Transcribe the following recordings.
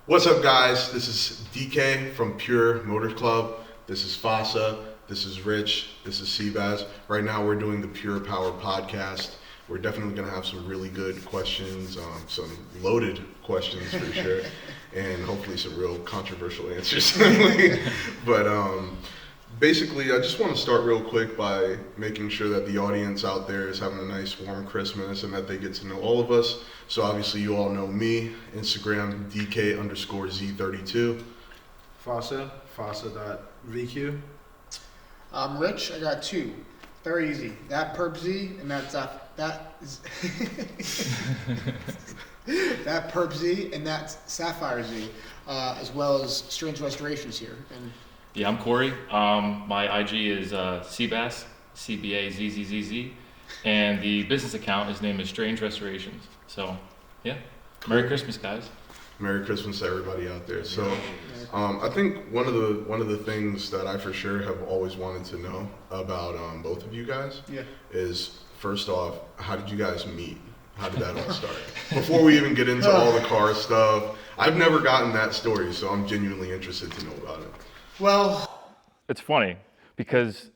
What's up, guys? This is DK from Pure Motorclub. This is Fasa. This is Rich. This is CBAZZZZ. Right now, we're doing the Pure Power podcast. We're definitely going to have some really good questions, some loaded questions for sure, and hopefully some real controversial answers. But basically, I just want to start real quick by making sure that the audience out there is having a nice warm Christmas and that they get to know all of us. So obviously you all know me, Instagram DK_Z32. Fasa.VQ. I'm Rich. I got two. Very easy. That Perp Z and that Perp Z and that Sapphire Z, as well as Strange Restorations here. And yeah, I'm Corey. My IG is CBAZZZZ, CBAZZZZ, and the business account, his name is Strange Restorations. So, yeah. Merry Christmas, guys. Merry Christmas to everybody out there. So, I think one of the things that I for sure have always wanted to know about both of you guys is, first off, how did you guys meet? How did that all start? Before we even get into all the car stuff, I've never gotten that story, so I'm genuinely interested to know about it. well, It's funny because,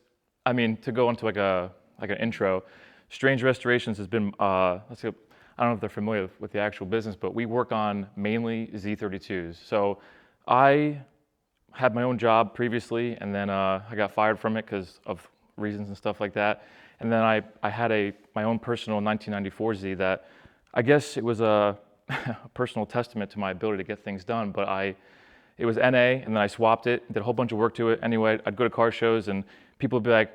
I mean, to go into like an intro, Strange Restorations has been, let's see, I don't know if they're familiar with the actual business, but we work on mainly Z32s. So I had my own job previously, and then I got fired from it because of reasons and stuff like that. And then I had my own personal 1994 Z that I guess it was a personal testament to my ability to get things done, but it was NA, and then I swapped it, did a whole bunch of work to it. Anyway, I'd go to car shows, and people would be like,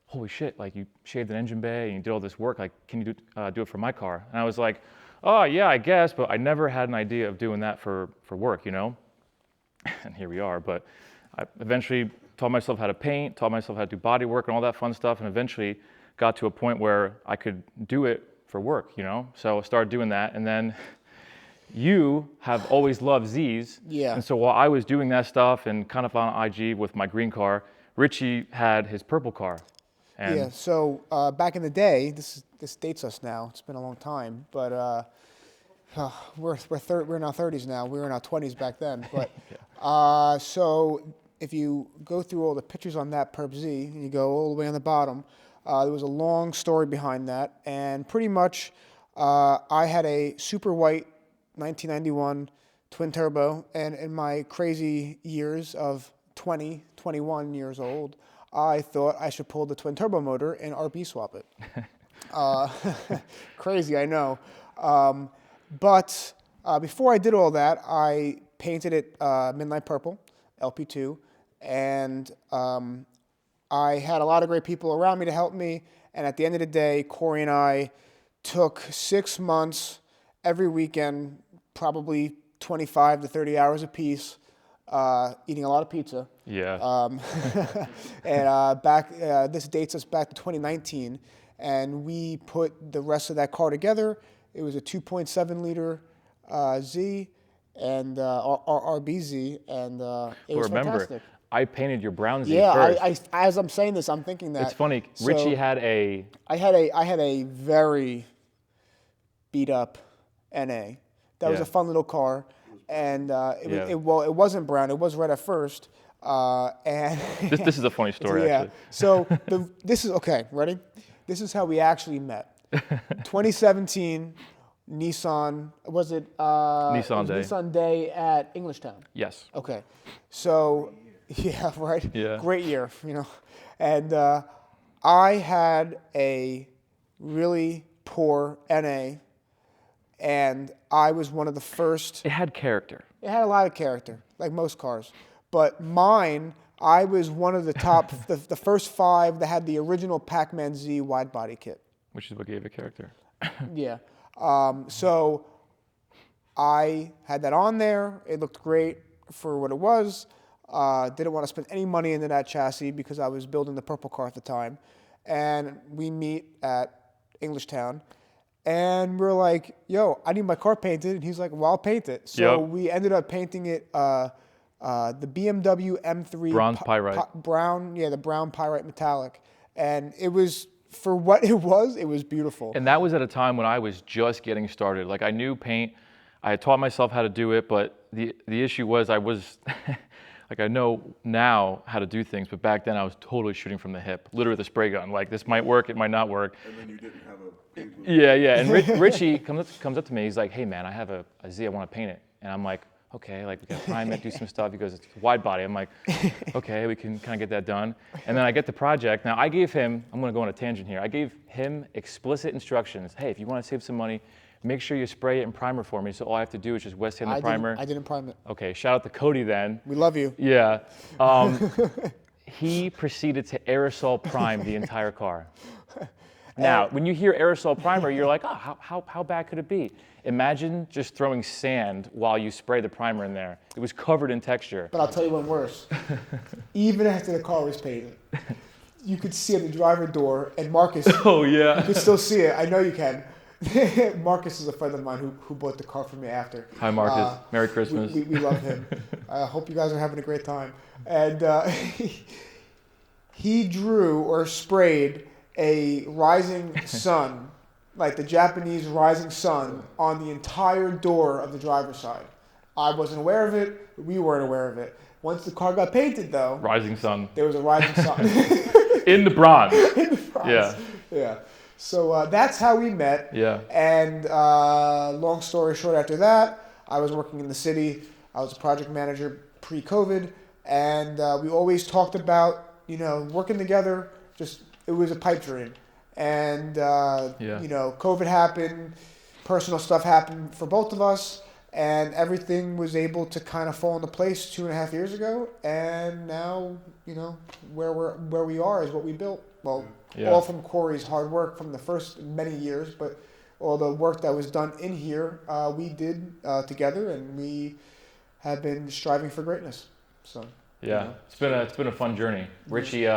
holy shit, like you shaved an engine bay and you did all this work, like can you do it for my car? And I was like, oh yeah, I guess, but I never had an idea of doing that for work, you know? And here we are, but I eventually taught myself how to paint, taught myself how to do body work and all that fun stuff, and eventually got to a point where I could do it for work, you know? So I started doing that, and then you have always loved Z's. Yeah. And so while I was doing that stuff and kind of on IG with my green car, Richie had his purple car. And yeah. So back in the day, this dates us now. It's been a long time, but we're in our 30s now. We were in our 20s back then. But so if you go through all the pictures on that Perp Z, and you go all the way on the bottom, there was a long story behind that, and pretty much I had a super white 1991 twin turbo, and in my crazy years of 21 years old, I thought I should pull the twin turbo motor and RB swap it. Crazy, I know. But before I did all that, I painted it midnight purple, LP2, and I had a lot of great people around me to help me. And at the end of the day, Corey and I took 6 months every weekend, probably 25 to 30 hours a piece, eating a lot of pizza. yeah. And this dates us back to 2019, and we put the rest of that car together. It was a 2.7 liter Z and RBZ, and it was remember, fantastic. I painted your brown Z Yeah, first. as I'm saying this, I'm thinking that It's funny, So, Richie had a, I had a very beat up NA. That was Yeah. a fun little car, and Yeah. it wasn't brown. It was red at first, and this is a funny story yeah. actually. So this is okay. Ready? This is how we actually met. 2017 Nissan. Was it Nissan Day. Nissan Day at Englishtown. Yes. Okay. So yeah, right. Yeah. Great year, you know, and I had a really poor NA. And I was one of the first. It had character. It had a lot of character, like most cars. But mine, I was one of the top, the first 5 that had the original Pac-Man Z wide body kit. Which is what gave it character. Yeah. So I had that on there. It looked great for what it was. Didn't want to spend any money into that chassis because I was building the purple car at the time. And we meet at Englishtown. And we're like, yo, I need my car painted. And he's like, well, I'll paint it. So we ended up painting it the BMW M3. Bronze pyrite. The brown pyrite metallic. And it was, for what it was beautiful. And that was at a time when I was just getting started. Like I knew paint. I had taught myself how to do it, but the issue was I was like, I know now how to do things, but back then I was totally shooting from the hip, literally with a spray gun. Like, this might work, it might not work. And then you didn't have a paint booth. Yeah. And Richie comes up to me. He's like, hey man, I have a Z. I want to paint it. And I'm like, okay, like we got to prime it, do some stuff. He goes, it's wide body. I'm like, okay, we can kind of get that done. And then I get the project. Now I gave him, I'm going to go on a tangent here. I gave him explicit instructions. Hey, if you want to save some money, make sure you spray it in primer for me. So all I have to do is just West Hand the primer. I didn't prime it. Okay, shout out to Cody then. We love you. Yeah. He proceeded to aerosol prime the entire car. Now, when you hear aerosol primer, you're like, oh, how bad could it be? Imagine just throwing sand while you spray the primer in there. It was covered in texture. But I'll tell you one worse. Even after the car was painted, you could see at the driver door, and Marcus, Oh, yeah. you could still see it. I know you can. Marcus is a friend of mine who bought the car for me after. Hi, Marcus. Merry Christmas. We love him. I hope you guys are having a great time. And he drew or sprayed a rising sun, like the Japanese rising sun, on the entire door of the driver's side. I wasn't aware of it. We weren't aware of it. Once the car got painted, though, Rising sun. there was a rising sun. In the bronze. In the front. Yeah. Yeah. So that's how we met. Yeah. And long story short, after that, I was working in the city. I was a project manager pre-COVID, and we always talked about, working together. It was a pipe dream. And, COVID happened, personal stuff happened for both of us, and everything was able to kind of fall into place 2.5 years ago. And now, where we are is what we built. Well, all from Corey's hard work from the first many years, but all the work that was done in here, we did together, and we have been striving for greatness. So it's been a fun journey. Richie,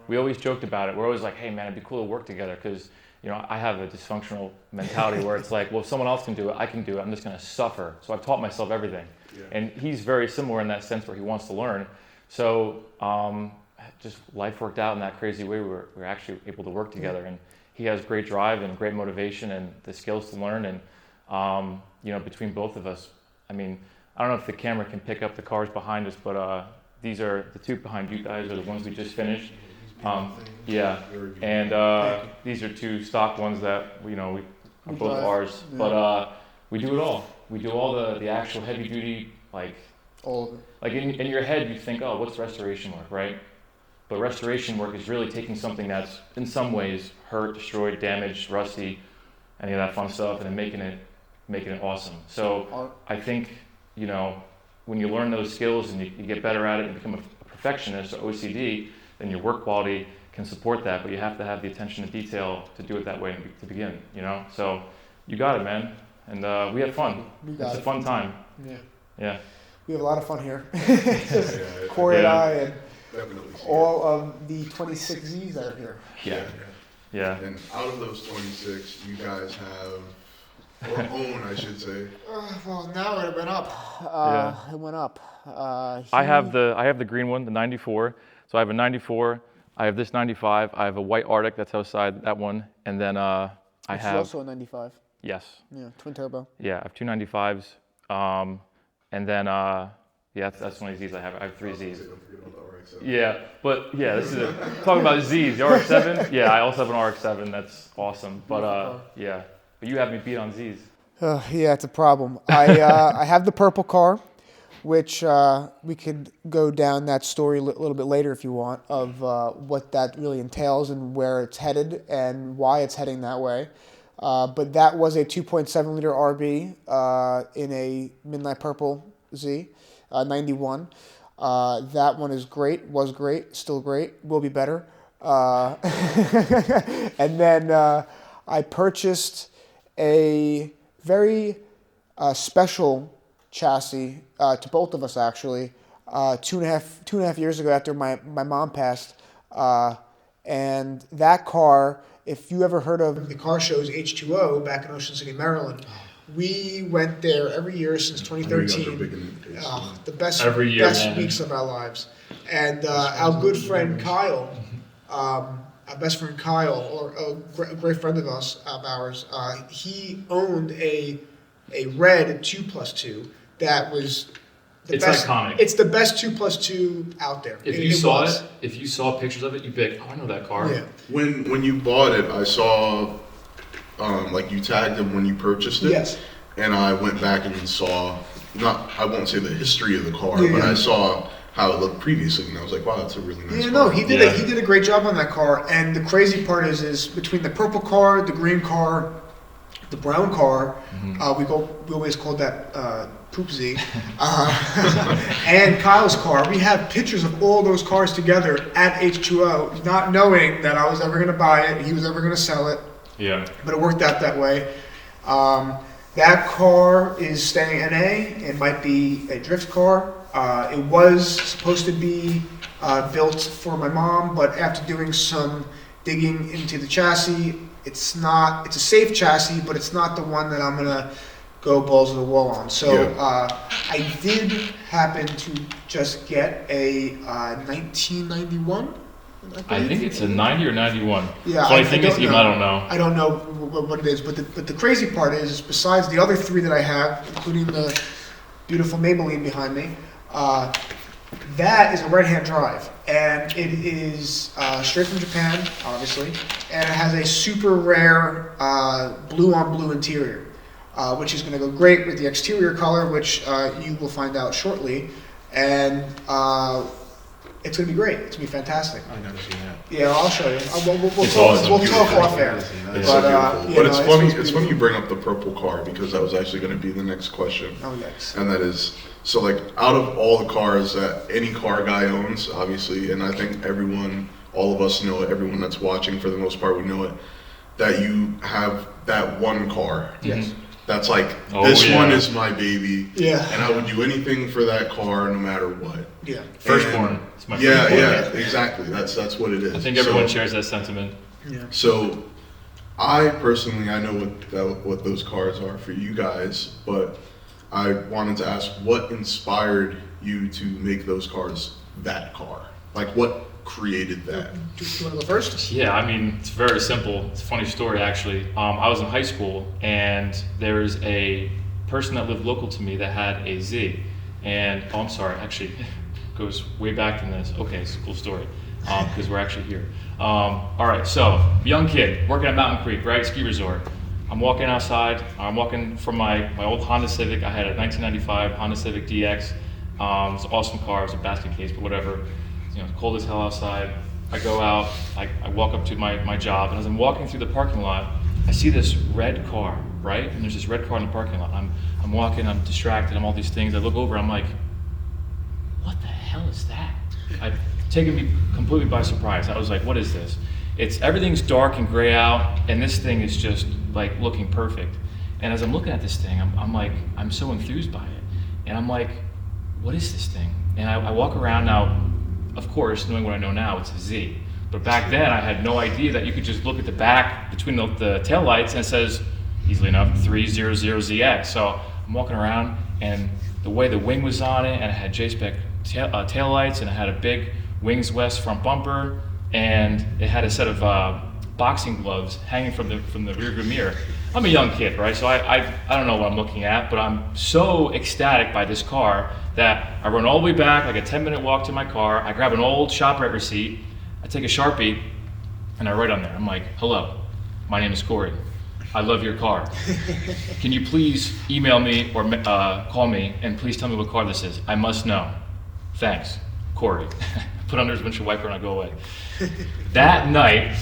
we always joked about it. We're always like, hey man, it'd be cool to work together because I have a dysfunctional mentality where it's like, well, if someone else can do it, I can do it. I'm just going to suffer. So I've taught myself everything, and he's very similar in that sense where he wants to learn. So just life worked out in that crazy way. We were actually able to work together, and he has great drive and great motivation and the skills to learn. And between both of us, I mean, I don't know if the camera can pick up the cars behind us, but these are the two behind you guys are the ones we just finished. And these are two stock ones that we are both ours. Yeah. But we do it all. We do all the actual heavy duty, like all of it. Like in your head, you think, oh, what's restoration work, right? But restoration work is really taking something that's in some ways hurt, destroyed, damaged, rusty, any of that fun stuff, and then making it awesome. So I think when you learn those skills and you get better at it and become a perfectionist or OCD, then your work quality can support that, but you have to have the attention to detail to do it that way to begin, So you got it, man. And we have fun. It's a fun time. Yeah. We have a lot of fun here. Corey and I and all of the 26 Z's that are here. Yeah. And out of those 26, you guys have, or own, I should say. Well, now it went up. It went up. I have the green one, the 94. So I have a 94. I have this 95. I have a white Arctic that's outside that one, and then I have also a 95. Yes. Yeah, twin turbo. Yeah, I have two 95s, and then that's one of these I have. I have three Zs. Yeah, but this is talking about Zs. The RX-7. Yeah, I also have an RX-7. That's awesome. But but you have me beat on Zs. Yeah, it's a problem. I have the purple car, which we could go down that story a little bit later if you want, of what that really entails and where it's headed and why it's heading that way. But that was a 2.7 liter RB in a midnight purple Z, 91. That one is great, was great, still great, will be better. And then I purchased a very special chassis to both of us actually, 2.5 years ago after my mom passed, and that car, if you ever heard of the car shows H2O back in Ocean City, Maryland, we went there every year since 2013. The best weeks of our lives, and our good friend Kyle, our best friend Kyle, or a great friend of ours, he owned a a red 2+2 that was the It's best. iconic. It's the best 2+2 out there. If you saw it, if you saw pictures of it, you'd be like, oh, I know that car. Yeah. When you bought it, I saw, like you tagged them when you purchased it. Yes. And I went back and saw, I won't say the history of the car, Yeah. but I saw how it looked previously, and I was like, wow, that's a really nice Yeah, car. no, he did. Yeah. He did a great job on that car. And the crazy part is between the purple car, the green car, the brown car, we always called that Poop Z, and Kyle's car. We have pictures of all those cars together at H2O, not knowing that I was ever going to buy it, he was ever going to sell it. Yeah. But it worked out that way. That car is staying NA. It might be a drift car. It was supposed to be built for my mom, but after doing some digging into the chassis, it's not. It's a safe chassis, but it's not the one that I'm gonna go balls to the wall on. So I did happen to just get a 1991. I think it's a 90 or 91. Yeah, Funny thing is, even I don't know. I don't know what it is, but the crazy part is, besides the other three that I have, including the beautiful Maybelline behind me, that is a right-hand drive, and it is straight from Japan, obviously, and it has a super rare blue-on-blue interior, which is going to go great with the exterior color, which you will find out shortly, and it's going to be great. It's going to be fantastic. I gotta see that. Yeah, I'll show you. We'll It's talk. awesome. We'll talk off air. It's But, so beautiful. you But know, it's it's funny. just It's funny you bring up the purple car, because that was actually going to be the next question. Oh yes. And that is, so like, out of all the cars that any car guy owns, obviously, and I think everyone, all of us know it, everyone that's watching for the most part would know it, that you have that one car. Yes. That's like, Oh, this yeah. one is my baby. Yeah. And I would do anything for that car no matter what. Yeah. Firstborn. It's my Yeah, firstborn. yeah, exactly. That's what it is. I think everyone So- shares that sentiment. Yeah. So, I personally, I know what those cars are for you guys, but I wanted to ask, what inspired you to make those cars that car? Like, what created that? Do you want to go first? Yeah, I mean, it's very simple. It's a funny story, actually. I was in high school, and there was a person that lived local to me that had a Z. And, oh, I'm sorry, actually, goes way back than this. Okay, it's a cool story, because we're actually here. All right, so, young kid, working at Mountain Creek, right, ski resort. I'm walking outside. I'm walking from my old Honda Civic. I had a 1995 Honda Civic DX. It was an awesome car. It was a basket case, but whatever. You know, cold as hell outside. I go out, I walk up to my job, and as I'm walking through the parking lot, I see this red car, right? And there's this red car in the parking lot. I'm walking, I'm distracted, I'm all these things. I look over, I'm like, what the hell is that? I've taken me completely by surprise. I was like, what is this? Everything's dark and gray out, and this thing is just like looking perfect. And as I'm looking at this thing, I'm like, I'm so enthused by it. And I'm like, what is this thing? And I walk around now. Of course, knowing what I know now, it's a Z. But back then, I had no idea that you could just look at the back between the taillights and it says, easily enough, 300ZX. So I'm walking around, and the way the wing was on it, and it had J-spec taillights, and it had a big Wings West front bumper, and it had a set of boxing gloves hanging from the rearview mirror. I'm a young kid, right? So I don't know what I'm looking at, but I'm so ecstatic by this car that I run all the way back, like a 10-minute walk to my car. I grab an old ShopRite receipt. I take a Sharpie, and I write on there. I'm like, hello, my name is Corey. I love your car. Can you please email me or call me, and please tell me what car this is? I must know. Thanks, Corey. Put under his windshield wiper, and I go away. That night,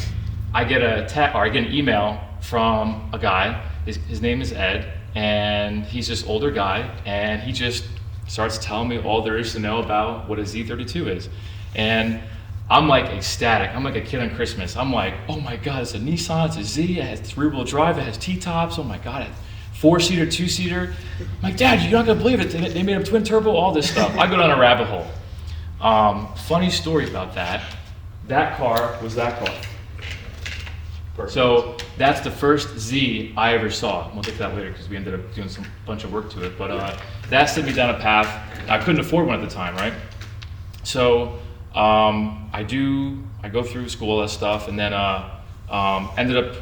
I get an email from a guy. His name is Ed, and he's this older guy, and he just starts telling me all there is to know about what a Z32 is. And I'm like ecstatic. I'm like a kid on Christmas. I'm like, oh my God, it's a Nissan, it's a Z, it has rear-wheel drive, it has T-tops, oh my God, it has 4-seater, 2-seater. I'm like, Dad, you're not gonna believe it. They made a twin turbo, all this stuff. I go down a rabbit hole. Funny story about that. That car was that car. Perfect. So that's the first Z I ever saw. We'll get to that later because we ended up doing some bunch of work to it. But that sent me down a path. I couldn't afford one at the time, right? So I go through school, all that stuff, and then ended up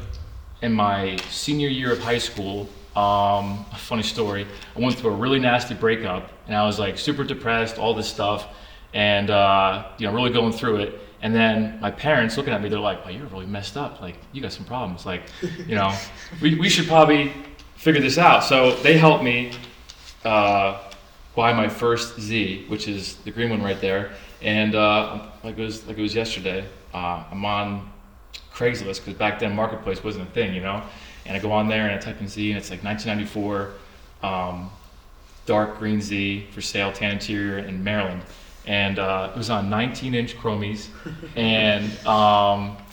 in my senior year of high school. A funny story. I went through a really nasty breakup, and I was like super depressed, all this stuff, and really going through it. And then my parents looking at me, they're like, "Well, you're really messed up. Like, you got some problems. Like, we should probably figure this out." So they helped me buy my first Z, which is the green one right there. And like it was yesterday, I'm on Craigslist, because back then Marketplace wasn't a thing, And I go on there and I type in Z, and it's like 1994 dark green Z for sale, tan interior in Maryland. And it was on 19-inch chromies. And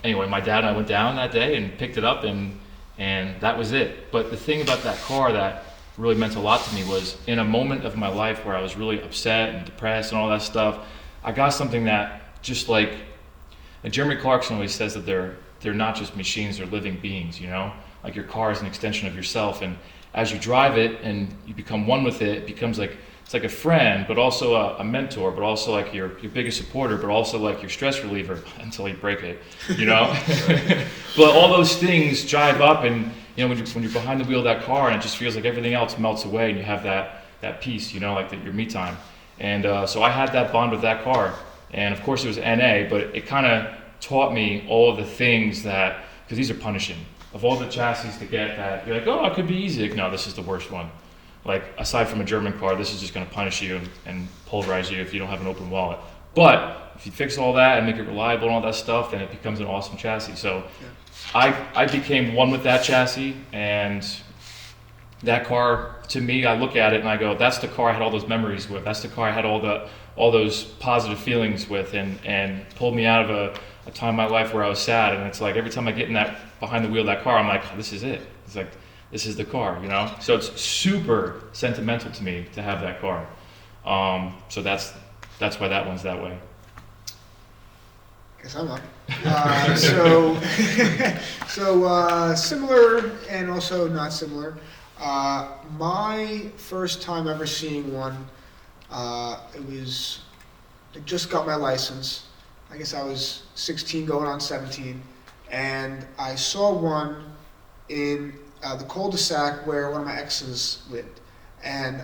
anyway, my dad and I went down that day and picked it up, and that was it. But the thing about that car that really meant a lot to me was, in a moment of my life where I was really upset and depressed and all that stuff, I got something that, just like Jeremy Clarkson always says, that they're not just machines, they're living beings, Like, your car is an extension of yourself, and as you drive it and you become one with it, it becomes like, it's like a friend, but also a mentor, but also like your biggest supporter, but also like your stress reliever until you break it, But all those things jive up, and when you're behind the wheel of that car, and it just feels like everything else melts away, and you have that peace, like your me time. And so I had that bond with that car, and of course it was NA, but it kind of taught me all of the things that, because these are punishing. Of all the chassis to get that, you're like, oh, it could be easy. Like, no, this is the worst one. Like, aside from a German car, this is just going to punish you and pulverize you if you don't have an open wallet. But if you fix all that and make it reliable and all that stuff, then it becomes an awesome chassis. So I became one with that chassis, and that car, to me, I look at it and I go, that's the car I had all those memories with. That's the car I had all those positive feelings with, and pulled me out of a time in my life where I was sad. And it's like, every time I get in that behind the wheel of that car, I'm like, oh, this is it. It's like, this is the car, So it's super sentimental to me to have that car. So that's why that one's that way. Guess I'm up. So similar and also not similar. My first time ever seeing one, I just got my license. I guess I was 16 going on 17, and I saw one in the cul-de-sac where one of my exes lived, and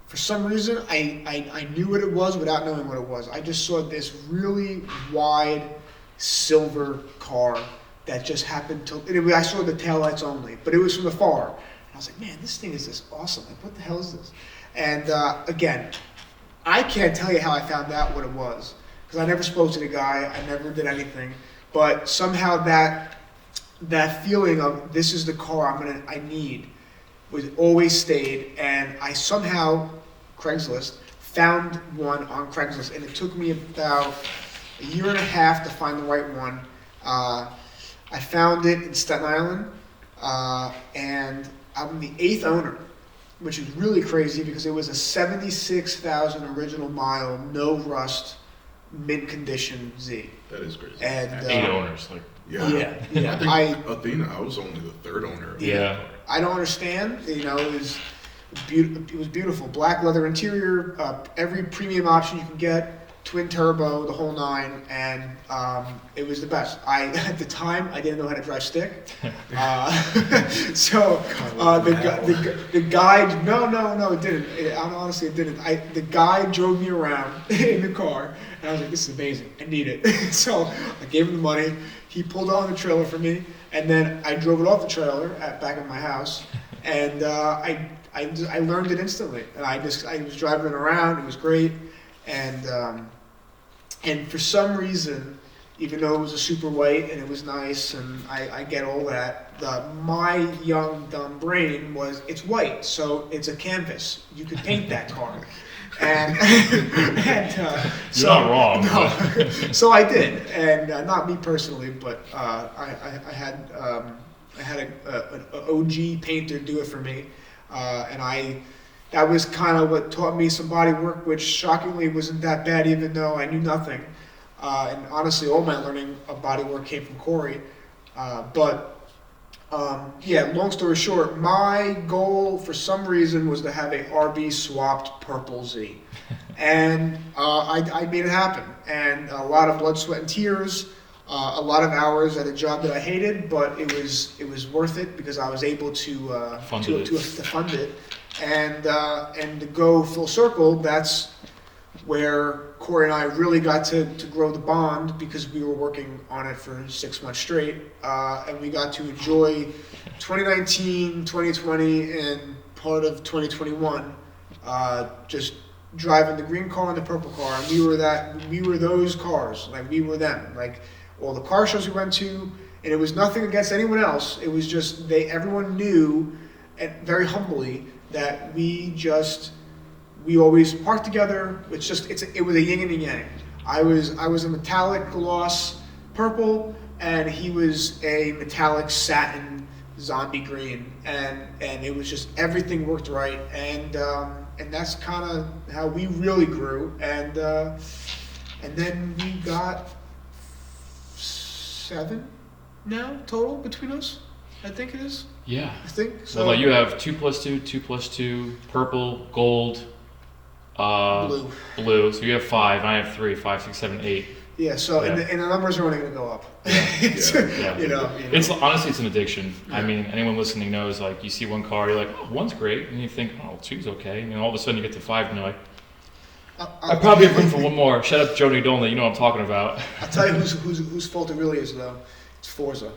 for some reason, I knew what it was without knowing what it was. I just saw this really wide silver car that just happened to. I saw the taillights only, but it was from afar. I was like, man, this thing is just awesome. Like, what the hell is this? And again, I can't tell you how I found out what it was, because I never spoke to the guy. I never did anything. But somehow that feeling of, this is the car I need, was always stayed. And I somehow, Craigslist, found one on Craigslist, and it took me about a year and a half to find the right one. I found it in Staten Island, and I'm the 8th owner, which is really crazy because it was a 76,000 original mile, no rust, mint condition Z. That is crazy. And 8 owners, like. Yeah. I think Athena, I was only the 3rd owner. Yeah. I don't understand. It was beautiful. Black leather interior, every premium option you can get, twin turbo, the whole 9, and it was the best. At the time, I didn't know how to drive stick. So the guy, no, it didn't. Honestly, it didn't. The guy drove me around in the car, and I was like, this is amazing. I need it. So I gave him the money. He pulled on the trailer for me, and then I drove it off the trailer back at my house, and I learned it instantly. And I was driving it around. It was great, and for some reason, even though it was a super white and it was nice, and I get all that, my young dumb brain was, it's white, so it's a canvas. You could paint that car. And You're not wrong. No. So I did, and not me personally, but I had an OG painter do it for me, and that was kind of what taught me some body work, which shockingly wasn't that bad, even though I knew nothing. And honestly, all my learning of body work came from Corey. Long story short, my goal for some reason was to have a RB swapped purple Z. And I made it happen. And a lot of blood, sweat, and tears. A lot of hours at a job that I hated, but it was worth it because I was able to fund it, and to go full circle. That's where Corey and I really got to grow the bond because we were working on it for 6 months straight, and we got to enjoy 2019, 2020, and part of 2021, just driving the green car and the purple car, and we were those cars, like we were them, like all the car shows we went to, and it was nothing against anyone else. It was just everyone knew, and very humbly, that we always parked together. It was a yin and a yang. I was a metallic gloss purple, and he was a metallic satin zombie green, and it was just everything worked right, and that's kind of how we really grew, and then we got 7 now total between us. I think it is. Yeah. I think so. Well, like you have 2 plus 2, 2 plus 2, purple, gold, blue. So you have 5. I have 3, 5, 6, 7, 8. Yeah. So Yeah. And the numbers are only going to go up. Yeah. You know. It's honestly, it's an addiction. I mean, anyone listening knows, like, you see one car, you're like, oh, 1's great, and you think, oh, 2's okay, and then all of a sudden you get to 5, and you're like, I probably have room for 1 more. Shout out to Jody Dolney, you know what I'm talking about. I'll tell you whose fault it really is, though. It's Forza.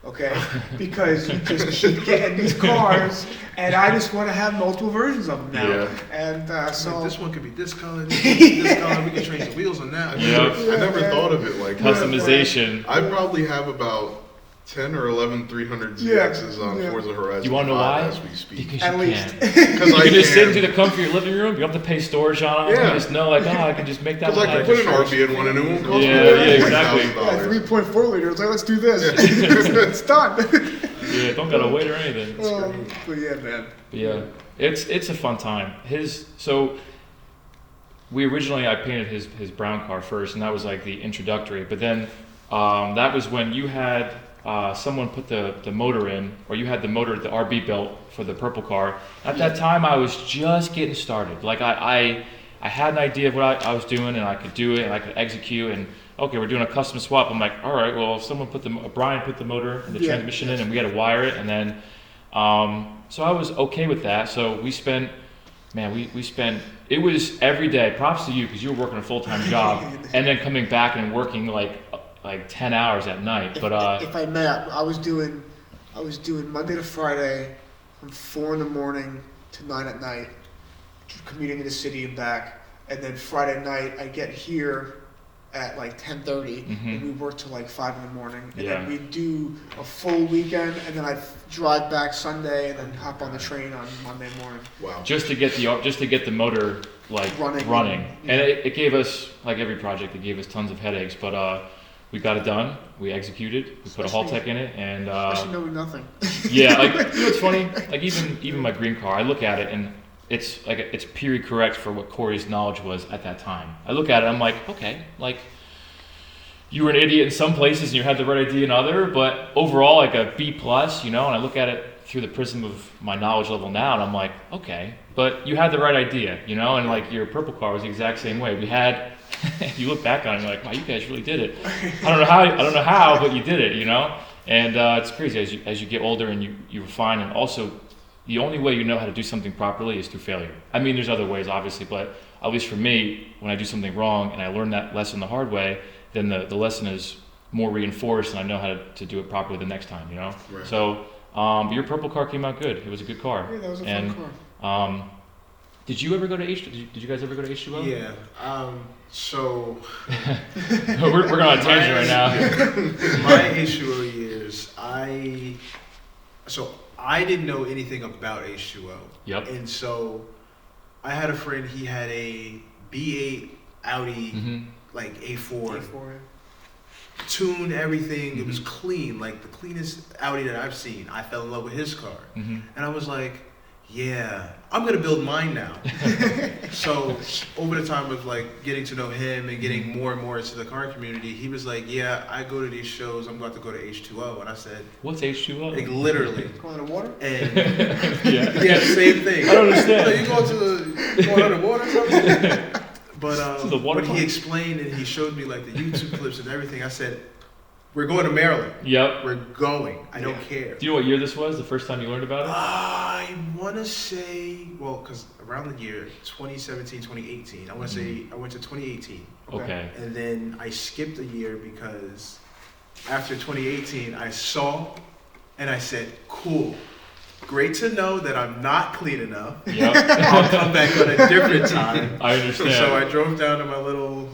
Okay? Because you just keep getting these cars, and I just want to have multiple versions of them now. Yeah. And so Like, this one could be this color, this one could be this color. We can change the wheels on that. Yep. I never thought of it like that. Customization. I probably have about 10 or 11 300 ZXs on Forza Horizon. You want to know 5 why? as we speak. Because At you least. can. Because You I can just sit into can. the comfort of your living room. You don't have to pay storage on it. Yeah. You just know, like, oh, I can just make that Because I one. could put an RB in one and it won't cost Yeah, me yeah, exactly. yeah, $3,000. 3.4 liters. Like, let's do this. It's done. Yeah, don't gotta wait or anything. But yeah, man. But yeah, it's a fun time. So I painted his brown car first, and that was like the introductory. But then that was when you had someone put the motor in, or you had the RB built for the purple car. At that time, I was just getting started. Like I had an idea of what I was doing, and I could do it, and I could execute. And okay, we're doing a custom swap. I'm like, all right, well, if Brian put the motor and the transmission in, and we had to wire it, and then so I was okay with that. So we spent. It was every day. Props to you, because you were working a full-time job and then coming back and working like 10 hours at night. But If I may, I was doing Monday to Friday from 4 in the morning to 9 at night, commuting to the city and back, and then Friday night I get here at like 10:30, and we work till like 5 in the morning, and then we do a full weekend, and then I'd drive back Sunday and then hop on the train on Monday morning. Wow. just to get the motor like running. And it gave us, like every project, it gave us tons of headaches, but we got it done. We executed. We put a Haltech in it, and Especially knowing nothing. yeah, like, you know what's funny? Like even my green car, I look at it and it's period correct for what Corey's knowledge was at that time. I look at it, I'm like, okay, like, you were an idiot in some places and you had the right idea in other, but overall, like a B plus, you know. And I look at it through the prism of my knowledge level now, and I'm like, okay, but you had the right idea, you know. And like your purple car was the exact same way. We had. You look back on it, and you're like, wow, you guys really did it. I don't know how, but you did it, you know. And it's crazy as you get older and you refine, and also the only way you know how to do something properly is through failure. I mean, there's other ways, obviously, but at least for me, when I do something wrong and I learn that lesson the hard way, then the lesson is more reinforced, and I know how to do it properly the next time, you know? Right. So, but your purple car came out good. It was a good car. Yeah, that was a fun car. Did you ever go to Did you guys ever go to H2O? Yeah. So we're going on a tangent right now. my H2O years, I didn't know anything about H2O. Yep. And so I had a friend, he had a B8 Audi, like A4, tuned everything. It was clean, like the cleanest Audi that I've seen. I fell in love with his car. And I was like, yeah, I'm going to build mine now. So over the time of like getting to know him and getting more and more into the car community, he was like, yeah, I go to these shows. I'm about to go to H2O. And I said, What's H2O? like literally. Going to water? And Yeah. same thing. I don't understand. So you going underwater or something? But The water when park? he explained and he showed me like the YouTube clips and everything, I said, we're going to Maryland. Yep. We're going. I don't care. Do you know what year this was? The first time you learned about it? I want to say, well, because around the year 2017, 2018, I want to say I went to 2018. Okay. And then I skipped a year because after 2018, I saw and I said, cool. Great to know that I'm not clean enough. Yep. I'll come back on a different time. I understand. So I drove down to my little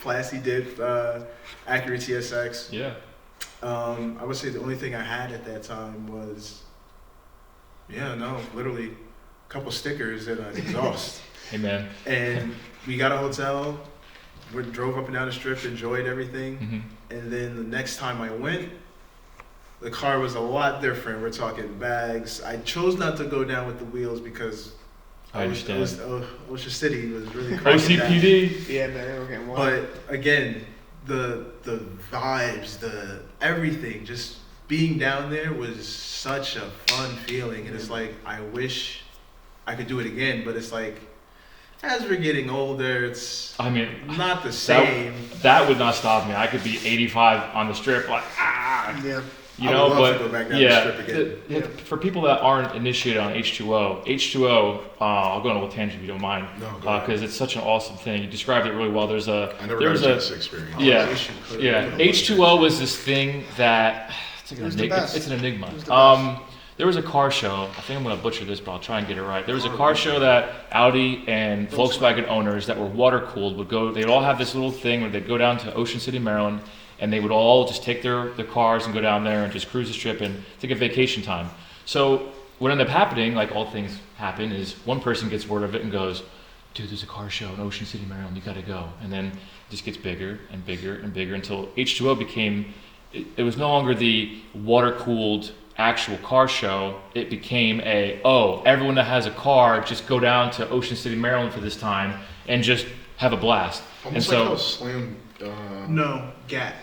Plasti Dip Acura TSX. Yeah. I would say the only thing I had at that time was, literally a couple stickers and an exhaust. Hey, man. And we got a hotel. We drove up and down the strip, enjoyed everything. Mm-hmm. And then the next time I went, the car was a lot different. We're talking bags. I chose not to go down with the wheels because I understand. Ocean City was really crazy. OCPD. Yeah, man, they were getting wild. But again, the vibes, the everything, just being down there was such a fun feeling. And it's like, I wish I could do it again, but it's like, as we're getting older, it's not the same. That would not stop me. I could be 85 on the strip, like, Yeah. You know, but to go back down the strip again. For people that aren't initiated on H2O, I'll go on a little tangent if you don't mind, because it's such an awesome thing. You described it really well. I never got a chance to experience. H2O was this thing that it's an enigma. There was a car show. I think I'm going to butcher this, but I'll try and get it right. There was a car show that Audi and Volkswagen owners that were water cooled would go. They'd all have this little thing where they'd go down to Ocean City, Maryland. And they would all just take their cars and go down there and just cruise the strip and take a vacation time. So what ended up happening, like all things happen, is one person gets word of it and goes, dude, there's a car show in Ocean City, Maryland, you gotta go. And then it just gets bigger and bigger and bigger until H2O became, it was no longer the water-cooled actual car show. It became everyone that has a car, just go down to Ocean City, Maryland for this time and just have a blast. Almost and like so, how Slam... No, GAT.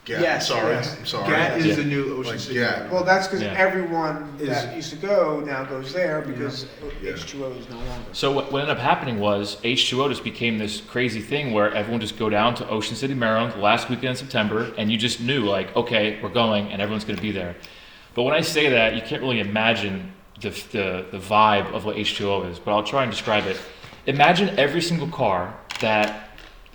GAT. Yes, I'm yes. sorry. GAT is the new Ocean City. GAT. Well, that's because Yeah. everyone that used to go now goes there because H2O is no longer. So what ended up happening was H2O just became this crazy thing where everyone just go down to Ocean City, Maryland, the last weekend in September, and you just knew, like, okay, we're going, and everyone's going to be there. But when I say that, you can't really imagine the vibe of what H2O is, but I'll try and describe it. Imagine every single car that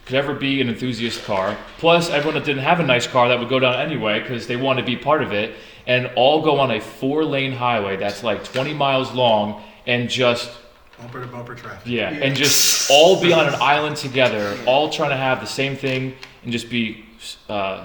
could ever be an enthusiast car, plus everyone that didn't have a nice car that would go down anyway because they wanted to be part of it, and all go on a 4-lane highway that's like 20 miles long and just bumper to bumper traffic. Yeah, and just all be on an island together, all trying to have the same thing and just be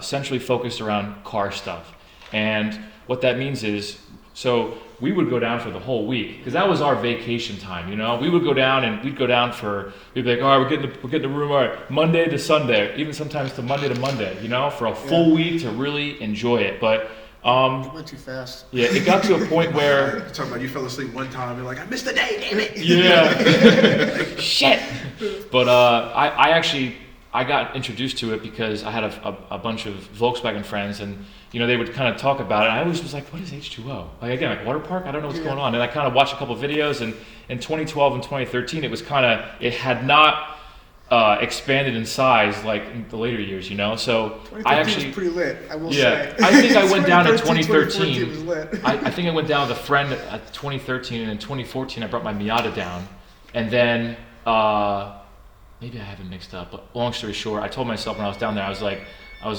centrally focused around car stuff. And what that means is, so we would go down for the whole week because that was our vacation time, you know. We would go down and we'd be like, all right, we're getting the room, all right, Monday to Sunday, even sometimes to Monday, you know, for a full week to really enjoy it. But It went too fast. yeah, it got to a point where You're talking about you fell asleep one time. You're like, I missed the day, damn it. yeah, shit. But I got introduced to it because I had a bunch of Volkswagen friends, and you know, they would kind of talk about it. I always was like, what is H2O? Like, again, like water park? I don't know what's going on. And I kind of watched a couple of videos, and in 2012 and 2013, it had not expanded in size like in the later years, you know. So I actually was pretty lit, I will say. I think I went down in 2013 2013. was lit. I think I went down with a friend at 2013, and in 2014 I brought my Miata down, and then maybe I have it mixed up. But long story short, I told myself when I was down there, I was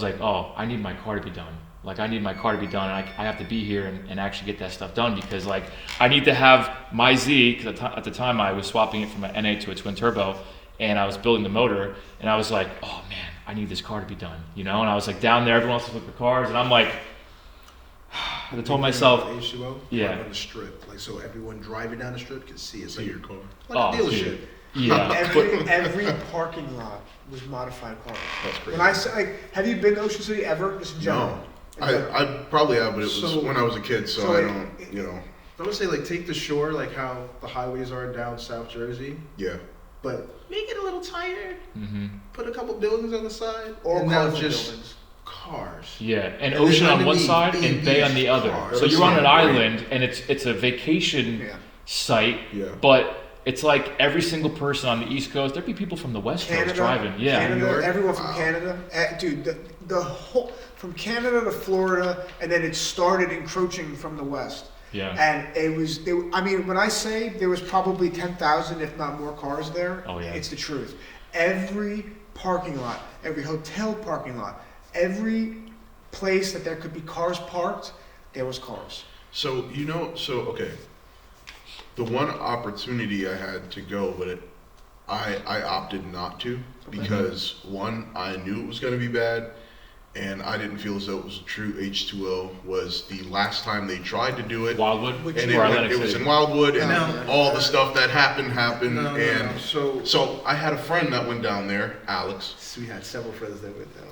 like, oh, I need my car to be done. Like, I need my car to be done, and I have to be here and actually get that stuff done, because like I need to have my Z, because at the time I was swapping it from an NA to a twin turbo, and I was building the motor, and I was like, oh man, I need this car to be done, you know. And I was like down there, everyone else was looking at the cars, and I'm like, I told myself, H2O, yeah, on the strip, like so everyone driving down the strip can see it. See your car. Like a dealership. Dude. Yeah, Every parking lot was modified cars. That's crazy. When I say, like, have you been to Ocean City ever? Just in general? No. I probably have, but it was So- when I was a kid, so I don't, you know. I would say like take the shore, like how the highways are down South Jersey, Yeah. but make it a little tighter. mm-hmm. Put a couple buildings on the side, All and now colorful just buildings. cars. Yeah, and And ocean then on one underneath, side and being bay on beach the other. cars. So you're on an Right. island, and it's a vacation Yeah. site, Yeah. but It's like every single person on the East Coast, there'd be people from the West Coast driving. Yeah. Canada, everyone from Canada. Dude, the whole, from Canada to Florida, and then it started encroaching from the West. Yeah. And it was, I mean, when I say there was probably 10,000, if not more cars there, Oh, yeah. it's the truth. Every parking lot, every hotel parking lot, every place that there could be cars parked, there was cars. So, okay. The one opportunity I had to go, but I opted not to because one, I knew it was going to be bad, and I didn't feel as though it was a true H2O. Was the last time they tried to do it. Wildwood? And it was in Wildwood, and all the stuff that happened. So I had a friend that went down there, Alex. We had several friends that went down.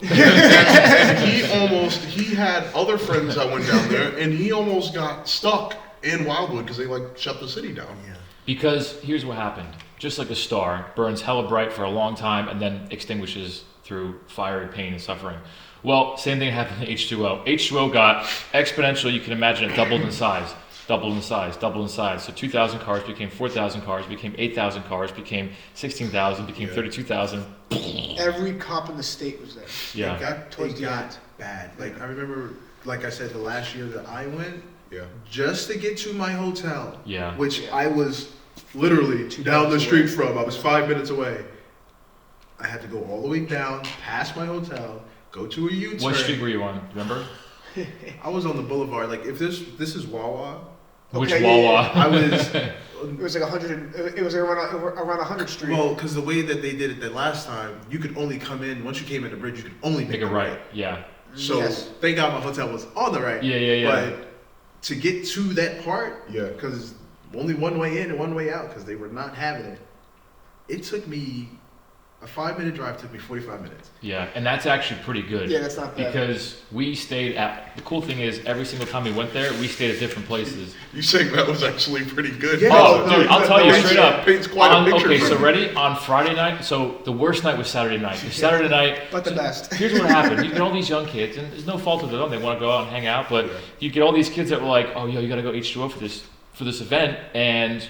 and he had other friends that went down there, and he almost got stuck in Wildwood because they shut the city down. Yeah. Because here's what happened. Just like a star, burns hella bright for a long time and then extinguishes through fiery pain and suffering. Well, same thing happened to H2O. H2O got exponential, you can imagine it doubled in size. So 2,000 cars became 4,000 cars, became 8,000 cars, became 16,000, became 32,000. Every cop in the state was there. Yeah. It got bad. Like, I remember, like I said, the last year that I went, just to get to my hotel, which I was literally down the street from. I was 5 minutes away. I had to go all the way down, past my hotel, go to a U-turn. What street were you on? Remember? I was on the boulevard. Like, if this is Wawa. Which Wawa? I was. It was like 100. It was around 100 Street. Well, because the way that they did it the last time, you could only come in once you came in the bridge. You could only make a right. Yeah. So thank God my hotel was on the right. Yeah. But to get to that part, because only one way in and one way out, because they were not having it. It took me a 5-minute drive. Took me 45 minutes. Yeah, and that's actually pretty good. Yeah, that's not bad. Because we stayed at. The cool thing is, every single time we went there, we stayed at different places. You saying that was actually pretty good? Yeah. Dude, I'll tell you straight up. Paints quite a picture. Okay, so ready? On Friday night, so the worst night was Saturday night. Saturday night. But the best. Here's what happened. You get all these young kids, and there's no fault of their own. They want to go out and hang out, but you get all these kids that were like, oh, yo, you got to go H2O for this event. And,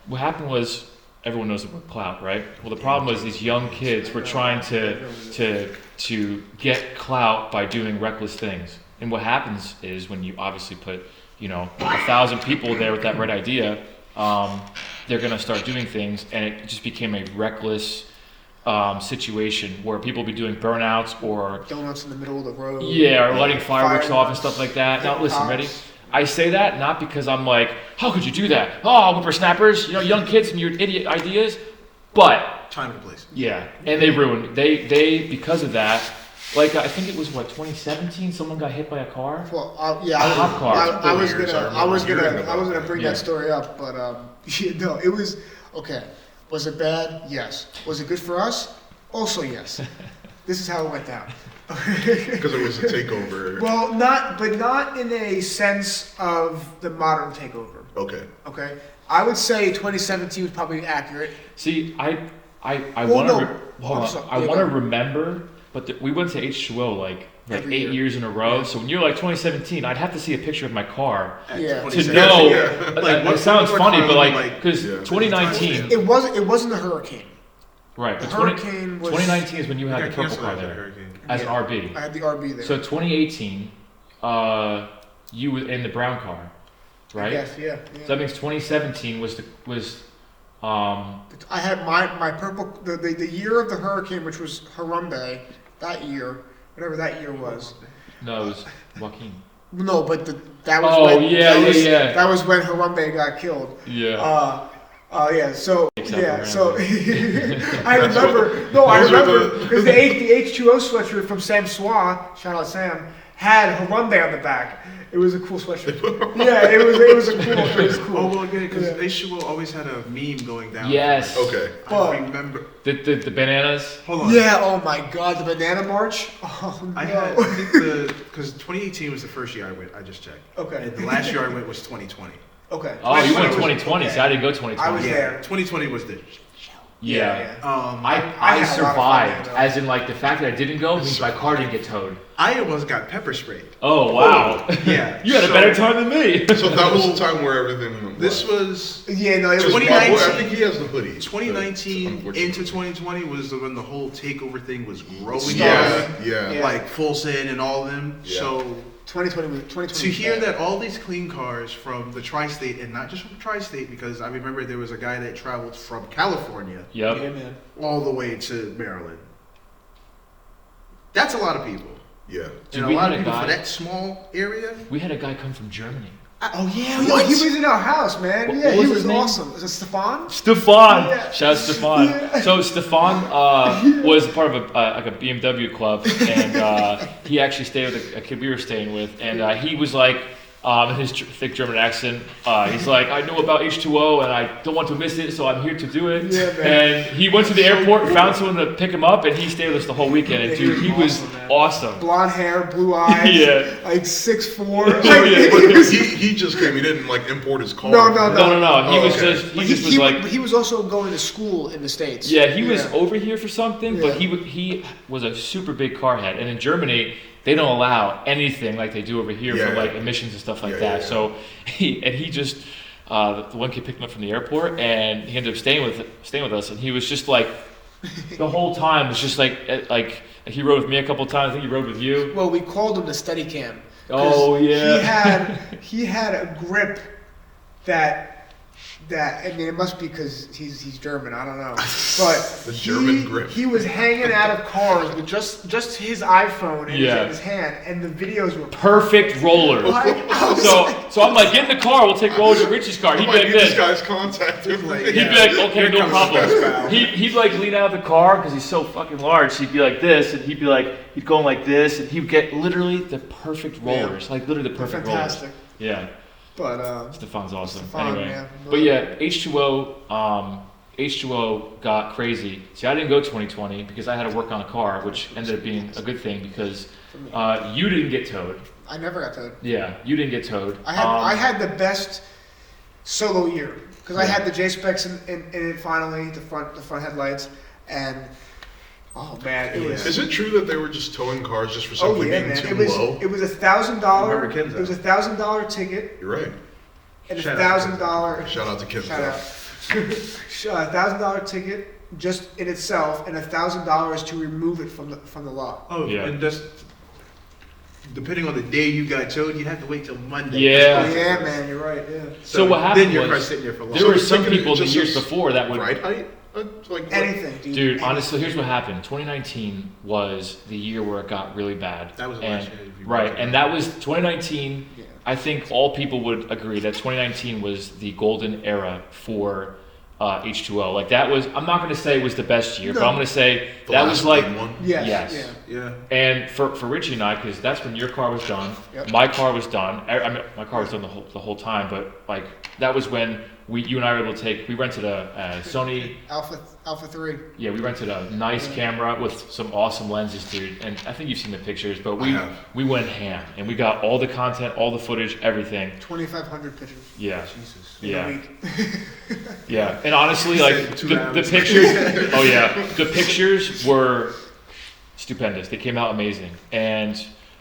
what happened was, everyone knows the word clout, right? Well, the problem was these young kids were trying to get clout by doing reckless things. And what happens is when you obviously put, 1,000 people there with that right idea, they're going to start doing things, and it just became a reckless situation where people be doing burnouts or donuts in the middle of the road. Yeah, or lighting fireworks off and stuff like that. Now, listen, ready? I say that not because I'm like, how could you do that? Oh, whippersnappers, young kids and your idiot ideas. But time and place. Yeah, and they ruined. They because of that. Like I think it was 2017. Someone got hit by a car. Well, a cop car. I was gonna bring that story up, but no, it was okay. Was it bad? Yes. Was it good for us? Also yes. This is how it went down. Because it was a takeover. Well, not in a sense of the modern takeover. Okay. Okay. I would say 2017 was probably accurate. See, I want to remember, but we went to H2O like 8 years in a row. So when you're like 2017, I'd have to see a picture of my car to know. Like, it sounds funny, but because 2019, it wasn't a hurricane. Right, but 2019 is when you had the purple car there as an RB. I had the RB there. So 2018, you were in the brown car, right? Yes, yeah. So that means 2017 was. I had my purple the year of the hurricane, which was Harambe, that year, whatever that year was. No, it was Joaquin. No, but that was yeah. That was when Harambe got killed. Yeah. So I remember. No, I remember because the H2O sweatshirt from Sam Swa, shout out Sam, had Harambe on the back. It was a cool sweatshirt. Yeah, it was cool. Oh well, good because H2O always had a meme going down. Yes. Okay. I remember the bananas. Hold on. Yeah. Oh my God, the banana march. Oh no. I think because 2018 was the first year I went. I just checked. Okay. And the last year I went was 2020. Okay. Oh, you went 2020, so I didn't go 2020. I was there. 2020 was the Yeah. I I had a lot of fun survived, there, though. as in like the fact that I didn't go means my car didn't get towed. I almost got pepper sprayed. Oh wow! Yeah. You had a better time than me. So that was the time where everything went This wild. was Yeah, no, it was 2019. I think he has the hoodie. 2019 unfortunately. into 2020 was when the whole takeover thing was growing. Yeah. Like Full Send and all of them. Yeah. So 2020 to hear that all these clean cars from the tri-state, and not just from tri-state, because I remember there was a guy that traveled from California Yep. Yeah, man. all the way to Maryland. That's a lot of people. Yeah. Dude, And we a lot had of a people guy- for that small area. We had a guy come from Germany. Oh yeah, Yo, he was in our house, man. What Yeah, was he his was name? awesome. Is it Stefan? Stefan! Yeah. Shout out Stefan. Yeah. So Stefan was part of like a BMW club, and he actually stayed with a kid we were staying with, and he was like, in his thick German accent, he's like, I know about H2O and I don't want to miss it, so I'm here to do it. Yeah, man. And he went to the airport, found someone to pick him up, and he stayed with us the whole weekend. And dude, he was man. awesome. Blonde hair, blue eyes. Yeah. Like 6'4". Oh, yeah. He just came. He didn't like import his car. No. No. He Oh, was okay. just But was like. he was also going to school in the States. Yeah, he was over here for something, but Yeah. he was a super big car head. And in Germany, they don't allow anything like they do over here Yeah, for like yeah. emissions and stuff like Yeah, that. yeah, So he just the one kid picked him up from the airport, and he ended up staying with us. And he was just like the whole time was just like he rode with me a couple of times. I think he rode with you. Well, we called him the Steadicam. 'cause Oh, yeah. He had a grip that I mean, it must be because he's German. I don't know, but The German grip. He was hanging out of cars with just his iPhone Yeah. in his hand, and the videos were Perfect rollers. I was So I'm like, get in the car. We'll take rollers to Richie's car. I He'd be might like need this this. guy's contact. He'd be like, okay, no problem. He'd like lean out of the car because he's so fucking large. He'd be like this, and he'd go like this, and he'd get literally the perfect rollers, like literally the they're perfect fantastic. rollers. Yeah, But Stefan's awesome. Stefan, Anyway, man. but yeah, H2O got crazy. See, I didn't go 2020 because I had to work on a car, which ended up being a good thing because you didn't get towed. I never got towed. Yeah, you didn't get towed. I had the best solo year because I had the J specs in it finally, the front headlights, and oh man, it was. Is it true that they were just towing cars just for simply being too low? It was $1,000. Remember Kenzo? It was $1,000 ticket You're right. and Shout out to $1,000. Shout out to Kim. Shout out. $1,000 ticket just in itself, and $1,000 to remove it from the lot. Oh, Yeah. and that's depending on the day you got towed, you have to wait till Monday. Yeah. Oh, yeah, man, you're right. Yeah. So what happened Then your was- car's sitting there for long. There were So some thinking people the just years as before that would. Ride height? Like what? Anything, dude. Dude, Anything. honestly, here's what happened. 2019 was the year where it got really bad. That was the and, last year, if you right, remember. and that was 2019. Yeah. I think all people would agree that 2019 was the golden era for H2O. Like that was. I'm not going to say it was the best year, but No. I'm going to say The that last was like. big one? Yes. Yes. Yeah. Yeah. And for Richie and I, because that's when your car was done, Yep. my car was done. I mean, my car was done the whole time, but like that was when you and I were able to take. We rented a Sony. Alpha 3. Yeah, we rented a nice camera with some awesome lenses, dude. And I think you've seen the pictures, but I have. we went ham and we got all the content, all the footage, everything. 2,500 pictures Yeah, Jesus. in a yeah, week. yeah. And honestly, like Saved 2 the hours. pictures. Oh yeah, the pictures were stupendous. They came out amazing.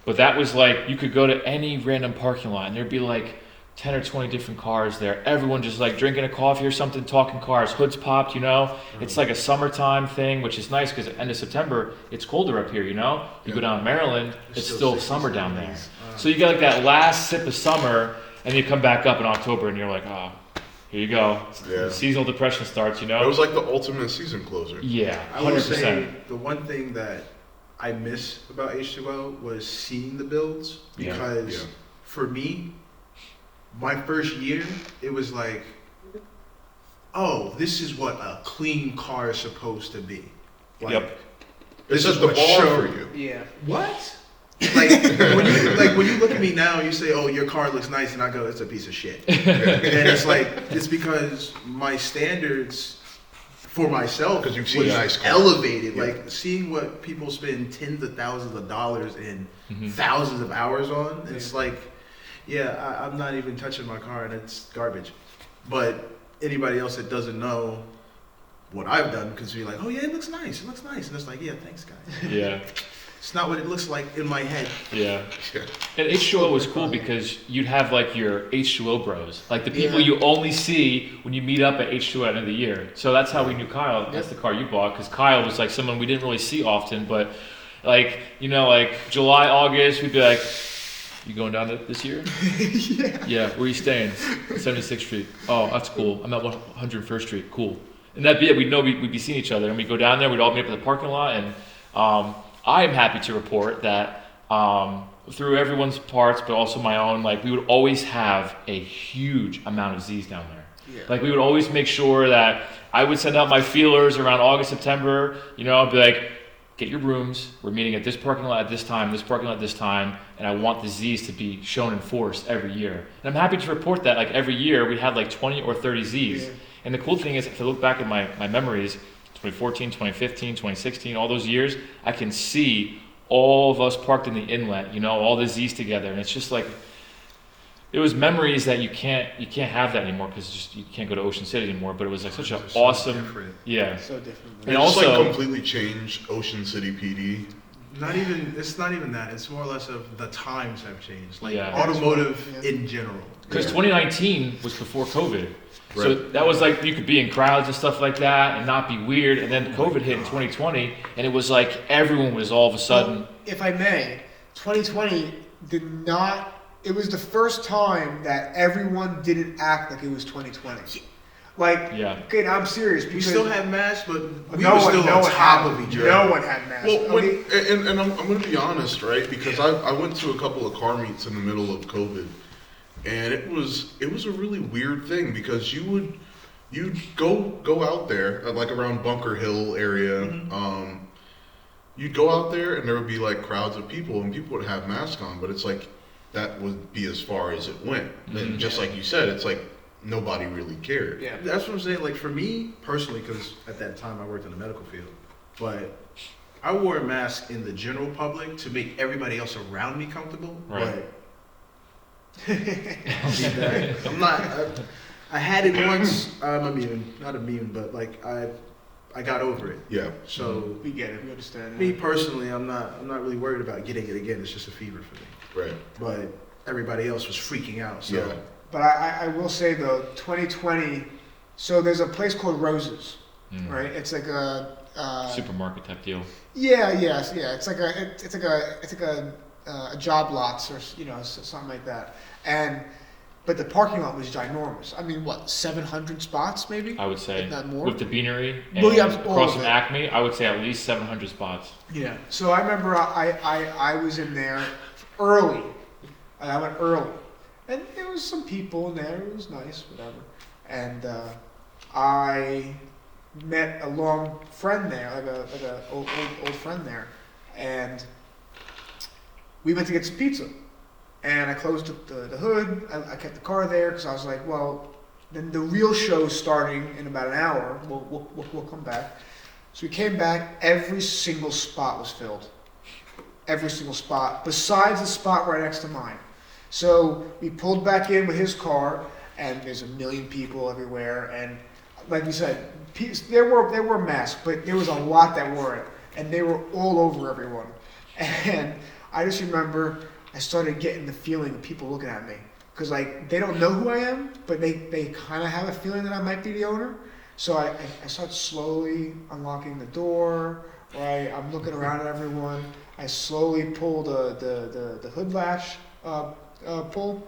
But that was like you could go to any random parking lot and there'd be like 10 or 20 different cars there. Everyone just like drinking a coffee or something, talking cars. Hoods popped, you know. It's like a summertime thing, which is nice because at the end of September, it's colder up here, you know. You go down to Maryland, it's still 60s, summer down there. 70s. So you get like that last sip of summer, and you come back up in October, and you're like, oh, here you go. Yeah. Seasonal depression starts, you know. It was like the ultimate season closer. Yeah, I will 100%. say the one thing that I miss about H2O was seeing the builds Yeah. because Yeah. for me, my first year, it was like, oh, this is what a clean car is supposed to be. Like, Yep. This is is the what bar show- for you. Yeah. What? when you look at me now, you say, "Oh, your car looks nice," and I go, "It's a piece of shit." And it's like it's because my standards for myself 'Cause you've seen was nice cars. elevated. Yeah. Like seeing what people spend tens of thousands of dollars and Mhm. thousands of hours on. It's like, yeah, I'm not even touching my car, and it's garbage. But anybody else that doesn't know, what I've done because you're like, oh yeah, it looks nice, and it's like, yeah, thanks guys. Yeah. It's not what it looks like in my head. Yeah. And H2O was cool because you'd have like your H2O bros, like the people you only see when you meet up at H2O at the end of the year. So that's how we knew Kyle. That's the car you bought, because Kyle was like someone we didn't really see often, but like, you know, like July, August, we'd be like, you going down this year? Yeah. Where are you staying? 76th Street. Oh, that's cool. I'm at 101st Street. Cool. And that'd be it. We'd know we'd be seeing each other, and we'd go down there. We'd all meet up in the parking lot, and I'm happy to report that through everyone's parts, but also my own, like we would always have a huge amount of Z's down there. Yeah. Like we would always make sure that I would send out my feelers around August, September. You know, I'd be like, get your rooms. We're meeting at this parking lot at this time, this parking lot at this time, and I want the Z's to be shown in force every year. And I'm happy to report that like every year we had like 20 or 30 Z's. Yeah. And the cool thing is, if I look back at my memories, 2014, 2015, 2016, all those years, I can see all of us parked in the inlet, you know, all the Z's together. And it's just like, it was memories that you can't have that anymore because you can't go to Ocean City anymore. But it was like such an awesome, different. Yeah. So different. And also like completely changed Ocean City PD. It's not even that. It's more or less of the times have changed. Like automotive in general. Because 2019 was before COVID. Right. So that was like, you could be in crowds and stuff like that and not be weird. And then COVID hit in 2020, and it was like everyone was all of a sudden. Well, if I may, 2020 did not. It was the first time that everyone didn't act like it was 2020. Like, okay, I'm serious. We still had masks, but we no were one, still no on one top had, of each other. No one had masks. Well, and I'm going to be honest, right? Because I went to a couple of car meets in the middle of COVID, and it was a really weird thing because you'd go out there like around Bunker Hill area. Mm-hmm. You'd go out there and there would be like crowds of people, and people would have masks on, but it's like that would be as far as it went. Mm-hmm. And just like you said, it's like nobody really cared. Yeah, that's what I'm saying. Like for me personally, because at that time I worked in the medical field, but I wore a mask in the general public to make everybody else around me comfortable. Right. But I'm not. I had it once. I'm immune, not immune, but like I got over it. Yeah. So we get it. We understand. Me personally, I'm not really worried about getting it again. It's just a fever for me. Right. But everybody else was freaking out. So. Yeah. But I will say though, 2020. So there's a place called Roses, right? It's like a supermarket type deal. Yeah. It's like a job lots or something like that. But the parking lot was ginormous. I mean, what, 700 spots maybe? I would say. If not more. With the beanery and across from Acme, I would say at least 700 spots. Yeah. So I remember I was in there early. I went early. And there was some people in there. It was nice, whatever. And I met a long friend there, like a old friend there. And we went to get some pizza. And I closed the hood. I kept the car there because I was like, well, then the real show's starting in about an hour. We'll come back. So we came back. Every single spot was filled. Every single spot, besides the spot right next to mine. So we pulled back in with his car, and there's a million people everywhere. And like you said, there were masks, but there was a lot that weren't, and they were all over everyone. And I just remember I started getting the feeling of people looking at me because like they don't know who I am, but they kind of have a feeling that I might be the owner. So I start slowly unlocking the door. Right, I'm looking around at everyone. I slowly pull the hood latch. Pull.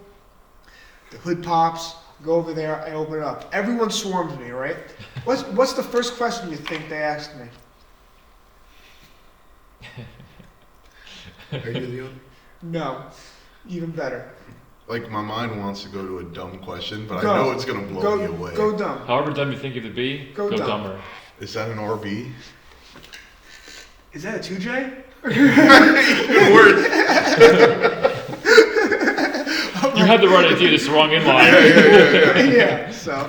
The hood pops. Go over there. I open it up. Everyone swarms me. Right. What's the first question you think they asked me? Are you the owner? No. Even better. Like my mind wants to go to a dumb question, but I know it's gonna blow me away. Go dumb. However dumb you think it to be, go dumber. Is that an RB? Is that a 2J? It works. You had the right idea, just the wrong inline. Yeah. So,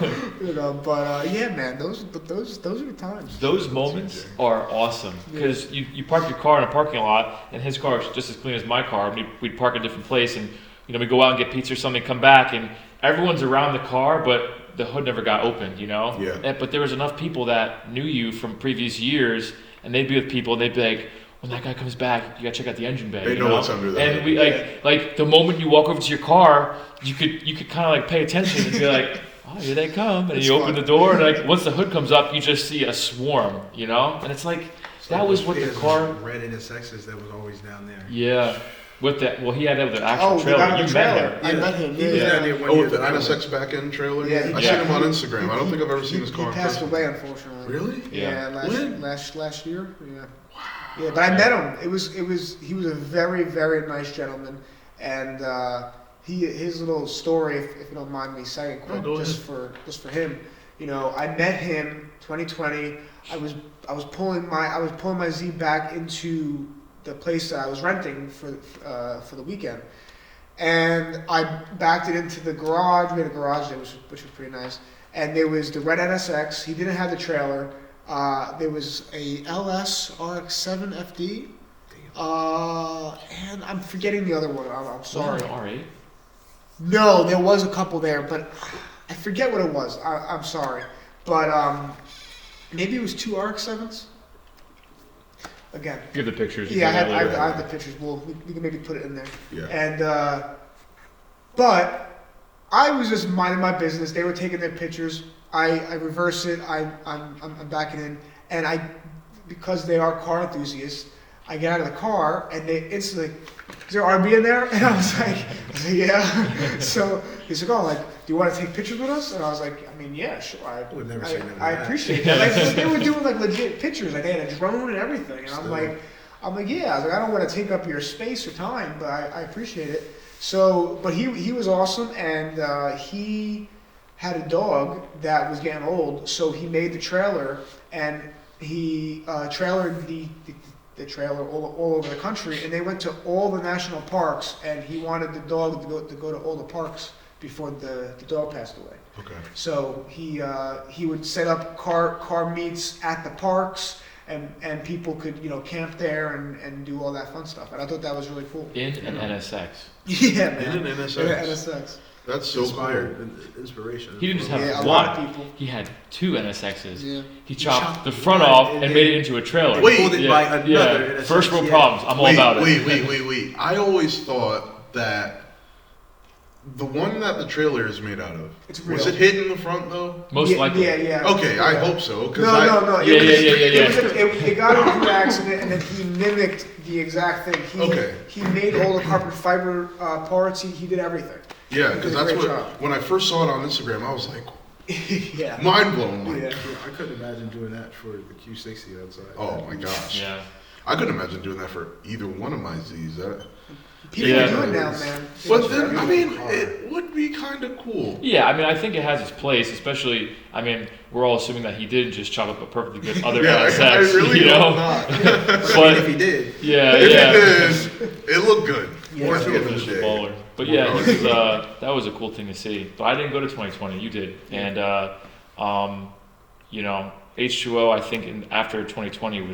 but yeah, man, those are the times. Those moments are awesome because you park your car in a parking lot, and his car is just as clean as my car. We'd park a different place, and we go out and get pizza or something, come back, and everyone's around the car, but the hood never got opened, you know. Yeah. But there was enough people that knew you from previous years, and they'd be with people, and they'd be like, when that guy comes back, you gotta check out the engine bay. They know what's under there. And we like the moment you walk over to your car, you could kind of like pay attention and be like, oh, here they come, and you open the door, and like once the hood comes up, you just see a swarm, you know, and it's like that was what the car. Red NSXs that was always down there. Yeah, with that. Well, he had that with the actual the trailer. guy with You the met trailer. him. I met him. He was down there one Oh, year with the that I went. NSX back end trailer? Yeah, I he- seen him on Instagram. I don't think I've ever seen his He car in passed person. away, unfortunately. Really? Yeah. When? Last year. Yeah. Yeah, but I met him. He was a very, very nice gentleman, and his little story, if you don't mind me saying, quick, go just for him. You know, I met him 2020. I was pulling my Z back into the place that I was renting for the weekend, and I backed it into the garage. We had a garage there, which was pretty nice. And there was the red NSX. He didn't have the trailer. There was a LS RX-7 FD, and I'm forgetting the other one. I'm sorry. R8. No, there was a couple there, but I forget what it was. I'm sorry, but maybe it was 2 RX-7s. Again, You have the pictures. yeah, I You can have the pictures. We can maybe put it in there. Yeah. And but I was just minding my business. They were taking their pictures. I reverse it. I'm backing in, and because they are car enthusiasts, I get out of the car and they instantly, is there RB in there? And I was like yeah. So he's like, oh, like, do you want to take pictures with us? And I was like, I mean, yeah, sure. I would never say no to I that. appreciate that. Like, they were doing like legit pictures. Like they had a drone and everything. And I'm like, yeah. I was like, I don't want to take up your space or time, but I appreciate it. So, but he was awesome, and he had a dog that was getting old, so he made the trailer, and he trailered the trailer all over the country, and they went to all the national parks, and he wanted the dog to go to all the parks before the dog passed away. Okay. So he would set up car meets at the parks, and people could camp there and do all that fun stuff, and I thought that was really cool. In an NSX. Yeah, man. In an NSX. Yeah, NSX. That's so Inspired, cool. inspiration. He didn't just have Yeah, a one. lot of people. He had 2 NSXs. Yeah. He chopped chopped the front one off and and then made it into a trailer. Wait, pulled it by another NSX, First world yeah. problems. I'm all about it. Wait. I always thought that the one that the trailer is made out of, It's was real. it hit in the front though? Most likely. Yeah. Okay, I hope so. Cause No. Yeah. It got into an accident, and then he mimicked the exact thing. Okay. He made all the carbon fiber parts. He did everything. Yeah, He because did a that's great what, job. when I first saw it on Instagram, I was like, Yeah. mind blown. Like, Yeah. Yeah, I couldn't imagine doing that for the Q60 outside. oh my gosh. Yeah. I couldn't imagine doing that for either one of my Z's. People Yeah. do it now, man. But then, I mean, it would be kind of cool. Yeah, I mean, I think it has its place, especially, I mean, we're all assuming that he didn't just chop up a perfectly good other Yeah, NSX, I really you know? hope not. But if he did, Yeah, If yeah. it did, it looked good. Yeah. More He's at the end of just the a day. baller. But yeah, it was, that was a cool thing to see. But I didn't go to 2020, you did. And, you know, H2O, I think after 2020 it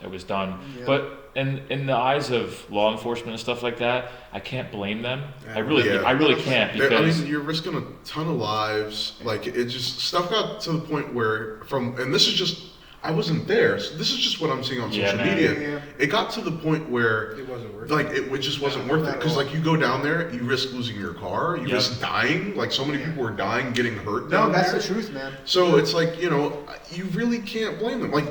was done. Yeah. But in the eyes of law enforcement and stuff like that, I can't blame them. I really Yeah. can't, I because mean, you're risking a ton of lives. Like, it just, stuff got to the point where, and this is just, I wasn't there, so this is just what I'm seeing on Yeah, social man. media. Yeah. It got to the point where, it wasn't worth like, it just wasn't worth it. not Because, at all. like, you go down there, you risk losing your car, you Yep. risk dying. Like, so many people were dying, getting hurt No, down that's there. the truth, man. So it's like, you really can't blame them. Like,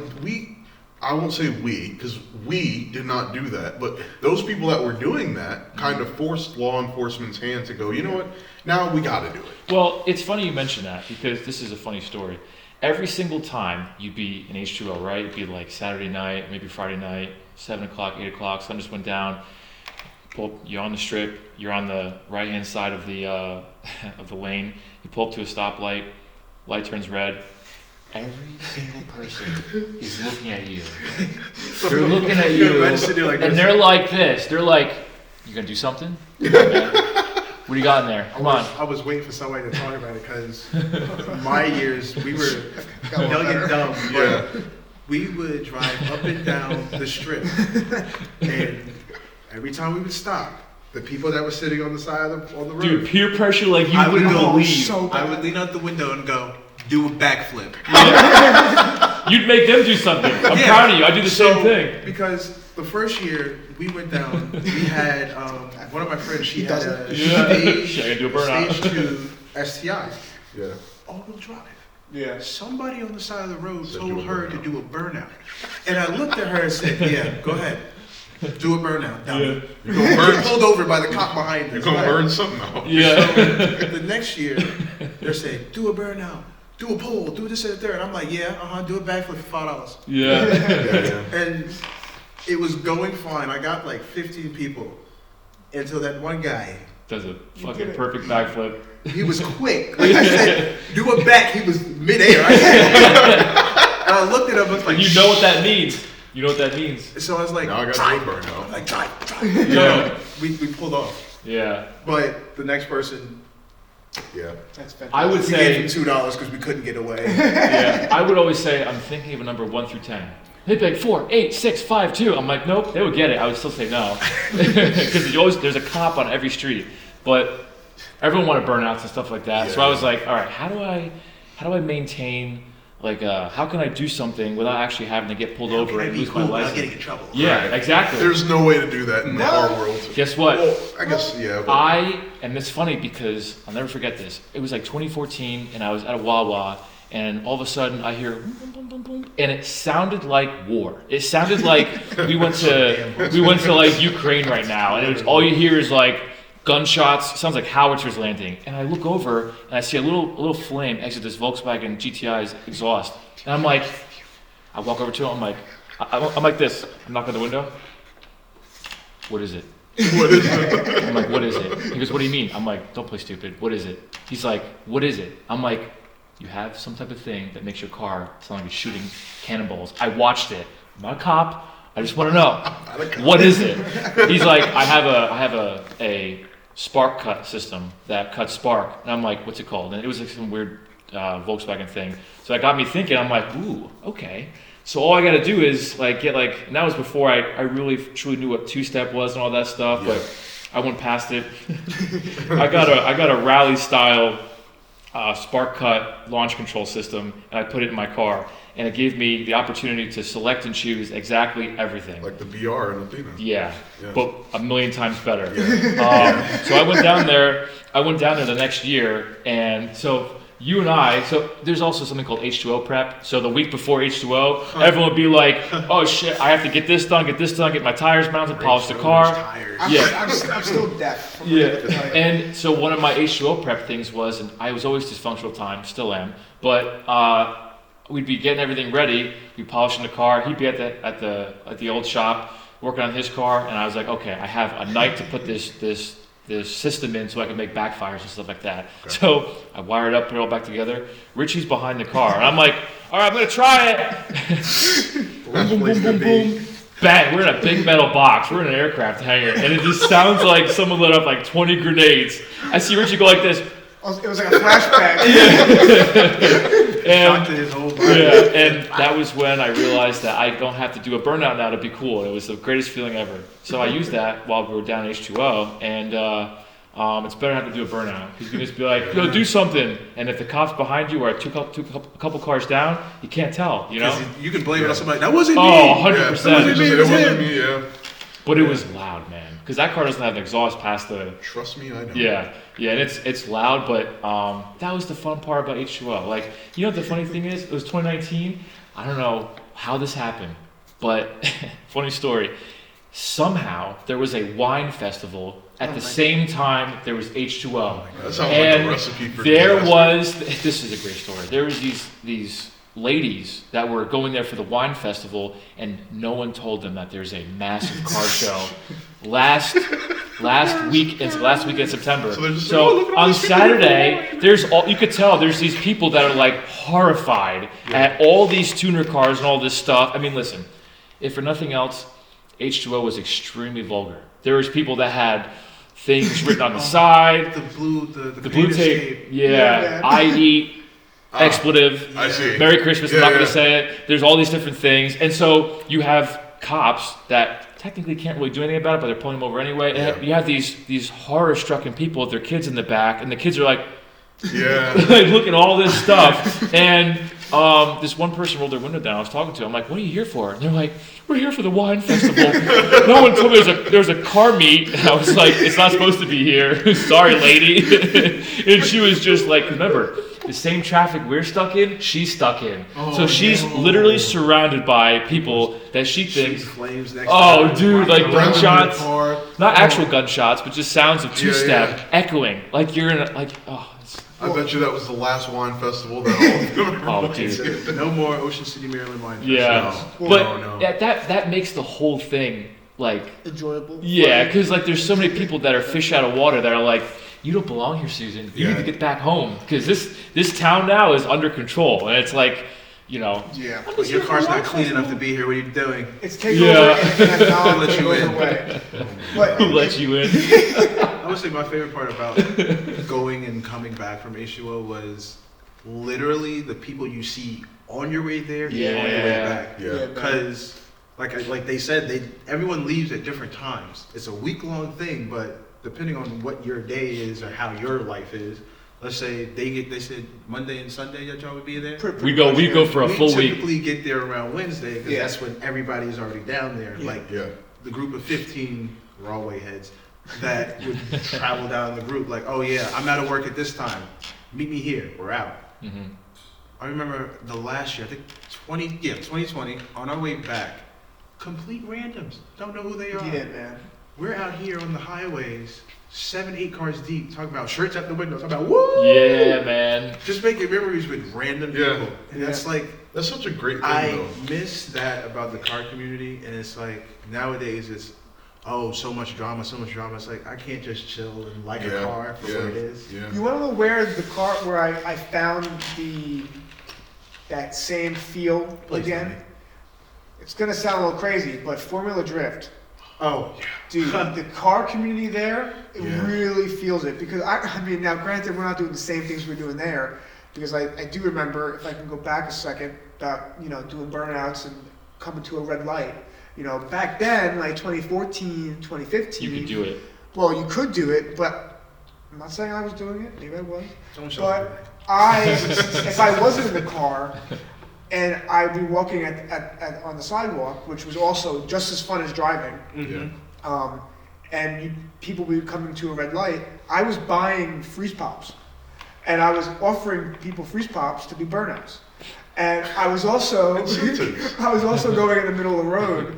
I won't say we, because we did not do that, but those people that were doing that kind of forced law enforcement's hand to go, you know what, now we got to do it. Well, it's funny you mention that, because this is a funny story. Every single time you'd be in H2O, right? It'd be like Saturday night, maybe Friday night, 7 o'clock, 8 o'clock, sun just went down. You're on the strip, you're on the right-hand side of the of the lane. You pull up to a stoplight, light turns red. Every single person is looking at you. They're looking at you, and they're like this. They're like, "You gonna do something? Okay. What do you got in there? Come on." I was waiting for somebody to talk about it because my years, we were young and dumb, but we would drive up and down the strip, and every time we would stop, The people that were sitting on the side on the road. Dude, peer pressure like you I would wouldn't go believe. so I would lean out the window and go, do a backflip. You'd make them do something. I'm Yeah. proud of you. I do the same thing. Because the first year we went down, we had one of my friends. She had a Yeah. She had to do a burnout. stage 2 STI, Yeah. all-wheel drive. Yeah. Somebody on the side of the road Said told do a her to burnout. do a burnout, and I looked at her and said, "Yeah, go ahead, do a burnout." Now, Yeah. You're gonna burn. pulled over by the cop behind You're us. gonna Right. burn something out. Yeah. The next year, they're saying, "Do a burnout, do a pole, do this and the third." I'm like, "Yeah, do a backflip for $5." Yeah. Yeah. And it was going fine. I got like 15 people until that one guy. Does a fucking perfect backflip. He was quick. Like I said, do a back. He was midair. And I looked at him. I was like, You know what that means. You know what that means. So I was like, Now I gotta try. do a burnout. I'm like, try. Yeah. We pulled off. Yeah. But the next person, Yeah. That's fantastic. I would we say, gave him $2 because we couldn't get away. yeah, I would always say, I'm thinking of a number 1 through 10. They'd be like 4, 8, 6, 5, 2. I'm like, nope, they would get it. I would still say no. Because there's a cop on every street. But everyone wanted burnouts and stuff like that. So I was like, all right, how do I maintain, like, how can I do something without actually having to get pulled over Can I and be lose cool my without license? getting in trouble? Yeah, Right. exactly. There's no way to do that in our world. Guess what? Well, I guess, yeah. But and it's funny because I'll never forget this. It was like 2014, and I was at a Wawa, and all of a sudden I hear boom, boom, boom, boom, and it sounded like war. It sounded like we went to like Ukraine right now, and it was, all you hear is like gunshots. Sounds like howitzers landing. And I look over and I see a little flame exit this Volkswagen GTI's exhaust, and I'm like, I walk over to him. I'm like this. I'm knocking on the window. What is it? what is it? I'm like, what is it? He goes, what do you mean? I'm like, don't play stupid. What is it? He's like, what is it? I'm like, you have some type of thing that makes your car sound like it's shooting cannonballs. I watched it. I'm not a cop. I just want to know. What is it? He's like, I have a spark cut system that cuts spark. And I'm like, what's it called? And it was like some weird Volkswagen thing. So that got me thinking. I'm like, ooh, okay. So all I got to do is like get like, and that was before I really truly knew what two-step was and all that stuff, Yeah. but I went past it. I got a rally style spark cut launch control system, and I put it in my car, and it gave me the opportunity to select and choose exactly everything. Like the BR in Athena. Yeah, Yeah. but a million times better. Yeah. So I went down there the next year, and so you and I, so there's also something called H2O prep. So the week before H2O, everyone would be like, oh shit, I have to get this done, get my tires mounted, polish the car. Tires. Yeah. I'm still deaf. from Yeah, the- and so one of my H2O prep things was, and I was always dysfunctional at the time, still am, but we'd be getting everything ready, be polishing the car, he'd be at the old shop, working on his car, and I was like, okay, I have a night to put this system in so I can make backfires and stuff like that. Okay. So I wired up, put it all back together. Richie's behind the car, and I'm like, all right, I'm gonna try it. Boom, boom, boom, boom, boom. Bang, we're in a big metal box. We're in an aircraft hangar, and it just sounds like someone lit up like 20 grenades. I see Richie go like this. It was like a flashback. Shocked to his whole body. Yeah, and that was when I realized that I don't have to do a burnout now to be cool. It was the greatest feeling ever. So I used that while we were down H2O, and it's better not to do a burnout because you can just be like, yo, do something. And if the cop's behind you or a couple cars down, you can't tell, you know? 'Cause you can blame it on somebody. That wasn't me. Oh, 100%. It wasn't me, yeah. But it was loud, man, because that car doesn't have an exhaust past the. Trust me, I know. Yeah, and it's loud, but that was the fun part about H2O. Like, you know what the funny thing is? It was 2019. I don't know how this happened, but funny story. Somehow there was a wine festival at the same time there was H2O. That sounds like And a recipe for there disaster. was, this is a great story. There was these ladies that were going there for the wine festival, and no one told them that there's a massive car show last week in September. So they're just like, "Oh, look at all on these people." Saturday, you could tell there's these people that are like horrified at all these tuner cars and all this stuff. I mean, listen, if for nothing else, H2O was extremely vulgar. There was people that had things written on the side. The blue Blue tape. Yeah, man. I eat expletive. I see. Merry Christmas. I'm Yeah, not going yeah. to say it. There's all these different things, and so you have cops that technically can't really do anything about it, but they're pulling them over anyway. And Yeah. you have these horror-stricken people with their kids in the back, and the kids are like, Yeah. like look at all this stuff. And this one person rolled their window down. I was talking to them. I'm like, what are you here for? And they're like, we're here for the wine festival. No one told me there's a car meet. And I was like, it's not supposed to be here. Sorry, lady. And she was just like, remember, the same traffic we're stuck in, she's stuck in. So she's literally surrounded by people that she thinks, Flames next oh, to dude, like Around your gunshots. car. Not actual gunshots, but just sounds of two-step yeah. echoing. Like you're in a, like, oh. I bet you that was the last wine festival that all of them Oh, dude. No more Ocean City, Maryland wine. Yeah, festivals. but No. that makes the whole thing like Enjoyable. yeah, because like there's so many people that are fish out of water that are like, you don't belong here, Susan. You need to get back home because this town now is under control, and it's like, you know. Yeah. But your car's not clean enough to be here. What are you doing? It's take Yeah. over and then knowledge Let you goes in. away. But Who let you in? I would say my favorite part about going and coming back from H2O was literally the people you see on your way there and on your way Yeah. back. Yeah. Because, like they said, everyone leaves at different times. It's a week-long thing, but depending on what your day is or how your life is, let's say they said Monday and Sunday that y'all would be there. We go for a full We week. typically get there around Wednesday because Yeah. that's when everybody is already down there. Yeah. Like Yeah. the group of 15 Rawway heads that would travel down the group. Like, oh yeah, I'm out of work at this time. Meet me here. We're out. Mm-hmm. I remember the last year, I think 2020, on our way back, complete randoms. Don't know who they are. yeah, man. We're out here on the highways, 7, 8 cars deep, talking about shirts out the window, talking about woo! Yeah, man. Just making memories with random Yeah. people. And that's like, That's such a great thing, I though. miss that about the car community. And it's like, nowadays it's, oh, so much drama. It's like, I can't just chill and like a car for what it is. Yeah. You want to know where the car where I found that same feel Please tell me. again? It's gonna sound a little crazy, but Formula Drift. Oh, Dude, the car community there, it Yeah. really feels it. Because, I mean, now granted, we're not doing the same things we're doing there. Because I do remember, if I can go back a second, about, doing burnouts and coming to a red light. Back then, like 2014, 2015. You could do it. Well, you could do it, but I'm not saying I was doing it. Maybe I was. don't show But me. if I wasn't in the car, and I'd be walking on the sidewalk, which was also just as fun as driving, Mhm. and people would be coming to a red light, I was buying freeze pops, and I was offering people freeze pops to be burnouts, and I was also going in the middle of the road,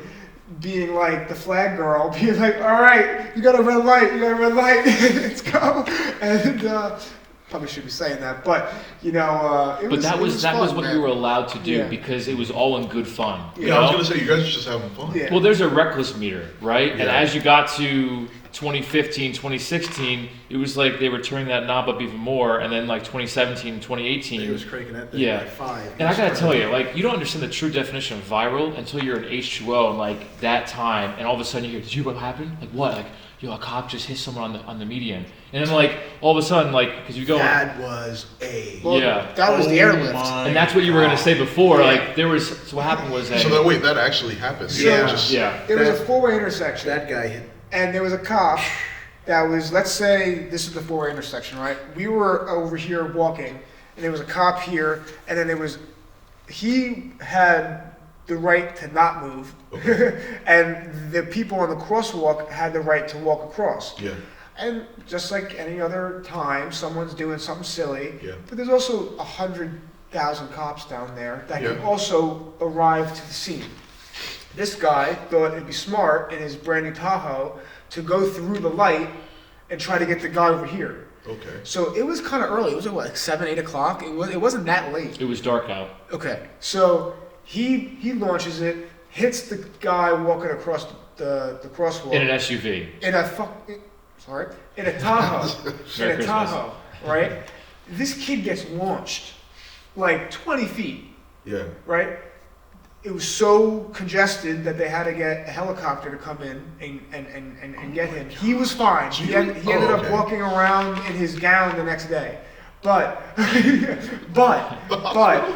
being like the flag girl, being like, all right, you got a red light, let's go, and. Probably should be saying that, but it But was. that was fun, what man. you were allowed to do Yeah. because it was all in good fun. you Yeah, I was know? gonna say you guys are just having fun. Yeah. Well, there's a reckless meter, right? And Yeah. as you got to 2015, 2016, it was like they were turning that knob up even more. And then like 2017 and 2018. He was cranking that thing Yeah. by 5. And I gotta tell you, like, you don't understand the true definition of viral until you're in H2O and like that time, and all of a sudden you hear, "Did you hear what happened? Like what? Like, yo, a cop just hit someone on the median." And then like all of a sudden, like, because you go, That was a. Well, Yeah. that was the airlift. my and that's what you were gonna say before. Yeah. Like there was. So what happened was So that actually happened. Yeah. yeah. There was a That- four-way intersection, That guy hit. and there was a cop that was, let's say this is the four-way intersection, right? We were over here walking, and there was a cop here, and then he had the right to not move, and the people on the crosswalk had the right to walk across. Yeah. And just like any other time, someone's doing something silly, Yeah. but there's also 100,000 cops down there that can Yeah. also arrive to the scene. This guy thought it'd be smart in his brand new Tahoe to go through the light and try to get the guy over here. Okay. So it was kind of early. It was like 7, 8 o'clock. It wasn't that late. It was dark out. Okay, so he launches it, hits the guy walking across the crosswalk In an SUV. in a in a Tahoe, Merry in a Christmas. Tahoe, right? This kid gets launched like 20 feet, Yeah. right? It was so congested that they had to get a helicopter to come in and get him. He was fine. He ended up okay. walking around in his gown the next day, but but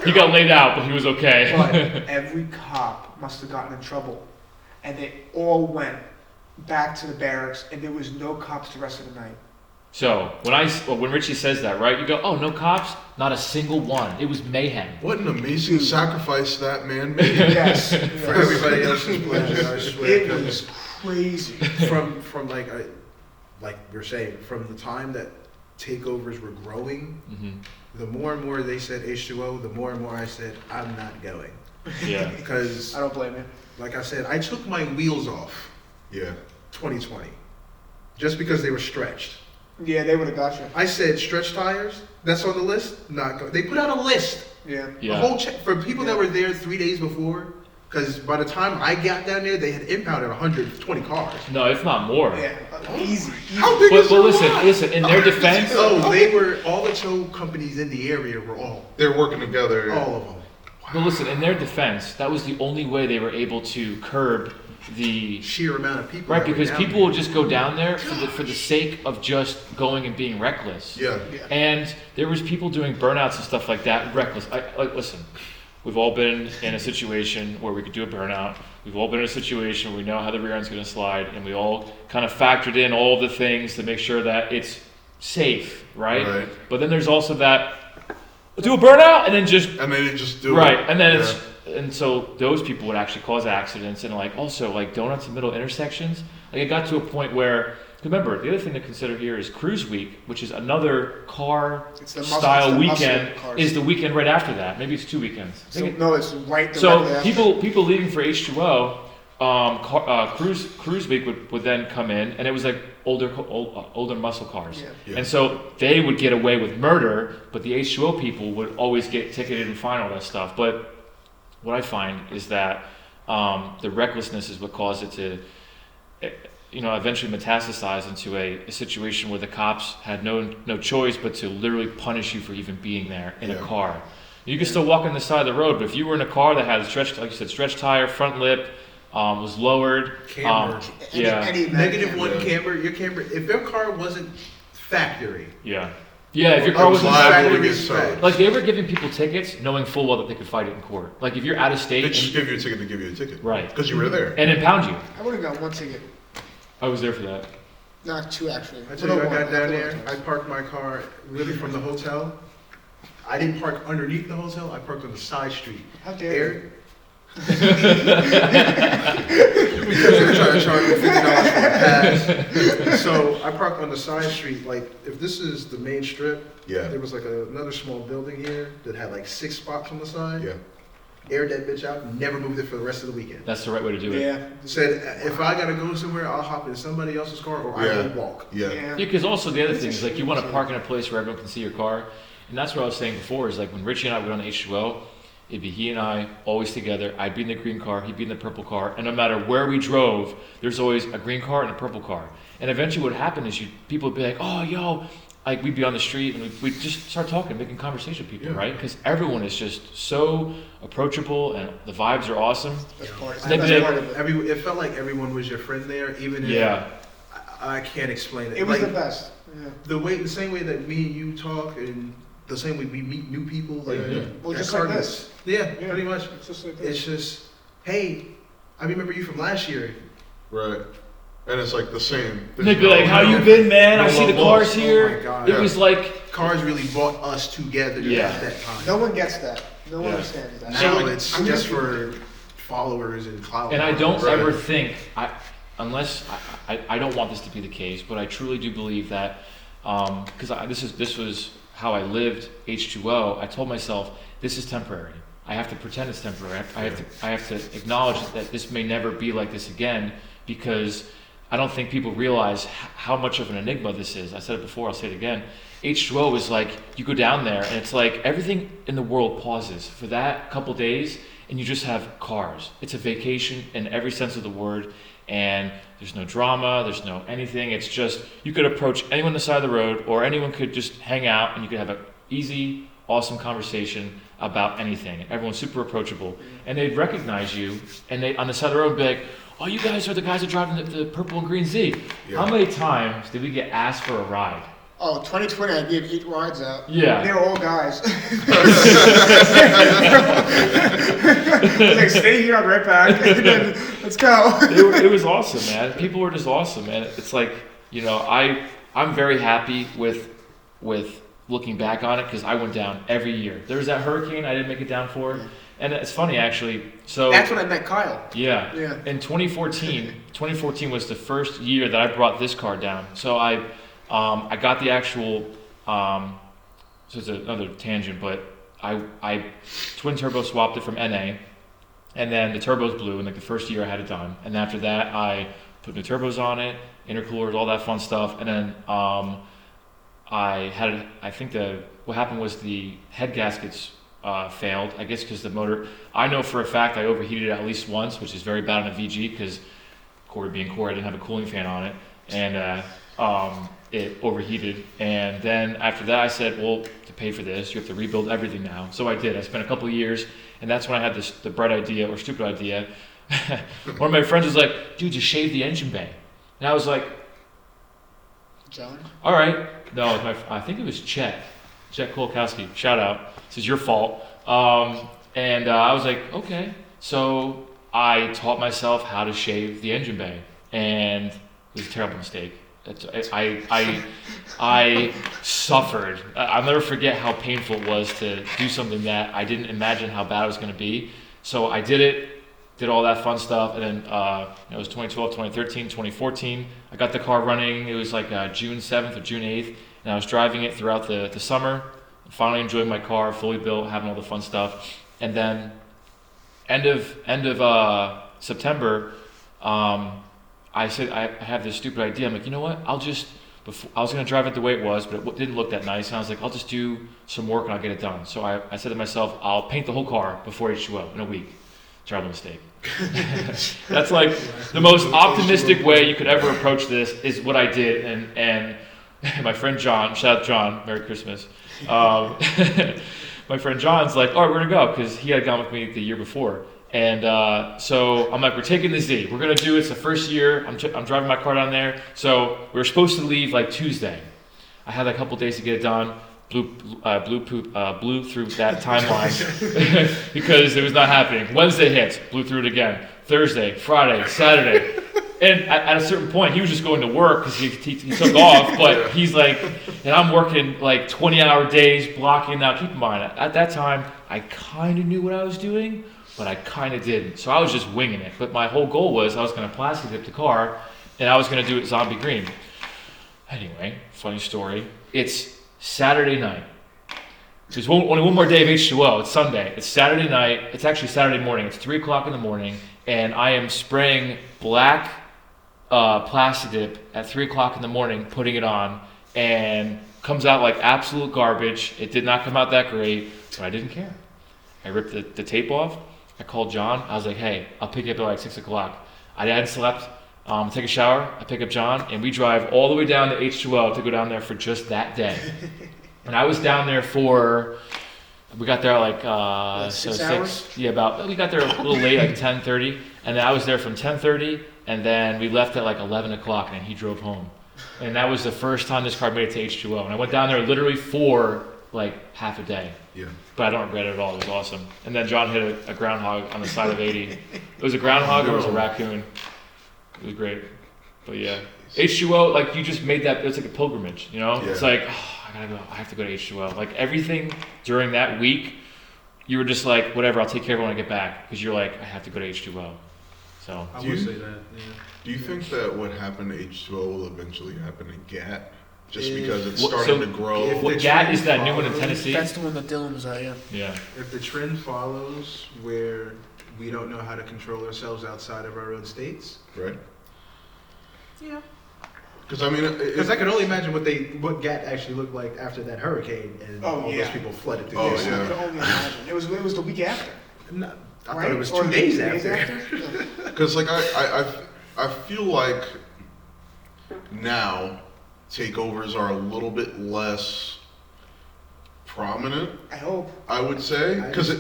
He got laid out, but he was okay. but every cop must have gotten in trouble and they all went back to the barracks, and there was no cops the rest of the night. So when Richie says that, right, you go, oh, no cops, not a single one. It was mayhem. What an amazing sacrifice that man made. Yes. For everybody else's pleasure, I swear. It was crazy. From like you're saying, from the time that takeovers were growing, the more and more they said H2O, the more and more I said, I'm not going. Yeah. Because, I don't blame you. like I said, I took my wheels off Yeah. 2020 just because they were stretched. Yeah, they would have got you. I said stretch tires, that's on the list, not go. They put out a list. Yeah. Yeah. A whole check for people that were there 3 days before, because by the time I got down there, they had impounded 120 cars. No, if not more. Yeah. Easy. How big But is your listen, lot? listen. In their defense, Oh, they were, all the tow companies in the area were They're working together. Yeah. all of them. but listen, in their defense, that was the only way they were able to curb the Sheer amount of people. right that were because down people there. will just go down there for the sake of just going and being reckless. Yeah. And there was people doing burnouts and stuff like that, reckless. Listen, we've all been in a situation where we could do a burnout. We've all been in a situation where we know how the rear end's going to slide, and we all kind of factored in all the things to make sure that it's safe, right? Right. But then there's also that do a burnout and then just And they just do right, it. and then Yeah. it's and so those people would actually cause accidents and like also like donuts in middle intersections. Like it got to a point where remember the other thing to consider here is Cruise Week, which is another car It's the style muscle weekend, cars. is the weekend right after that. Maybe it's 2 weekends. I So, think no, it's right. so directly after. people leaving for H2O, Cruise Week would then come in, and it was like older muscle cars, Yeah. Yeah. and so they would get away with murder, but the H2O people would always get ticketed and fined, all that stuff. But what I find is that the recklessness is what caused it to, eventually metastasize into a situation where the cops had no choice but to literally punish you for even being there in a Yeah. car. You can still walk on the side of the road, but if you were in a car that had a stretched, like you said, stretched tire, front lip, was lowered, Camber. yeah, Negative one Yeah. camber, your camber, if your car wasn't factory, yeah, if your car was wasn't liable factory to get respect. towed. like they were giving people tickets, knowing full well that they could fight it in court. Like if you're out of state, They just and, give you a ticket to give you a ticket. Right. Because you were there. and impound you. I would have got one ticket. I was there for that. Not two, actually. I tell you, I One. got down I there, I thought parked my car really from the hotel. I didn't park underneath the hotel, I parked on the side street. How dare you? Because they're trying to charge me $50 for a pass. So I parked on the side street, like, if this is the main strip, Yeah. there was like another small building here that had like 6 spots on the side. Yeah. Aired that bitch out, never moved it for the rest of the weekend. That's the right way to do it. Yeah. Said, if I gotta go somewhere, I'll hop in somebody else's car or I Yeah. will walk. Yeah. Yeah. Because also the other It's thing a is like you shame, want to too. park in a place where everyone can see your car, and that's what I was saying before. Is like when Richie and I would on H2O, it'd be he and I always together. I'd be in the green car, he'd be in the purple car, and no matter where we drove, there's always a green car and a purple car. And eventually, what happened is people would be like, "Oh, yo." Like we'd be on the street and we'd just start talking, making conversation with people, Yeah. right? Because everyone is just so approachable and the vibes are awesome. That's part of They- that's they- part of it. It felt like everyone was your friend there, even if Yeah, I can't explain it. It was Like, the best. Yeah. the same way that me and you talk, and the same way we meet new people, like Yeah. Well, at just like Cardinals. this. Yeah, Yeah. pretty much. It's just like this. It's just, hey, I remember you from last year. Right. And it's like the same. and they'd be like, "How you been, man? I no see the love cars lost. here." Oh my God. It was like Cars really brought us together Yeah. at that time. No one gets that. No one Yeah. understands that. Now So, it's I'm just just- for followers and clout. And I don't Right. ever think, unless I don't want this to be the case, but I truly do believe that because this was how I lived H2O. I told myself this is temporary. I have to pretend it's temporary. I have to acknowledge that this may never be like this again because I don't think people realize how much of an enigma this is. I said it before. I'll say it again. H2O is like you go down there and it's like everything in the world pauses for that couple days and you just have cars. It's a vacation in every sense of the word, and there's no drama, there's no anything. It's just you could approach anyone on the side of the road, or anyone could just hang out, and you could have an easy, awesome conversation about anything. Everyone's super approachable, and they'd recognize you, and they on the side of the road would be like, "Oh, you guys are the guys that are driving the purple and green Z." Yeah. How many times did we get asked for a ride? Oh, 2020, I gave 8 rides out. Yeah. They were all guys. was like, stay here, I'll be right back. And then, let's go. It was awesome, man. People were just awesome, man. It's like, you know, I'm very happy with looking back on it because I went down every year. There was that hurricane I didn't make it down for. And it's funny, actually. So That's when I met Kyle. Yeah. Yeah. In 2014 was the first year that I brought this car down. So I got the actual, so it's another tangent, but I twin turbo swapped it from NA, and then the turbos blew in like the first year I had it done. And after that, I put new turbos on it, intercoolers, all that fun stuff. And then what happened was the head gaskets failed, I guess because the motor, I know for a fact I overheated it at least once, which is very bad on a VG because Corey being Corey, I didn't have a cooling fan on it, and it overheated. And then after that I said, well, to pay for this, you have to rebuild everything now. So I did. I spent a couple of years, and that's when I had the bright idea, or stupid idea. One of my friends was like, dude, just shave the engine bay. And I was like, John? all right. No, I think it was Chet Kolakowski. Shout out. This is your fault. And I was like, okay. So I taught myself how to shave the engine bay, and it was a terrible mistake. I suffered. I'll never forget how painful it was to do something that I didn't imagine how bad it was going to be. So I did all that fun stuff, and then it was 2012, 2013, 2014. I got the car running. It was like June 7th or June 8th, and I was driving it throughout the summer. Finally enjoying my car, fully built, having all the fun stuff. And then end of September, I said I have this stupid idea. I'm like, you know what? I was gonna drive it the way it was, but it didn't look that nice. And I was like, I'll just do some work and I'll get it done. So I said to myself, I'll paint the whole car before H2O in a week. Terrible mistake. That's like the most optimistic way you could ever approach this is what I did. And my friend John, shout out John, Merry Christmas. My friend John's like, all right, we're gonna go, because he had gone with me the year before. And so I'm like, we're taking the Z. We're gonna do it. It's the first year. I'm driving my car down there. So we were supposed to leave like Tuesday. I had a couple days to get it done. Blew through that timeline because it was not happening. Wednesday hits, blew through it again. Thursday, Friday, Saturday. And at a certain point, he was just going to work because he took off, but he's like, and I'm working like 20-hour days, blocking out. Keep in mind, at that time, I kind of knew what I was doing, but I kind of didn't. So I was just winging it. But my whole goal was I was going to plastic dip the car, and I was going to do it zombie green. Anyway, funny story. It's Saturday night. There's only one more day of H2O. It's Sunday. It's Saturday night. It's actually Saturday morning. It's 3 o'clock in the morning, and I am spraying black plastic dip at 3 o'clock in the morning, putting it on, and comes out like absolute garbage. It did not come out that great, but I didn't care. I ripped the tape off. I called John. I was like, hey, I'll pick you up at like 6 o'clock. I hadn't slept. Take a shower. I pick up John, and we drive all the way down to H2O to go down there for just that day. And I was down there we got there like 6 hours? Yeah, we got there a little late, like 10:30, and then I was there from 10:30, and then we left at like 11 o'clock, and then he drove home. And that was the first time this car made it to H2O. And I went down there literally for like half a day. Yeah. But I don't regret it at all. It was awesome. And then John hit a groundhog on the side of 80. It was a groundhog or it was a raccoon. It was great. But yeah. H2O, like you just made that, it's like a pilgrimage, you know? Yeah. It's like, oh, I have to go to H2O. Like everything during that week, you were just like, whatever, I'll take care of it when I get back. Because you're like, I have to go to H2O. So. I would say that, yeah. Do you think that what happened to H2O will eventually happen to GAT? Just because it's starting to grow? What GAT is that new one in Tennessee? That's the one that Dylan was at, yeah. Yeah. If the trend follows where we don't know how to control ourselves outside of our own states, Right? yeah. Because I mean, Because I can only imagine what GAT actually looked like after that hurricane and all those people flooded through Oh, there. I could only imagine. It was the week after. No, I Right? thought it was Or 2 days after. Because like I feel like now takeovers are a little bit less prominent. I hope. I would say because it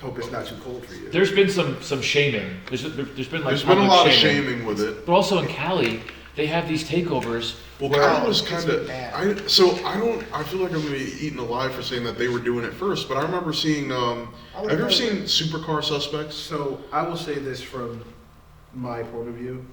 Hope it's not too cold for you. There's been some shaming. There's been like there's been a public lot of shaming with it. But also in Cali, they have these takeovers. Well, where Cali was it's kind been of. bad. I feel like I'm gonna be eaten alive for saying that they were doing it first. But I remember seeing. Have you ever seen Supercar Suspects? So I will say this from my point of view.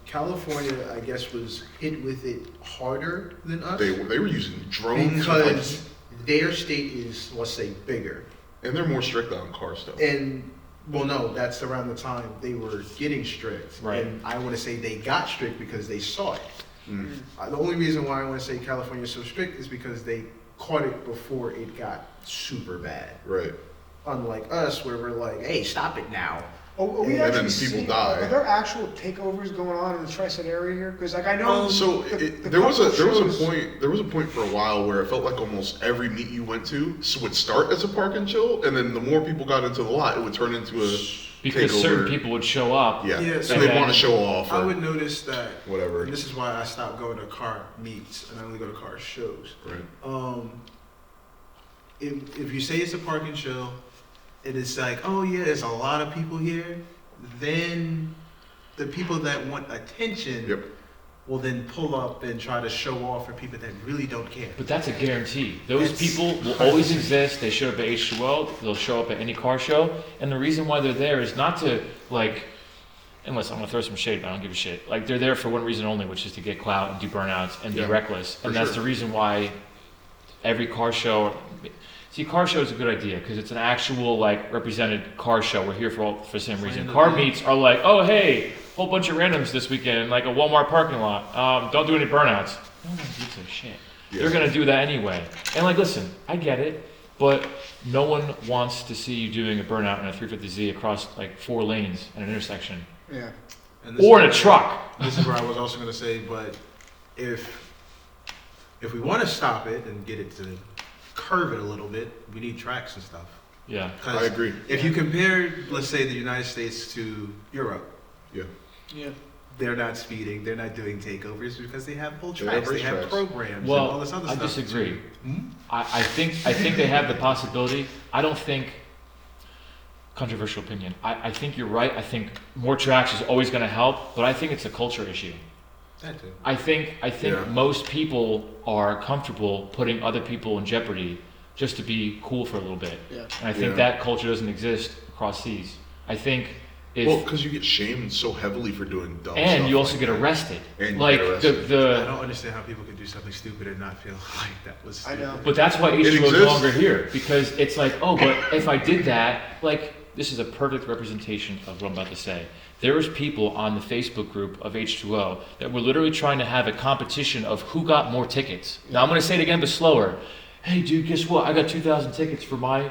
California, I guess, was hit with it harder than us. They were using drones because their state is, let's say, bigger. and they're more strict on car stuff. And well, no, that's around the time they were getting strict. Right. And I want to say they got strict because they saw it. Mm. The only reason why I want to say California is so strict is because they caught it before it got super bad. Right. Unlike us, where we're like, hey, stop it now. Are we And then actually people seeing, die. Are there actual takeovers going on in the Tri-State area here? Because like I know, So the there was a couple shows- point for a while where it felt like almost every meet you went to would start as a park and chill, and then the more people got into the lot, it would turn into a because takeover. certain people would show up. Yeah, Yeah, and so they then- want to show off. I Or would notice that, whatever. and this is why I stopped going to car meets and I only go to car shows. Right. If you say it's a park and chill, and it's like, oh yeah, there's a lot of people here, then the people that want attention Yep. will then pull up and try to show off for people that really don't care. But that's a guarantee. Those It's people will always exist. They show up at H2O. They'll show up at any car show. And the reason why they're there is not to, like, unless I'm going to throw some shade, but I don't give a shit. Like, they're there for one reason only, which is to get clout and do burnouts and be Yeah, reckless. And for that's sure. the reason why every car show... See, car show is a good idea because it's an actual, like, represented car show. We're here for the same reason. Car meets are like, oh, hey, whole bunch of randoms this weekend in, like, a Walmart parking lot. Don't do any burnouts. No one gives a shit. Yeah. They're gonna do that anyway. And like, listen, I get it, but no one wants to see you doing a burnout in a 350Z across like 4 lanes at an intersection, Yeah. And this or in a is- truck. This is where I was also going to say, but if we want to stop it and get it to curve it a little bit, we need tracks and stuff. Yeah. 'Cause I agree. If you compare, let's say, the United States to Europe, Yeah. Yeah. they're not speeding, they're not doing takeovers because they have full They have tracks, they have racetracks. programs, and Well, all this other I stuff. disagree. Hmm? I think they have the possibility. I don't think. Controversial opinion. I think you're right. I think more tracks is always going to help, but I think it's a culture issue. That too. I think Yeah. most people are comfortable putting other people in jeopardy just to be cool for a little bit. Yeah. And I think Yeah. that culture doesn't exist across seas. I think if Well, because you get shamed so heavily for doing dumb stuff. and you also like get that. arrested. And you like get arrested. I the don't understand how people could do something stupid and not feel like that was I stupid. know. but that's why H2O is exists. no longer here because it's like, oh, but if I did that, like this is a perfect representation of what I'm about to say. There was people on the Facebook group of H2O that were literally trying to have a competition of who got more tickets. Now I'm going to say it again, but slower. Hey, dude, guess what? I got 2,000 tickets for when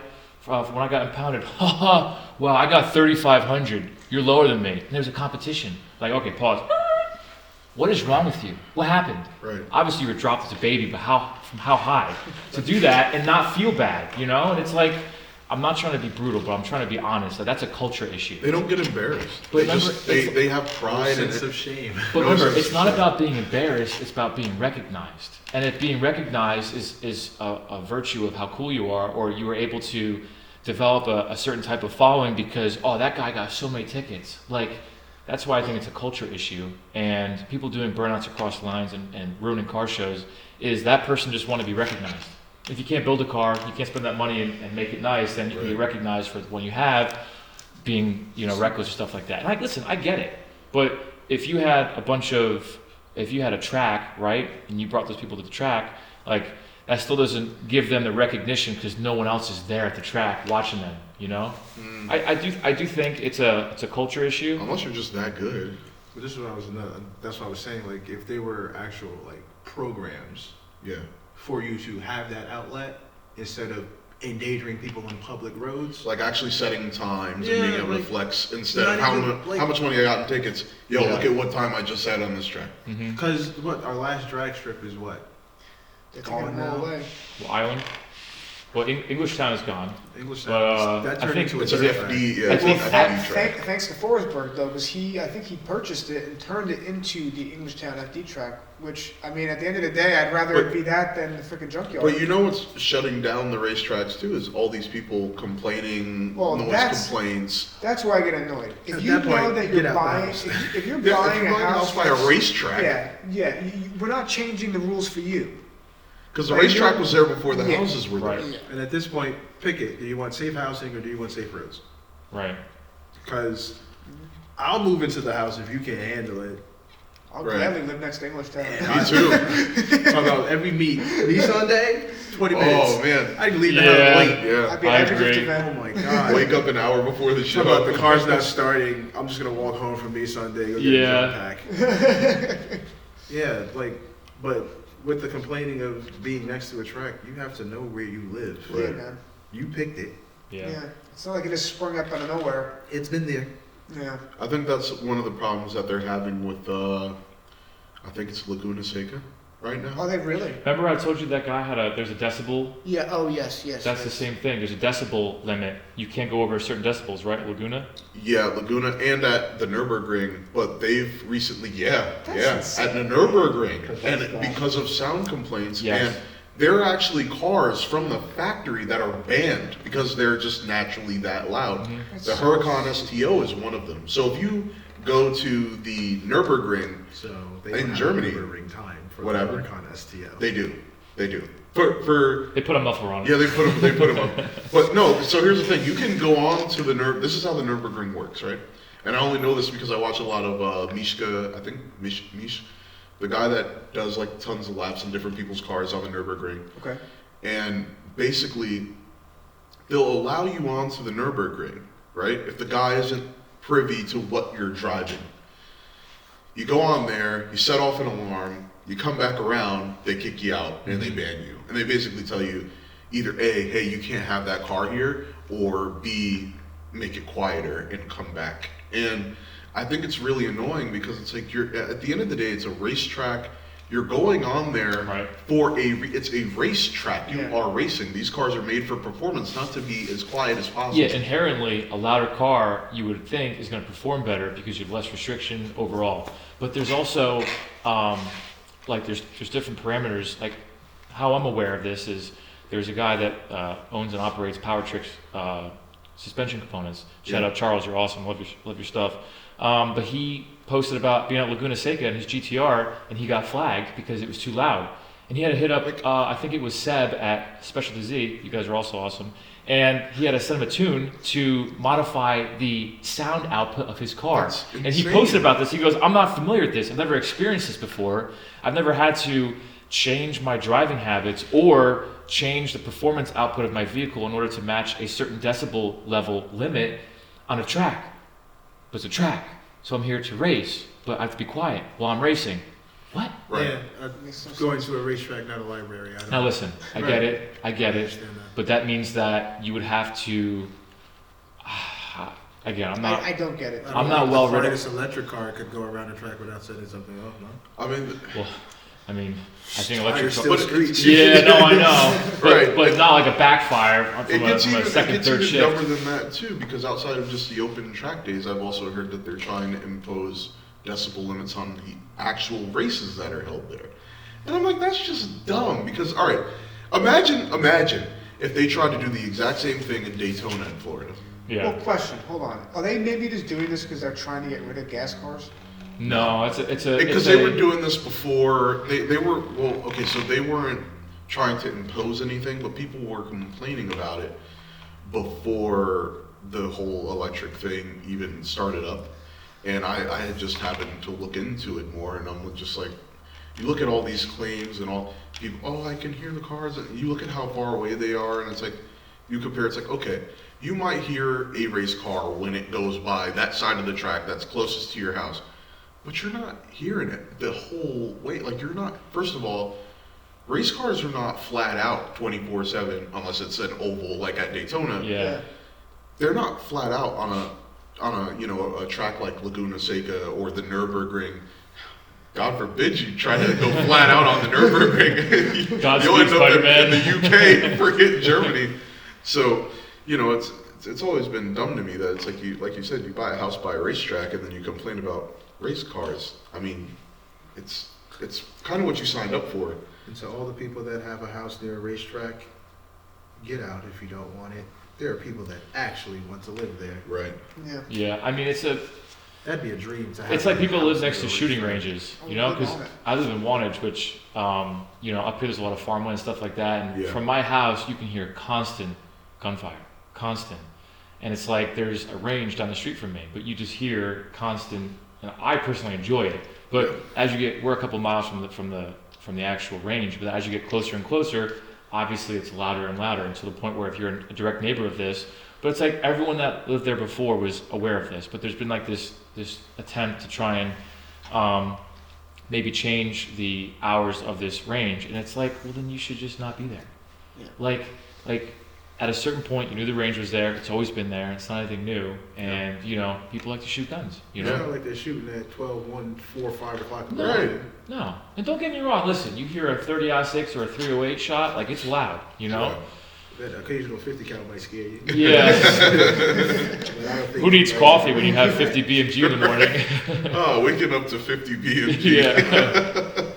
I got impounded. Haha. Wow, I got 3,500. You're lower than me. And there's a competition. Like, okay, pause. What is wrong with you? What happened? Right. Obviously, you were dropped as a baby, but from how high? To do that and not feel bad, you know? And it's like, I'm not trying to be brutal, but I'm trying to be honest. Like, that's a culture issue. They don't get embarrassed. But They remember, just it's- they have No pride and sense of shame. But No remember, sense it's not of about being embarrassed, it's about being recognized. And if being recognized is a virtue of how cool you are, or you were able to develop a certain type of following because, oh, that guy got so many tickets. Like, that's why I think it's a culture issue. And people doing burnouts across lines and ruining car shows is that person just want to be recognized. If you can't build a car, you can't spend that money and make it nice, then you can be Right. recognized for when you have being, reckless or stuff like that. And like, listen, I get it. But if you had a track, right, and you brought those people to the track, like, that still doesn't give them the recognition because no one else is there at the track watching them, you know? Mm. I do think it's a culture issue. unless you're just that good. But this is what that's what I was saying. Like, if there were actual like programs Yeah. for you to have that outlet instead of endangering people on public roads. Like actually setting times Yeah, and being able like, to flex instead not of how, even, mu- like- how much money I got in tickets. Yo, Yeah. look at what time I just sat on this track. Mm-hmm. Because what our last drag strip is what? They're Gone taking them all now. away. Well, Island. Well, Englishtown is gone. English But, that I turned think into a It's an dirt track. FD. Yeah, I it's think an that- FD track. Thanks to Forsberg though, because I think he purchased it and turned it into the Englishtown FD track. Which I mean, at the end of the day, I'd rather But- it be that than the freaking junkyard. But you know what's shutting down the racetracks too is all these people complaining, Well, noise complaints. That's where I get annoyed. If At you that know point, that get you're out the buying, house. if you're Yeah, buying if you're a house by a racetrack, we're not changing the rules for you. because the Like, racetrack you're- was there before the Yeah. houses were Right. there. Yeah. And at this point, pick it. Do you want safe housing or do you want safe roads? Right. Because I'll move into the house if you can't handle it. I'll Right. gladly live next to Englishtown. Yeah. Me too. Talk about every meet. Nissan day, 20 minutes. Oh man, I can leave the Yeah. house late. yeah. I'd be I an average agree. Oh event. my god. Wake up an hour before the show. Talk about the car's not starting. I'm just gonna walk home from Nissan day. Go get Yeah. a pack. Yeah, like, but with the complaining of being next to a track, you have to know where you live. Yeah, Right. man. You picked it. Yeah. Yeah. It's not like it just sprung up out of nowhere. It's been there. Yeah. I think that's one of the problems that they're having with, I think it's Laguna Seca right now. Are they really? Remember I told you that guy there's a decibel? Yeah. Oh yes. Yes. That's the same thing. There's a decibel limit. You can't go over certain decibels, right, Laguna? Yeah, Laguna and at the Nürburgring, but they've recently, That's insane. at the Nürburgring, and because of sound complaints, Yes. and there are actually cars from the factory that are banned because they're just naturally that loud. Mhm. The Huracan STO is one of them. So if you go to the Nürburgring, So they In don't have Germany, a ring time for whatever. the Huracan STO. they do. For They put a muffler on it. yeah, they put them up. But no, so here's the thing: you can go on to the This is how the Nürburgring works, right? And I only know this because I watch a lot of Mishka. I think Mish, the guy that does like tons of laps in different people's cars on the Nürburgring. Okay. And basically, they'll allow you onto the Nürburgring, right? If the guy isn't privy to what you're driving. You go on there, you set off an alarm, you come back around, they kick you out and they ban you. And they basically tell you either A, hey, you can't have that car here, or B, make it quieter and come back. And I think it's really annoying because it's like at the end of the day, it's a racetrack. You're going on there Right. for it's a racetrack. You Yeah. are racing. These cars are made for performance, not to be as quiet as possible. Yeah, inherently, a louder car you would think is going to perform better because you have less restriction overall. But there's also, like, there's different parameters. Like, how I'm aware of this is there's a guy that owns and operates Power Tricks suspension components. Shout Yeah. out Charles, you're awesome. Love your stuff. But he posted about being at Laguna Seca in his GTR, and he got flagged because it was too loud. And he had to hit up, I think it was Seb at Specialty Z. You guys are also awesome. And he had to send him a tune to modify the sound output of his car. That's And he insane. posted about this. He goes, I'm not familiar with this. I've never experienced this before. I've never had to change my driving habits or change the performance output of my vehicle in order to match a certain decibel level limit on a track. But it's a track. So I'm here to race, but I have to be quiet while I'm racing. What? Right. Yeah, going to a racetrack, not a library. I don't Now listen, I get it, I get it, understand that. but that means that you would have to, again, I'm not, I don't get it. I don't I'm know not if well the read. farthest electric car could go around the track without setting something off, no? I mean, well, I mean, I think Tires electric still car, screech. yeah, no, I know, Right, but not like a backfire it from gets a even, second, it gets third even dumber shift. than that too, because outside of just the open track days, I've also heard that they're trying to impose decibel limits on the actual races that are held there. And I'm like, that's just dumb, because, all right, imagine if they tried to do the exact same thing in Daytona in Florida. Yeah, Well, question. Hold on. Are they maybe just doing this because they're trying to get rid of gas cars? no, it's a, Because they were doing this before, they were, well, okay, so they weren't trying to impose anything, but people were complaining about it before the whole electric thing even started up. And I had just happened to look into it more, and I'm just like, you look at all these claims and all people, oh, I can hear the cars, and you look at how far away they are, and it's like, you compare, it's like, okay, you might hear a race car when it goes by that side of the track that's closest to your house, but you're not hearing it the whole way. Like, you're not, first of all, race cars are not flat out 24/7 unless it's an oval like at Daytona. yeah. They're not flat out on a you know, a track like Laguna Seca or the Nürburgring. God forbid you try to go flat out on the Nürburgring. Godspeed, You'll end up Spider-Man. in the UK, forget Germany. So, it's always been dumb to me that it's like you said, you buy a house by a racetrack and then you complain about race cars. I mean, it's kind of what you signed up for. And so all the people that have a house near a racetrack, get out if you don't want it. There are people that actually want to live there. Right. Yeah. Yeah, I mean, That'd be a dream to have. it's like people a live house next to near a shooting racetrack. ranges, because I live in Wantage, which, up here there's a lot of farmland and stuff like that. And Yeah. from my house, you can hear constant gunfire, constant. And it's like there's a range down the street from me, but you just hear constant. And I personally enjoy it, but as you we're a couple miles from the actual range. But as you get closer and closer, obviously it's louder and louder, and to the point where if you're a direct neighbor of this, but it's like everyone that lived there before was aware of this. But there's been like this attempt to try and maybe change the hours of this range, and it's like, well, then you should just not be there. Yeah. Like at a certain point, you knew the range was there. It's always been there. It's not anything new, and people like to shoot guns. It's not like they're shooting at 12, 1, 4, 5 o'clock. in the No. morning. No, and don't get me wrong. Listen, you hear a 30-06 or a 308 shot, like it's loud, That occasional 50 count might scare you. Yeah. But I don't think Who needs you guys- coffee when you have 50 BMG in the morning? Oh, waking up to 50 BMG. Yeah.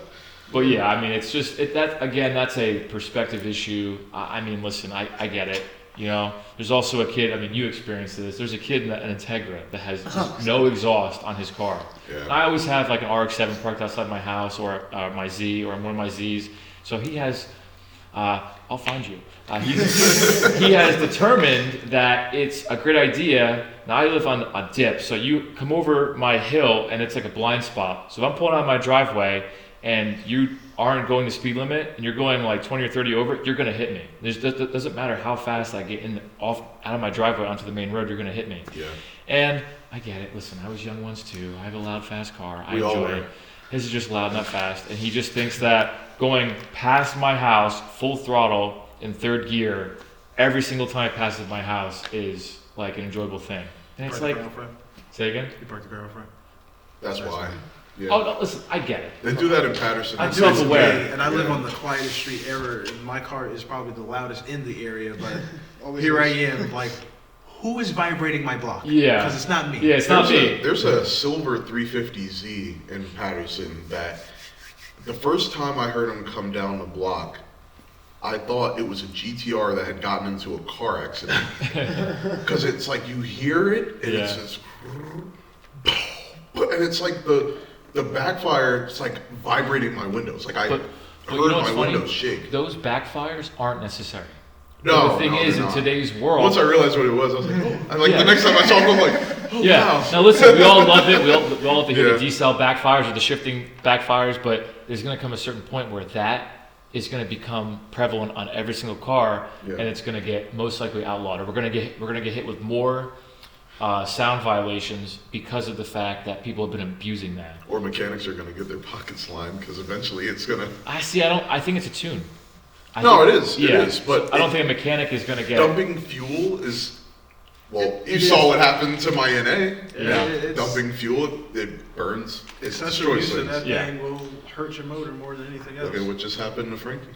But yeah, I mean, it's just that's a perspective issue. I mean, listen, I get it. There's also a kid. I mean, you experienced this. There's a kid in an Integra that has no exhaust on his car. Yeah. I always have like an RX-7 parked outside my house, or my Z, or one of my Zs. So he has. I'll find you. He has determined that it's a great idea. Now I live on a dip, so you come over my hill and it's like a blind spot. So if I'm pulling out my driveway and you aren't going the speed limit and you're going like 20 or 30 over, you're gonna hit me. It doesn't matter how fast I get out of my driveway onto the main road, you're gonna hit me. Yeah. And I get it. Listen, I was young once too. I have a loud, fast car. I We all enjoy were. it. His is just loud, not fast. And he just thinks that going past my house full throttle in third gear every single time it passes my house is like an enjoyable thing. And it's Park the like, girlfriend? say again? You parked the girlfriend? That's why. Yeah. Oh, no, listen, I get it. They do that in Patterson. I'm It's self-aware. like- And I live Yeah. on the quietest street ever, and my car is probably the loudest in the area, but Always here I is. am, like, who is vibrating my block? Yeah. Because it's not me. Yeah, it's not me. There's a silver 350Z in Patterson that the first time I heard him come down the block, I thought it was a GTR that had gotten into a car accident. Because it's like you hear it and it's Yeah. just, and it's like the backfire, it's like vibrating my windows. Like I But heard you know what's my funny? windows shake. Those backfires aren't necessary. No, the thing no, is, they're in not. today's world, Once I realized what it was, I was like, oh. And like Yeah. the next time I saw him, I'm like, oh yeah. wow. Now listen, we all love it. We all love to hear Yeah. the decel backfires or the shifting backfires, but there's going to come a certain point where that is going to become prevalent on every single car, Yeah. and it's going to get most likely outlawed. Or we're going to get hit with more sound violations because of the fact that people have been abusing that. Or mechanics are gonna get their pockets lined because eventually it's gonna. I think it's a tune. No, it is. It is. But I don't think a mechanic is going to get. dumping fuel is. Well, you It saw is. what happened to my NA. Yeah. It's- Dumping fuel, it burns. It Accessories destroys to that things. Yeah. thing will hurt your motor more than anything else. Look at what just happened to Frankie.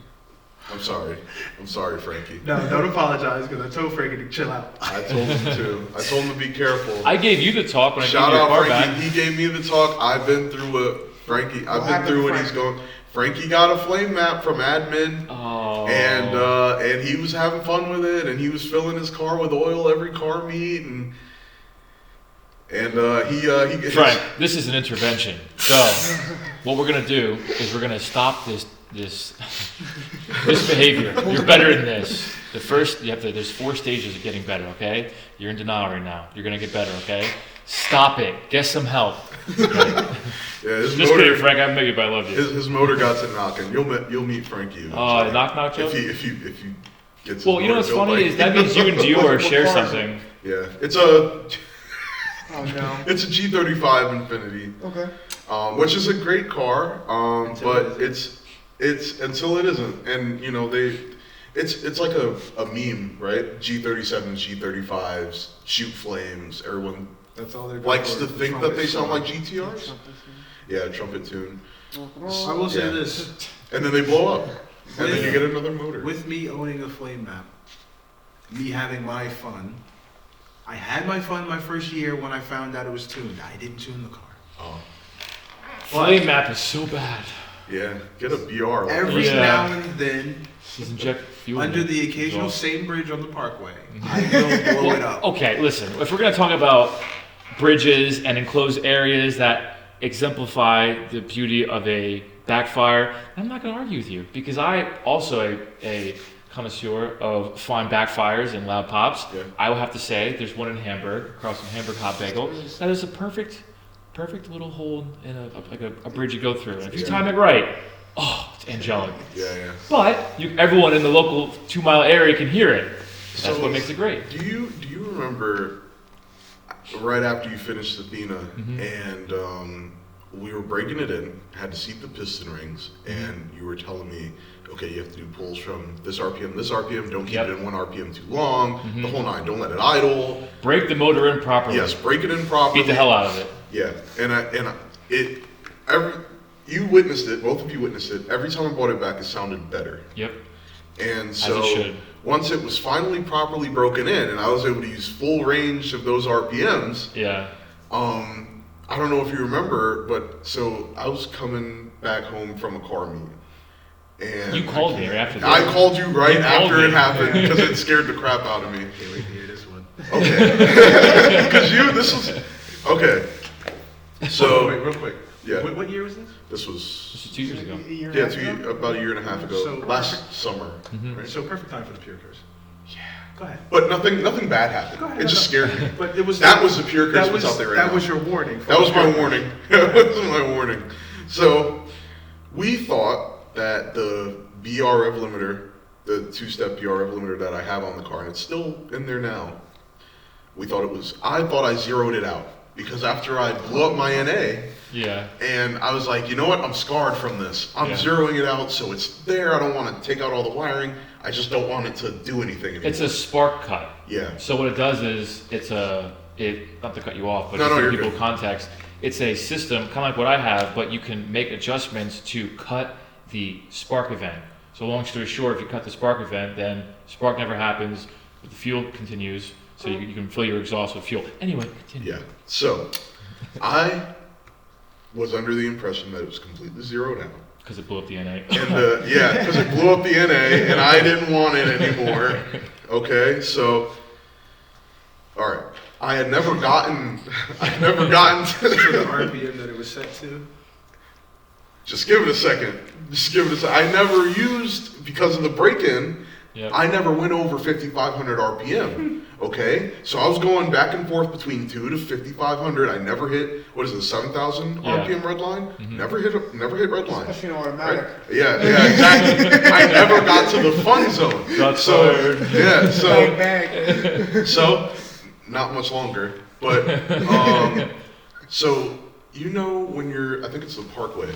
I'm sorry. I'm sorry, Frankie. No, don't apologize, because I told Frankie to chill out. I told him to. I told him to be careful. I gave you the talk when I Shout gave you your out car Frankie. back. He gave me the talk. I've been through what Frankie. I've been happened through to what he's Frankie? going. Frankie got a flame map from admin. Oh. And he was having fun with it, and he was filling his car with oil every car meet, and he Frank, this is an intervention. So, what we're gonna do is we're gonna stop this behavior. You're better than this. There's 4 stages of getting better. Okay, you're in denial right now. You're gonna get better. Okay, stop it. Get some help. Okay? Yeah, his Just motor, kidding, Frank. I met you, but I love you. his motor got to knocking. You'll meet Frankie. Oh, eventually. knock joke. If you get his Well, you know what's motor built funny like- is that means you and Dior What share car is it? something. Yeah, it's a Oh no. it's a G35 Infinity, Okay. which is a great car, Until but it it's until it isn't, and it's like a meme, right? G37s, G35s shoot flames. Everyone That's all they're good likes for, to the think that they trumpet. sound like GTRs. Yeah, trumpet tune. I will say Yeah. this. And then they blow up. And then you get another motor. With me owning a flame map, me having my fun, I had my fun my first year when I found out it was tuned. I didn't tune the car. Oh. Flame map is so bad. Yeah, get a BR. Every Yeah. now and then, Just inject fuel. under in it. the occasional Exhaust. same bridge on the parkway, I will blow it up. Okay, listen. If we're gonna talk about bridges and enclosed areas that exemplify the beauty of a backfire, I'm not gonna argue with you because I also a connoisseur of fine backfires and loud pops. Yeah. I will have to say there's one in Hamburg, across from Hamburg Hot Bagel. That is a perfect little hole in a bridge you go through. And if you Yeah. time it right, oh, it's angelic. Yeah, yeah. But everyone in the local 2-mile area can hear it. That's So, what makes it great. Do you remember right after you finished Athena Mm-hmm. and we were breaking it in, had to seat the piston rings, Mm-hmm. and you were telling me, okay, you have to do pulls from this RPM, don't keep Yep. it in 1 RPM too long, the whole 9, don't let it idle. Break the motor in properly. Yes, break it in properly. Beat the hell out of it. Yeah, you witnessed it, both of you witnessed it. Every time I brought it back, it sounded better. Yep. And so it should. once it was finally properly broken in, and I was able to use full range of those RPMs, Yeah. I don't know if you remember, but so I was coming back home from a car meeting. And You called me right after that. I called you right You called after me. it happened because it scared the crap out of me. Can't wait to hear this one. Okay. Okay. So, wait, real quick. yeah, What year was this? this was, This was 2 years ago. about a year and a half ago, So- last summer. Mm-hmm. Right? So perfect time for the pure curse. Yeah. Go ahead. But nothing bad happened. Go ahead, It just scared me. But it was That was the pure curse that that's was out there right that now. was your warning. That was my warning. That was my warning. So we thought that the BR rev limiter, the 2-step BR rev limiter that I have on the car, and it's still in there now. I thought I zeroed it out because after I blew up my NA, Yeah. and I was like, you know what? I'm scarred from this. I'm Yeah. zeroing it out so it's there. I don't want to take out all the wiring. I just don't want it to do anything anymore. It's a spark cut. Yeah. So what it does is not to cut you off, but No, to you're give people good. context, it's a system kind of like what I have, but you can make adjustments to cut the spark event. So long story short, if you cut the spark event, then spark never happens, but the fuel continues, so you can fill your exhaust with fuel. Anyway, continue. Yeah. So I was under the impression that it was completely zeroed out. Because it blew up the NA. And yeah, because it blew up the NA and I didn't want it anymore. Okay, so all right. I had never gotten To the RPM that it was set to. just give it a second. I never used, because of the break-in, Yep. I never went over 5,500 RPM. Okay, so I was going back and forth between 2 to 5,500. I never hit, what is it, 7,000 Yeah. RPM red line? Mhm. Never hit red line. Especially in automatic. Right? Yeah, exactly. I never got to the fun zone. Got So fired. yeah, Bang, bang. so not much longer, but so when I think it's the Parkway,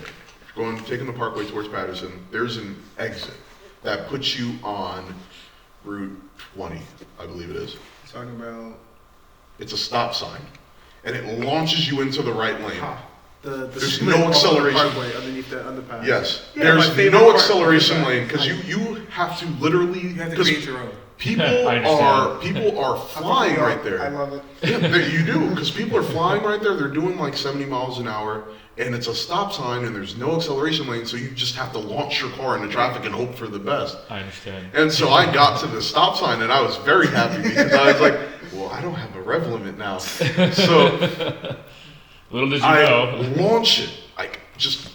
taking the Parkway towards Patterson, there's an exit that puts you on Route 20, I believe it is. Talking about It's a stop sign, and it launches you into the right lane. the There's split no off the acceleration. Parkway underneath that underpass. Yes, Yeah, there's my favorite no part. acceleration lane because you have to literally You have to 'cause create your own. people I understand. people are flying right there. I love it. Yeah, you do, because people are flying right there. They're doing like 70 miles an hour, and it's a stop sign, and there's no acceleration lane, so you just have to launch your car into traffic and hope for the best. I understand. And so I got to the stop sign, and I was very happy because I was like, well, I don't have a rev limit now. So Little did you I know. launch it, like just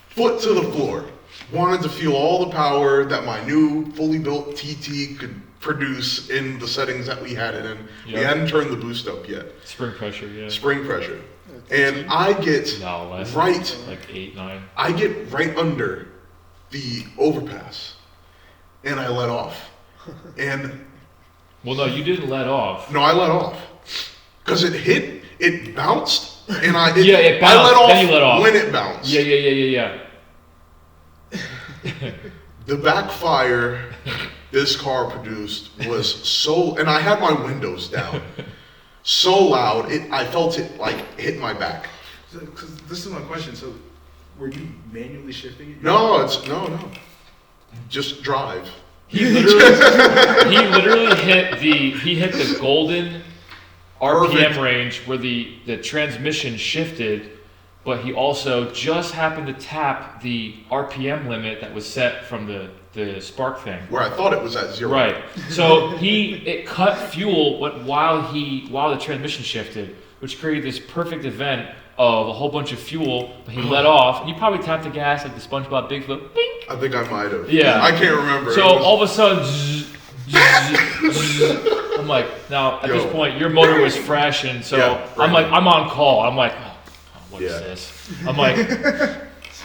foot to the floor. Wanted to feel all the power that my new fully built TT could produce in the settings that we had it in. We Yep. hadn't turned the boost up yet. Spring pressure, yeah. Spring pressure. And I get No, less. right, Like 8, 9. I get right under the overpass, and I let off. And Well, no, you didn't let off. no, I let off because it bounced, and I Yeah, it bounced, I let off, then you let off. when it bounced. Yeah. The backfire this car produced was so, and I had my windows down. so loud. I felt it like hit my back. Because this is my question. So, were you manually shifting it? No, no. Just drive. He literally hit the golden RPM range where the transmission shifted, but he also just happened to tap the RPM limit that was set from the spark thing. Where I thought it was at 0. Right. So it cut fuel while the transmission shifted, which created this perfect event of a whole bunch of fuel. He let off, and you probably tapped the gas like the SpongeBob Bigfoot. Bing! I think I might have. Yeah. I can't remember. So all of a sudden, I'm like, now at this point, your motor was fresh, and so I'm like, I'm on call. I'm like, oh, what is this? I'm like,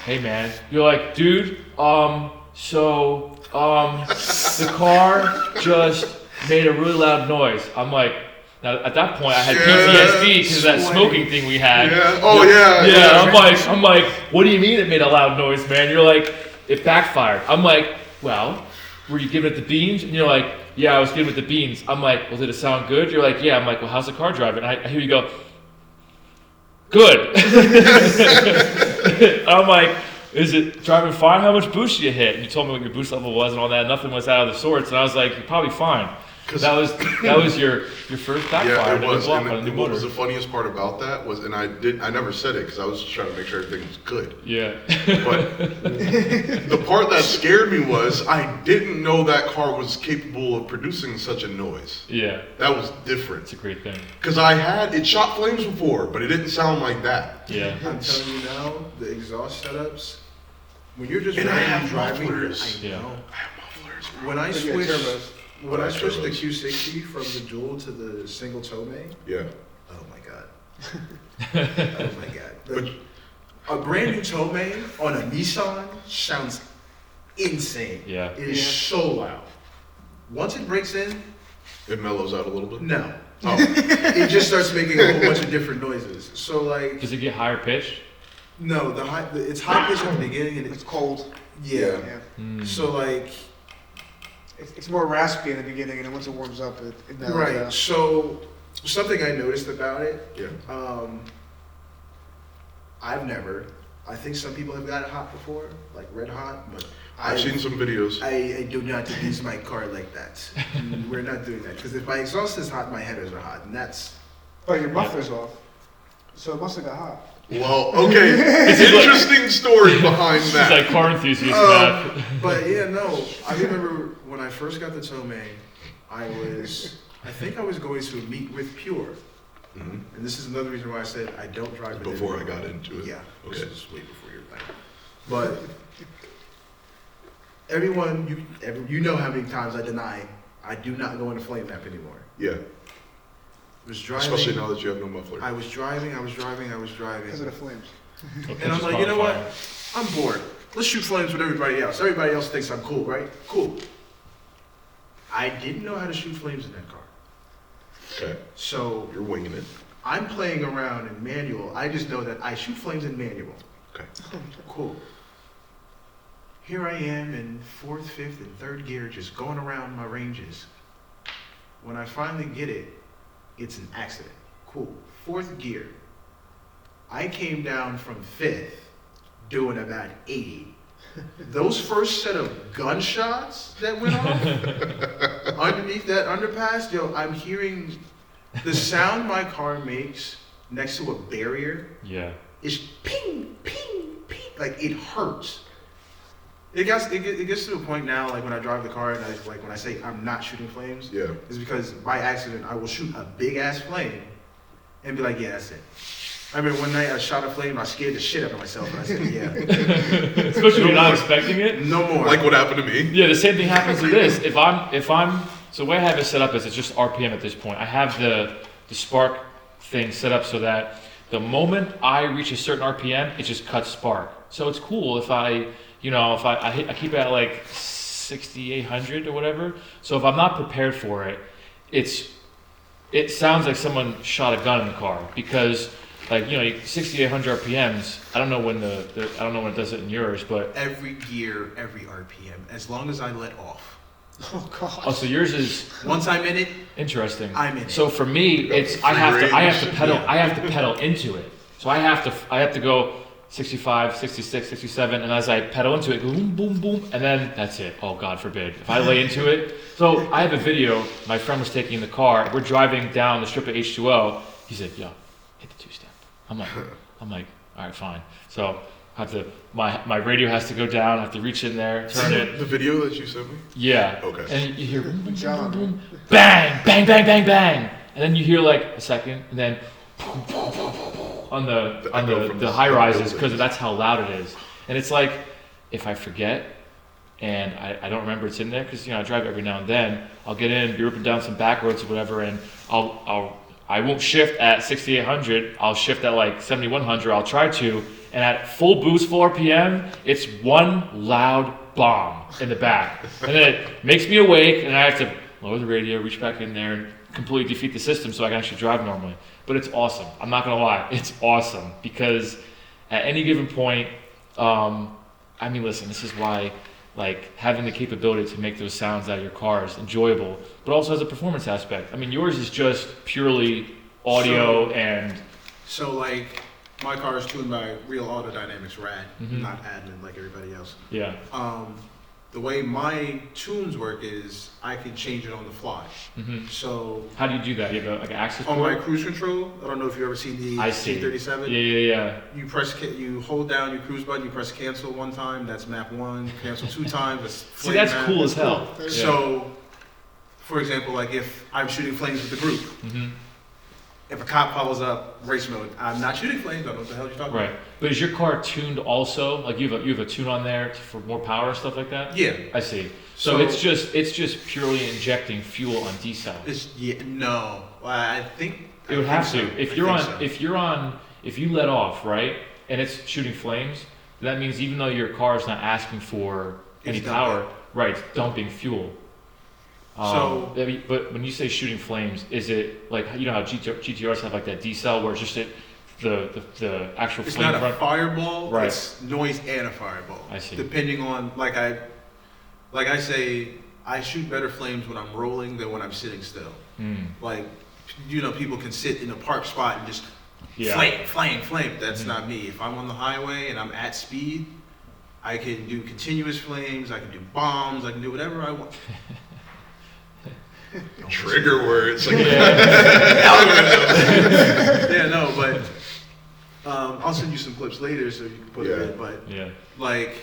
hey man, you're like, dude, the car just made a really loud noise. I'm like, now at that point I had PTSD because of that smoking thing we had. Yeah. Oh yeah. Yeah. I'm like, what do you mean it made a loud noise, man? You're like, it backfired. I'm like, well, were you giving it the beans? And you're like, yeah, I was giving it the beans. I'm like, well, did it sound good? You're like, yeah. I'm like, well, how's the car driving? I hear you go, good. I'm like, is it driving fine? How much boost did you hit? And you told me what your boost level was and all that. Nothing was out of the sorts. And I was like, you're probably fine. Because that was your first backfire. Yeah, it was. On a new What motor. was the funniest part about that was, and I never said it because I was trying to make sure everything was good. Yeah. But the part that scared me was I didn't know that car was capable of producing such a noise. Yeah. That was different. It's a great thing. Because it shot flames before, but it didn't sound like that. Yeah. I'm telling you now, the exhaust setups, when you're just And I have driving, mufflers. I know. I have mufflers. When I switched. When I switched the turbos. Q60 from the dual to the single Tomei, Yeah. oh my god, oh my god, a brand new Tomei on a Nissan sounds insane. Yeah. It is so loud. Once it breaks in, It mellows out a little bit. no, Oh. it just starts making a whole bunch of different noises. So like, Does it get higher pitched? no, it's high pitched at the beginning and It's cold. yeah. Yeah. So like. It's more raspy in the beginning, and then once it warms up, it mellows Right. out. So something I noticed about it, Yeah. I think some people have got it hot before, like red hot, but I've seen some videos. I do not use my car like that. We're not doing that because if my exhaust is hot, my headers are hot, and that's. But your muffler's off, so it must have got hot. Well, okay. Interesting story behind He's that. like car enthusiast, man. But yeah, no. I remember when I first got the Tomei, I think I was going to meet with Pure. Mhm. And this is another reason why I said I don't drive it Before I anymore. got into it. Yeah, Okay. this is way before your time. But everyone, you know how many times I do not go into flame map anymore. Yeah. I was driving. Especially now that you have no muffler. I was driving. Because of the flames. And I'm like, you know what? I'm bored. Let's shoot flames with everybody else. Everybody else thinks I'm cool, right? Cool. I didn't know how to shoot flames in that car. Okay. So You're winging it. I'm playing around in manual. I just know that I shoot flames in manual. Okay. Cool. Here I am in 4th, 5th, and 3rd gear just going around my ranges. When I finally get it, it's an accident. Cool. 4th gear. I came down from 5th doing about 80. Those first set of gunshots that went off underneath that underpass, yo, I'm hearing the sound my car makes next to a barrier. Yeah. Is ping, ping, ping. Like it hurts. It gets to a point now, like when I drive the car and when I say I'm not shooting flames, Yeah. is because by accident I will shoot a big ass flame and be like, yeah, that's it. I remember one night I shot a flame and I scared the shit out of myself and I said, yeah, Especially when you're not expecting it. no more. Like what happened to me. Yeah, the same thing happens to this. If I'm so the way I have it set up is it's just RPM at this point. I have the spark thing set up so that the moment I reach a certain RPM, it just cuts spark. So it's cool if I keep it at like 6,800 or whatever. So if I'm not prepared for it, it sounds like someone shot a gun in the car because 6,800 RPMs. I don't know when I don't know when it does it in yours, but every gear, every RPM, as long as I let off. Oh God. Oh, so yours is Once I'm in it, interesting. I'm in it. So for me, it's I have to pedal into it. So I have to go 65, 66, 67, and as I pedal into it, boom, boom, boom, and then that's it. Oh, God forbid. If I lay into it. So I have a video my friend was taking in the car. We're driving down the strip of H2O. He said, yo, hit the two-step. I'm like, all right, fine. So I have to, my radio has to go down. I have to reach in there, turn it. The video that you sent me? Yeah. Okay. And you hear boom, boom, boom, boom, boom, bang, bang, bang, bang, bang. And then you hear like a second, and then boom, boom, boom, boom, boom, on the high rises, because that's how loud it is. And it's like, if I forget and I don't remember it's in there, because I drive every now and then, I'll get in, be ripping down some back roads or whatever, and I won't shift at 6800. I'll shift at like 7100. I'll try to, and at full boost, full RPM, it's one loud bomb in the back, and then it makes me awake, and I have to lower the radio, reach back in there, and completely defeat the system so I can actually drive normally. But it's awesome. I'm not gonna lie, it's awesome, because at any given point, I mean, listen, this is why like having the capability to make those sounds out of your car is enjoyable, but also has a performance aspect. I mean, yours is just purely audio and. So like, my car is tuned by Real Auto Dynamics RAD, not admin like everybody else. Yeah. The way my tunes work is I can change it on the fly. So how do you do that? You have like an access on port? my cruise control. I don't know if you've ever seen the C37. Yeah. You hold down your cruise button. You press cancel one time. That's map one. Cancel two times. That's See, that's map. cool as hell. Cool. So, for example, like if I'm shooting flames with the group, if a cop follows up, race mode, I'm not shooting flames. I don't know what the hell you're talking Right. about. But is your car tuned also? Like you have a tune on there for more power and stuff like that? Yeah. I see. So it's just purely injecting fuel on decel. No. I think It would have to. If you let off, right, and it's shooting flames, that means even though your car is not asking for any power, right, it's dumping fuel. But when you say shooting flames, is it like how GTRs have like that decel where it's just the actual it's flame not a front? fireball. Right. It's noise and a fireball. I see. Depending on like I say, I shoot better flames when I'm rolling than when I'm sitting still. Like people can sit in a park spot and just flame. That's not me. If I'm on the highway and I'm at speed, I can do continuous flames. I can do bombs. I can do whatever I want. Trigger words. Like But I'll send you some clips later so you can put it in. But like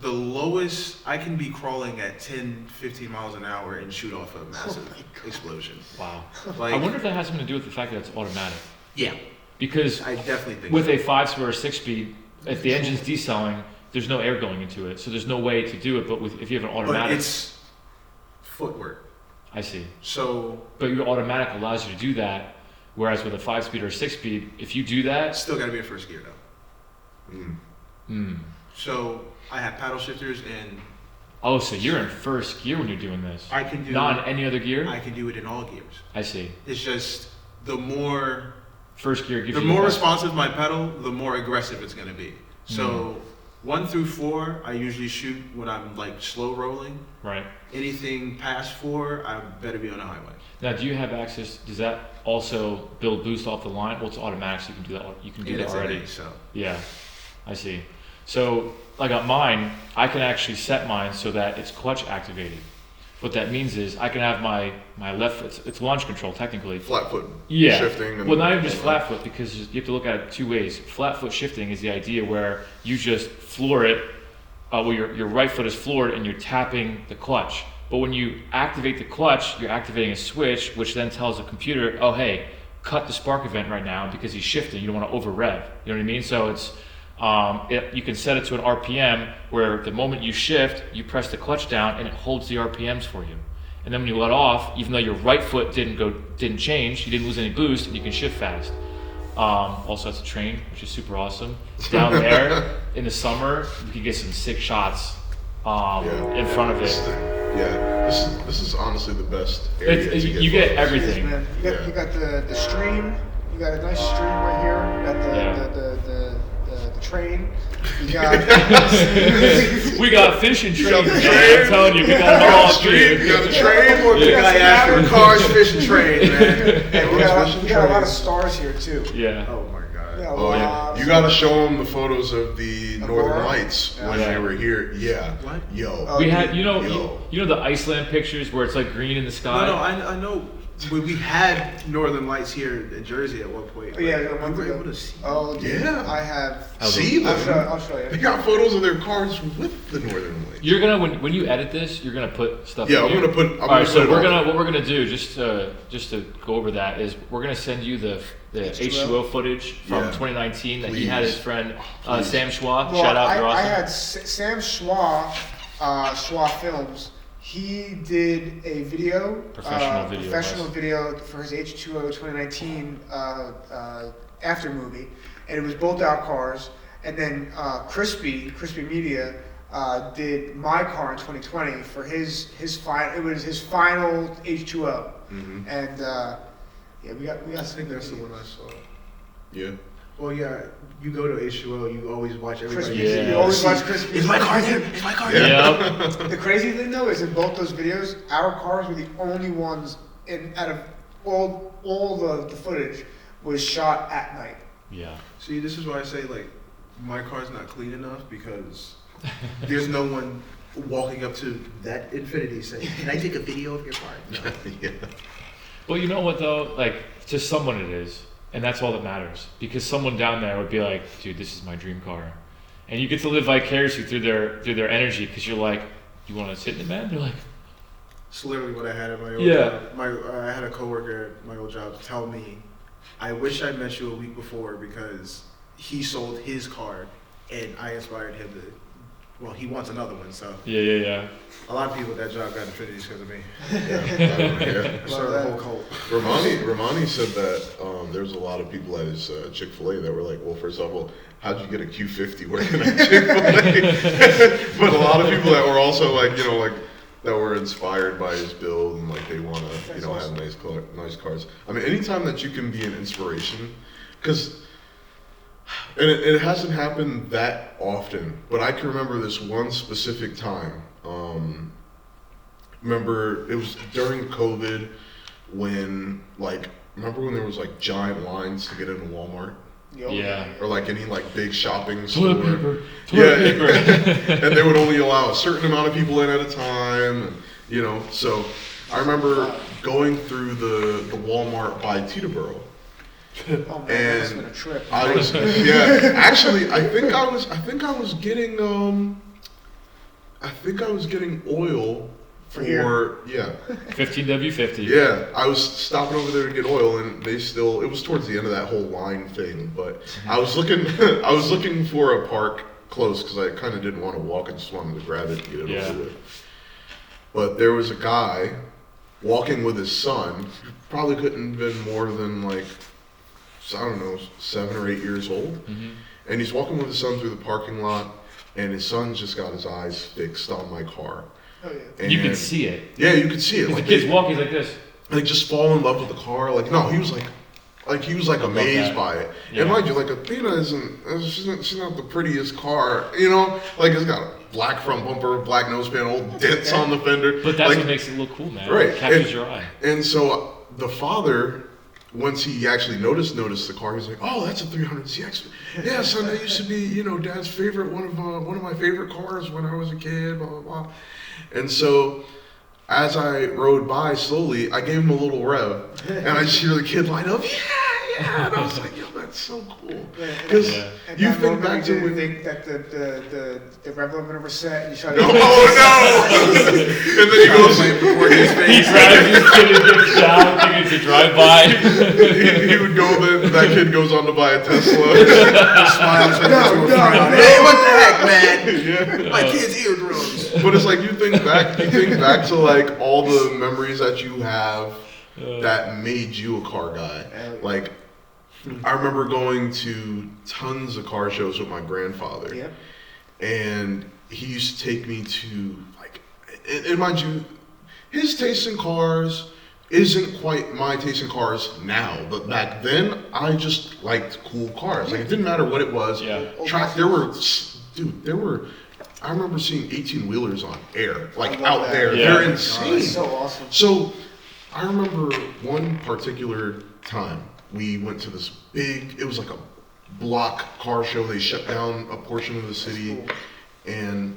the lowest I can be crawling at 10, 15 miles an hour and shoot off a massive explosion. Wow. Like, I wonder if that has something to do with the fact that it's automatic. Yeah. Because I definitely think with so. a 5-speed or 6-speed, if the engine's decelling, there's no air going into it, so there's no way to do it. But if you have an automatic, but it's footwork. I see. So, but your automatic allows you to do that, whereas with a 5-speed or 6-speed, if you do that, still got to be in first gear though. So I have paddle shifters and. Oh, so you're in first gear when you're doing this? I can do. Not in any other gear? I can do it in all gears. I see. It's just the more. First gear gives the you more the responsive my pedal, the more aggressive it's going to be. So 1 through 4, I usually shoot when I'm like slow rolling. Right. Anything past 4, I better be on the highway. Now, do you have access? Does that also build boost off the line? Well, it's automatic, so you can do that. You can do that already. So. Yeah, I see. So, like on mine, I can actually set mine so that it's clutch activated. What that means is I can have my left foot, it's launch control technically. Flat foot shifting. Well, not even just flat foot, because you have to look at it 2 ways. Flat foot shifting is the idea where you just floor it, where your right foot is floored and you're tapping the clutch. But when you activate the clutch, you're activating a switch, which then tells the computer, oh, hey, cut the spark event right now because he's shifting. You don't want to over rev. You know what I mean? So it's, you can set it to an RPM where the moment you shift, you press the clutch down and it holds the RPMs for you. And then when you let off, even though your right foot didn't change, you didn't lose any boost, and you can shift fast. Also, it's a train, which is super awesome. Down there in the summer, you can get some sick shots in front of it. This is honestly the best area. You get everything. Man. You got the stream. You got a nice stream right here. You got the the train. We got We got fishing trains. got the man. train. I'm telling you, we You got it got all the up street, here. you got the train, or The guy after cars, fishing train, man. and we got a lot of stars here too. Yeah. Oh my god. Yeah, Oh yeah, you gotta show them the photos of the Northern Aurora? Lights when Yeah. they were here. Yeah. What? Yo. Oh, We had, Yo. you know the Iceland pictures where it's like green in the sky. No, I know. We had Northern Lights here in Jersey at one point. Oh, yeah, Like, a month we were ago. able to see. Oh, dude, Yeah. I have. See I'll them. show They you. got photos of their cars with the Northern Lights. You're gonna when you edit this, you're gonna put stuff. Yeah, in I'm here. gonna put- I'm All gonna right, so put it we're on. gonna what we're gonna do just to go over that is we're gonna send you the H2O footage from Yeah. 2019 that he had Please. his friend Please. Sam Schwa. Well, Shout out, you're I awesome. had Sam Schwa, Schwa Films. He did a video, Professional video for his H2O 2019 after movie, and it was built out cars. And then Crispy Media did my car in 2020 for his final. It was his final H2O, Mm-hmm. and yeah, we got. I think that's the one I saw. Yeah. Well, yeah, you go to H2O, you always watch everybody. Crispy. Yeah. You always watch Crispy. Is my car there? Is my car there? Yep. The crazy thing though is in both those videos, our cars were the only ones out of all the footage was shot at night. Yeah. See, this is why I say like my car's not clean enough because there's no one walking up to that Infiniti saying, "Can I take a video of your car?" No. Yeah. Well, you know what though? Like, just someone it is, and that's all that matters. Because someone down there would be like, "Dude, this is my dream car," and you get to live vicariously through their energy. Because you're like, "You want to sit in it, man?" They're like, It's literally what I had at my old Yeah. job. I had a coworker at my old job tell me, "I wish I met you a week before because he sold his car and I inspired him to. Well, he wants another one, so "Yeah." a lot of people at that job got Infinities because of me. Yeah. I started a whole cult. Romani said that there's a lot of people at his Chick-fil-A that were like, well, first of all, how'd you get a Q50 working at Chick-fil-A? But a lot of people that were also like, you know, like that were inspired by his build and like they want to, you know, have nice cars. I mean, anytime that you can be an inspiration, because and it hasn't happened that often, but I can remember this one specific time. Remember, it was during COVID when, like, remember when there was like giant lines to get into Walmart? Yeah. Or like any like big shopping Toilet store. paper. Toilet paper. And they would only allow a certain amount of people in at a time, and, you know. So I remember going through the Walmart by Teterboro. Oh man, that's been a trip. I was actually I think I was getting oil For here? yeah. 15W50. Yeah, I was stopping over there to get oil, and it was towards the end of that whole line thing. But I was looking for a park close because I kind of didn't want to walk. I just wanted to grab it and get it over with. But there was a guy walking with his son, who probably couldn't have been more than like, I don't know, 7 or 8 years old. Mm-hmm. And he's walking with his son through the parking lot, and his son's just got his eyes fixed on my car. Oh yeah. And You can see it. Yeah, you could see it. The Like kid's walking like this. like just fall in love with the car. Like no, he was like amazed that. by it. Yeah. And mind you, like Athena she's not the prettiest car, you know. Like it's got a black front bumper, black nose panel, dents on the fender. But that's like, what makes it look cool, man. right. It captures And- your eye. And so the father, once he actually noticed the car, he's like, "Oh, that's a 300ZX. Yeah, son, that used to be, you know, Dad's favorite, one of my favorite cars when I was a kid, blah blah blah." And so, as I rode by slowly, I gave him a little rev, and I just hear the kid line up, yeah, and I was like, "Yo, that's so cool." Because Yeah. you think back to when when. you think that the rev limiter was set, and you shot it. Oh no! And then he goes before his He face. drives his kid and gets down, thinking it's a drive-by. He would go. Then that kid goes on to buy a Tesla. Smiles right No, into a no, frown. no. Hey, what the heck, man? Yeah. My kid's eardrums. But it's like you think back to like all the memories that you have that made you a car guy. Like I remember going to tons of car shows with my grandfather. Yep. And he used to take me to like, and mind you, his taste in cars isn't quite my taste in cars now, but back then I just liked cool cars. Like it didn't matter what it was. Yeah. There were. I remember seeing 18-wheelers on air, like love out that. there. Yeah. They're insane. That's so awesome. So I remember one particular time we went to this big. It was like a block car show. They shut down a portion of the city, cool. and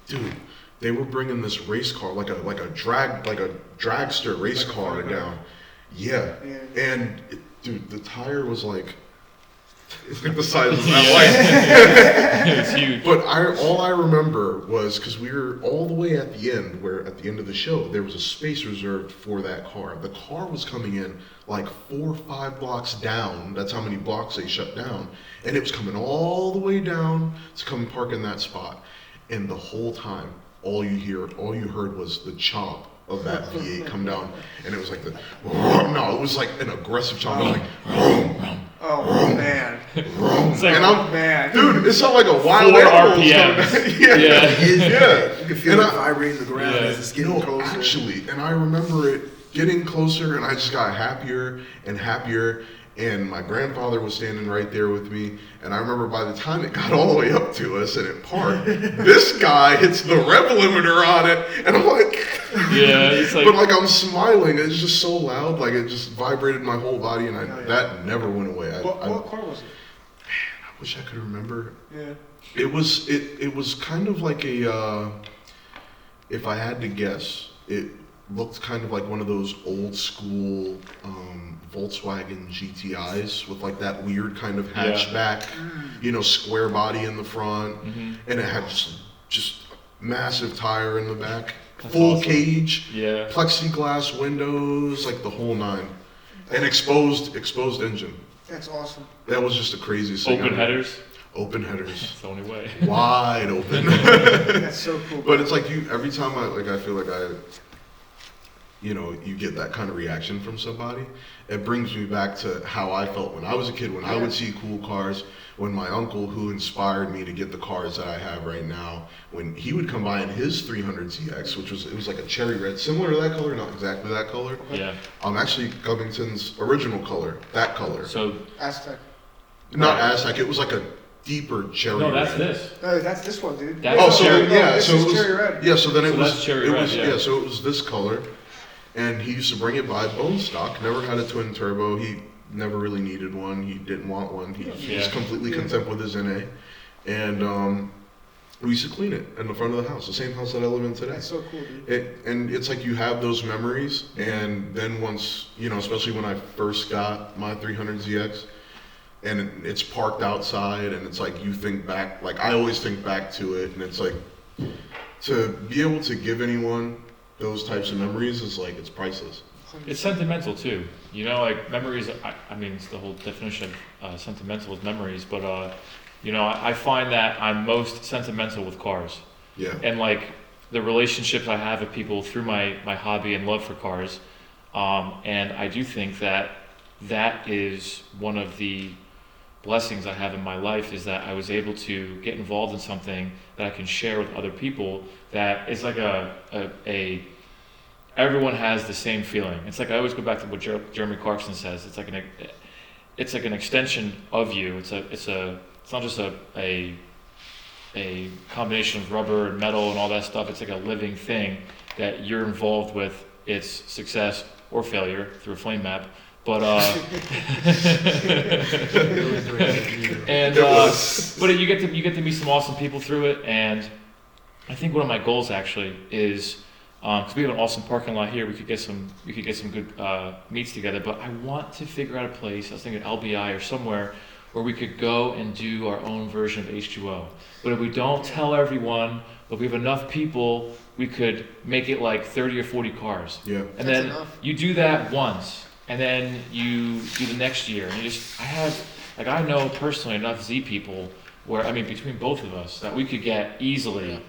dude, they were bringing this race car, like a dragster race car down. Yeah, Yeah. and dude, the tire was like it's like the size of that light. It's huge. But all I remember was because we were all the way at the end, where at the end of the show there was a space reserved for that car. The car was coming in like 4 or 5 blocks down. That's how many blocks they shut down, and it was coming all the way down to come park in that spot. And the whole time, all you heard was the chomp of that V8 come down, and it was like it was like an aggressive chomp. It was like Oh man. It's like, and I'm Man. dude, it sounded like a wild 4 animal was RPMs. coming down. Yeah. You can feel And it vibrating the ground Yeah. as it's getting No, closer. actually, and I remember it getting closer, and I just got happier and happier. And my grandfather was standing right there with me, and I remember by the time it got all the way up to us and it parked, this guy hits the rev limiter on it, and I'm like, yeah, it's like, but like I'm smiling. It's just so loud, like it just vibrated my whole body, and that never went away. What car was it? I wish I could remember. Yeah. It was kind of like a, if I had to guess, it looked kind of like one of those old school Volkswagen GTIs with like that weird kind of hatchback, square body in the front, and it had just massive tire in the back, That's full awesome. cage, yeah. plexiglass windows, like the whole nine, and exposed engine. That's awesome. That was just the craziest thing. Open headers. Open headers. It's the only way. Wide open. That's so cool. But it's like every time I feel like you get that kind of reaction from somebody, it brings me back to how I felt when I was a kid, when I would see cool cars, when my uncle, who inspired me to get the cars that I have right now, when he would come by in his 300ZX, it was like a cherry red, similar to that color, not exactly that color. Yeah. Actually Covington's original color, that color. So, Aztec. Not Aztec, it was like a deeper cherry no, that's red. this. No, that's this one, dude. That's Oh, so cherry- This so is it was, cherry red. yeah. So then it So was that's cherry it red, was yeah. So it was this color, and he used to bring it by bone stock. Never had a twin turbo. He never really needed one. He didn't want one. He was Yeah. completely content with his NA, and we used to clean it in the front of the house, the same house that I live in today. That's so cool, dude. And it's like you have those memories, and then once especially when I first got my 300ZX. And it's parked outside, and it's like you think back, like I always think back to it, and it's like to be able to give anyone those types of memories is like it's priceless. It's sentimental too. Like memories. I mean, it's the whole definition of sentimental is memories. But I find that I'm most sentimental with cars, Yeah, and like the relationships I have with people through my hobby and love for cars. And I do think that is one of the blessings I have in my life, is that I was able to get involved in something that I can share with other people. That is like everyone has the same feeling. It's like I always go back to what Jeremy Clarkson says. It's like an extension of you. It's not just a combination of rubber and metal and all that stuff. It's like a living thing that you're involved with its success or failure through a flame map. But but you get to meet some awesome people through it, and I think one of my goals actually is because we have an awesome parking lot here, we could get some good meets together. But I want to figure out a place. I was thinking LBI or somewhere where we could go and do our own version of H2O. But if we don't tell everyone, but we have enough people, we could make it like 30 or 40 cars. yeah. And That's then enough. you do that once, and then you do the next year, and I know personally enough Z people where, between both of us, that we could get easily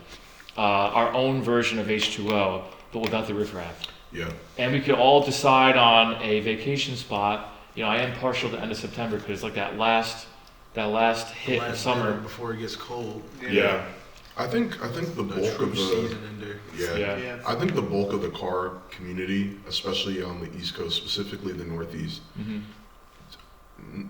our own version of H2O, but without the riffraff. Yeah. And we could all decide on a vacation spot. I am partial to end of September because like that last hit of Last summer. minute before it gets cold. Yeah. I think the bulk true of the season ender. Yeah. I think the bulk of the car community, especially on the East Coast, specifically the Northeast,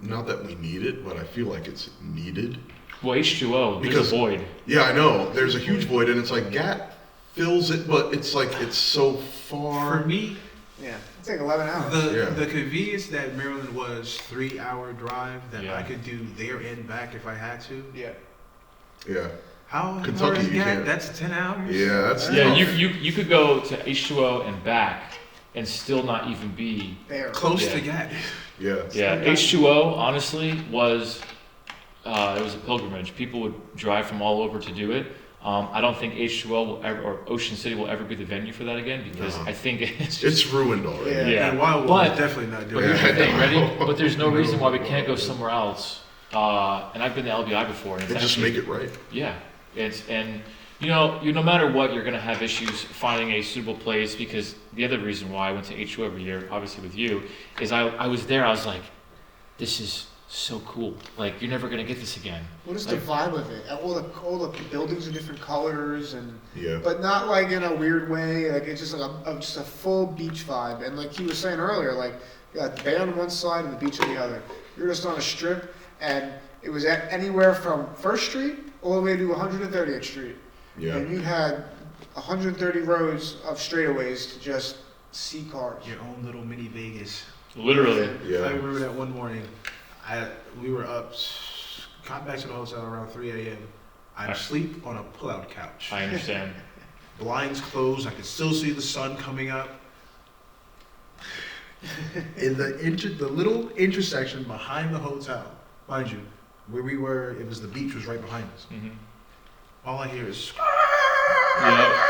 not that we need it, but I feel like it's needed. Well, H2O, there's a void. Yeah, I know. There's a huge void, and it's like GAT fills it, but it's like it's so far. For me, Yeah, it's like 11 hours. the convenience that Maryland was 3-hour drive that Yeah. I could do there and back if I had to. Yeah. Yeah. How Kentucky, far is you GAT? can't. That's 10 hours. Yeah, that's Yeah, tough. you could go to H2O and back and still not even be. There. Close Yeah. to GAT. Yeah. Yeah, H2O honestly was it was a pilgrimage. People would drive from all over to do it. I don't think H2O will ever, or Ocean City will ever be the venue for that again because No. I think it's just, It's ruined already. Yeah. And Wildwood But- is definitely not But doing here's the that. thing, ready? But there's no reason why we can't go somewhere else. And I've been to LBI before. And it's And just actually- make it right. Yeah, and you no matter what, you're gonna have issues finding a suitable place because the other reason why I went to H2 every year, obviously with you, is I was there. I was like, this is so cool. Like you're never gonna get this again. What is Like- the vibe of it? All the buildings are different colors and. Yeah. But not like in a weird way. Like it's just like just a full beach vibe. And like he was saying earlier, like you got the bay on one side and the beach on the other. You're just on a strip, and it was at anywhere from First Street all the way to 130th Street. Yeah. And you had 130 rows of straightaways to just see cars. Your own little mini Vegas. Literally. I Yeah. remember that one morning. We were up, got back to the hotel around 3 a.m. I'm asleep on a pull-out couch. I understand. Blinds closed. I could still see the sun coming up. In the little intersection behind the hotel, mind you, where we were, it was the beach was right behind us. hmm All I hear is. Yeah.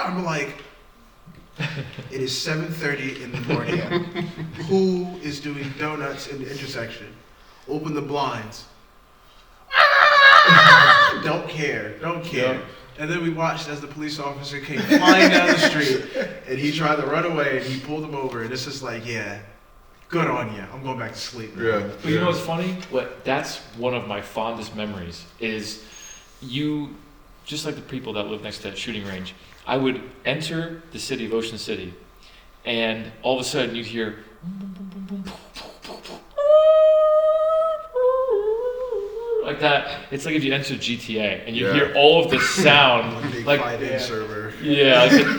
I'm like, it is 7:30 in the morning. Who is doing donuts in the intersection? Open the blinds. Don't care. Yeah. And then we watched as the police officer came flying down the street, and he tried to run away, and he pulled him over. And it's just like, yeah, good on you. I'm going back to sleep now. Yeah. But you know what's funny? That's one of my fondest memories is you, just like the people that live next to that shooting range, I would enter the city of Ocean City and all of a sudden you'd hear like that. It's like if you enter GTA and you Yeah. hear all of the sound, Big like 5-inch server. yeah, like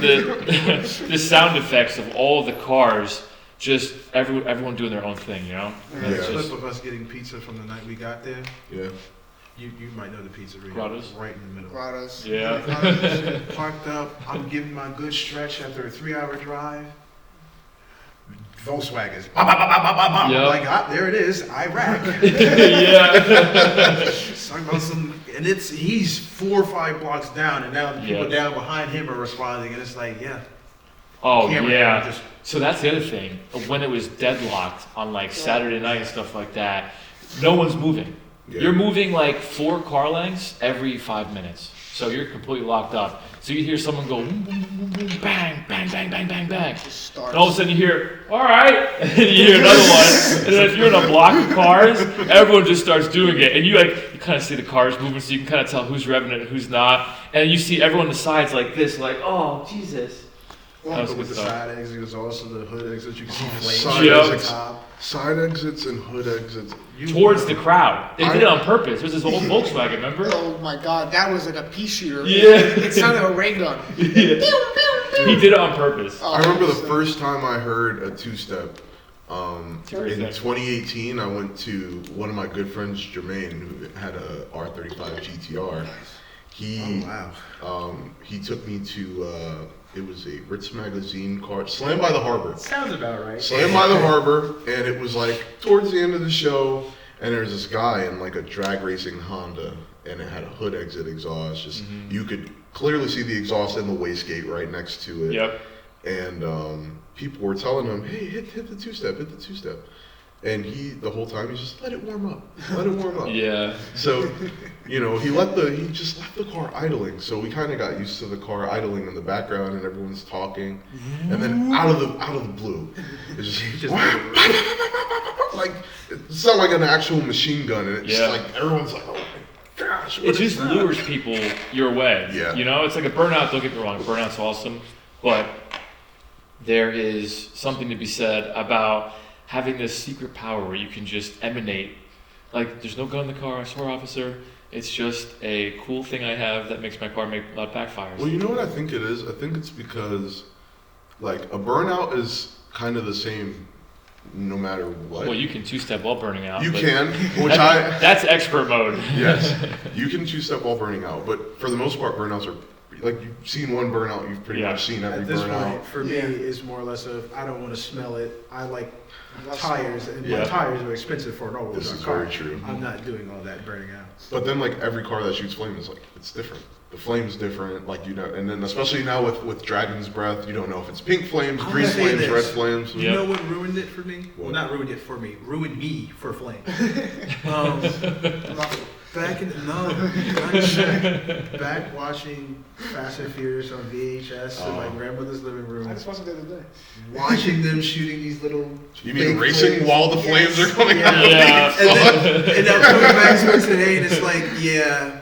the sound effects of all of the cars, just everyone doing their own thing, you know? And There's it's a just- clip of us getting pizza from the night we got there. Yeah. You might know the pizzeria. Grotto's? Right in the middle. Grottos. Yeah. Parked up. I'm giving my good stretch after a 3-hour drive. Volkswagens. Bah, bah, bah, bah, bah, bah, bah. Yep. I'm like, there it is, Iraq. yeah. Talking about and he's 4 or 5 blocks down, and now the people Yeah. down behind him are responding, and it's like, yeah. Oh Camera yeah. just- So that's the other thing. When it was deadlocked on like Saturday night and stuff like that, no one's moving. Yeah. You're moving like 4 car lengths every 5 minutes. So you're completely locked up. So you hear someone go boom, boom, boom, boom, boom, bang, bang, bang, bang, bang, bang. Just starts. And all of a sudden you hear, all right, and you hear another one. And then if you're in a block of cars, everyone just starts doing it. And you kind of see the cars moving, so you can kind of tell who's revving it and who's not. And you see everyone on the sides like this, like, oh, Jesus. That was With good the stuff. side exits, also the hood exits, you can see flames. Side Yeah. exits, side exits and hood exits. Towards the crowd. They did it on purpose. It was this old Volkswagen, remember? Oh my God, that was like a pea shooter. Yeah. It sounded like a ray gun. He did it on purpose. Oh, I remember the so- first time I heard a two-step. It's a great In thing. 2018, I went to one of my good friends, Jermaine, who had a R35 GTR. He Oh, wow. he took me to it was a Ritz magazine car, Slam by the Harbor. Sounds about right. Slam by the Harbor, and it was like towards the end of the show, and there's this guy in like a drag racing Honda, and it had a hood exit exhaust. Just you could clearly see the exhaust in the wastegate right next to it. Yep. And people were telling him, "Hey, hit the two-step, hit the two-step," and he the whole time he's just let it warm up, let it warm up. Yeah. So, he just left the car idling. So we kind of got used to the car idling in the background, and everyone's talking, and then out of the blue, it's just like it sounded like an actual machine gun, and it's just Yeah. like everyone's like, "Oh my God!" gosh, it what just is that? lures people your way. Yeah. You know, it's like a burnout. Don't get me wrong, burnout's awesome, but there is something to be said about having this secret power where you can just emanate. Like, there's no gun in the car, I swear, officer. It's just a cool thing I have that makes my car make a lot of backfires. Well, you know what I think it is? I think it's because, like, a burnout is kind of the same no matter what. Well, you can two-step while burning out. You but can, which that's expert mode. yes, you can two-step while burning out, but for the most part, burnouts are, like, you've seen one burnout, you've pretty Yeah. much seen every At this burnout. point, for me, it's more or less of I don't want to smell it. I like tires, and Yeah. my tires are expensive for an all-wheel This is drive car. very true. I'm not doing all that burning out. But then, like, every car that shoots flame is, like, it's different. The flame's different, like, you know, and then especially now with Dragon's Breath, you don't know if it's pink flames, I'm green gonna say flames, this. red flames. You Yep. know what ruined it for me? Well, What? not ruined it for me. Ruined me for flame. Back in back watching Fast and Furious on VHS in my grandmother's living I room, just watched it the other day. watching them shooting these little. You mean fake racing flames. while the flames are coming out? Yeah. And then coming back to it today, and it's like, yeah,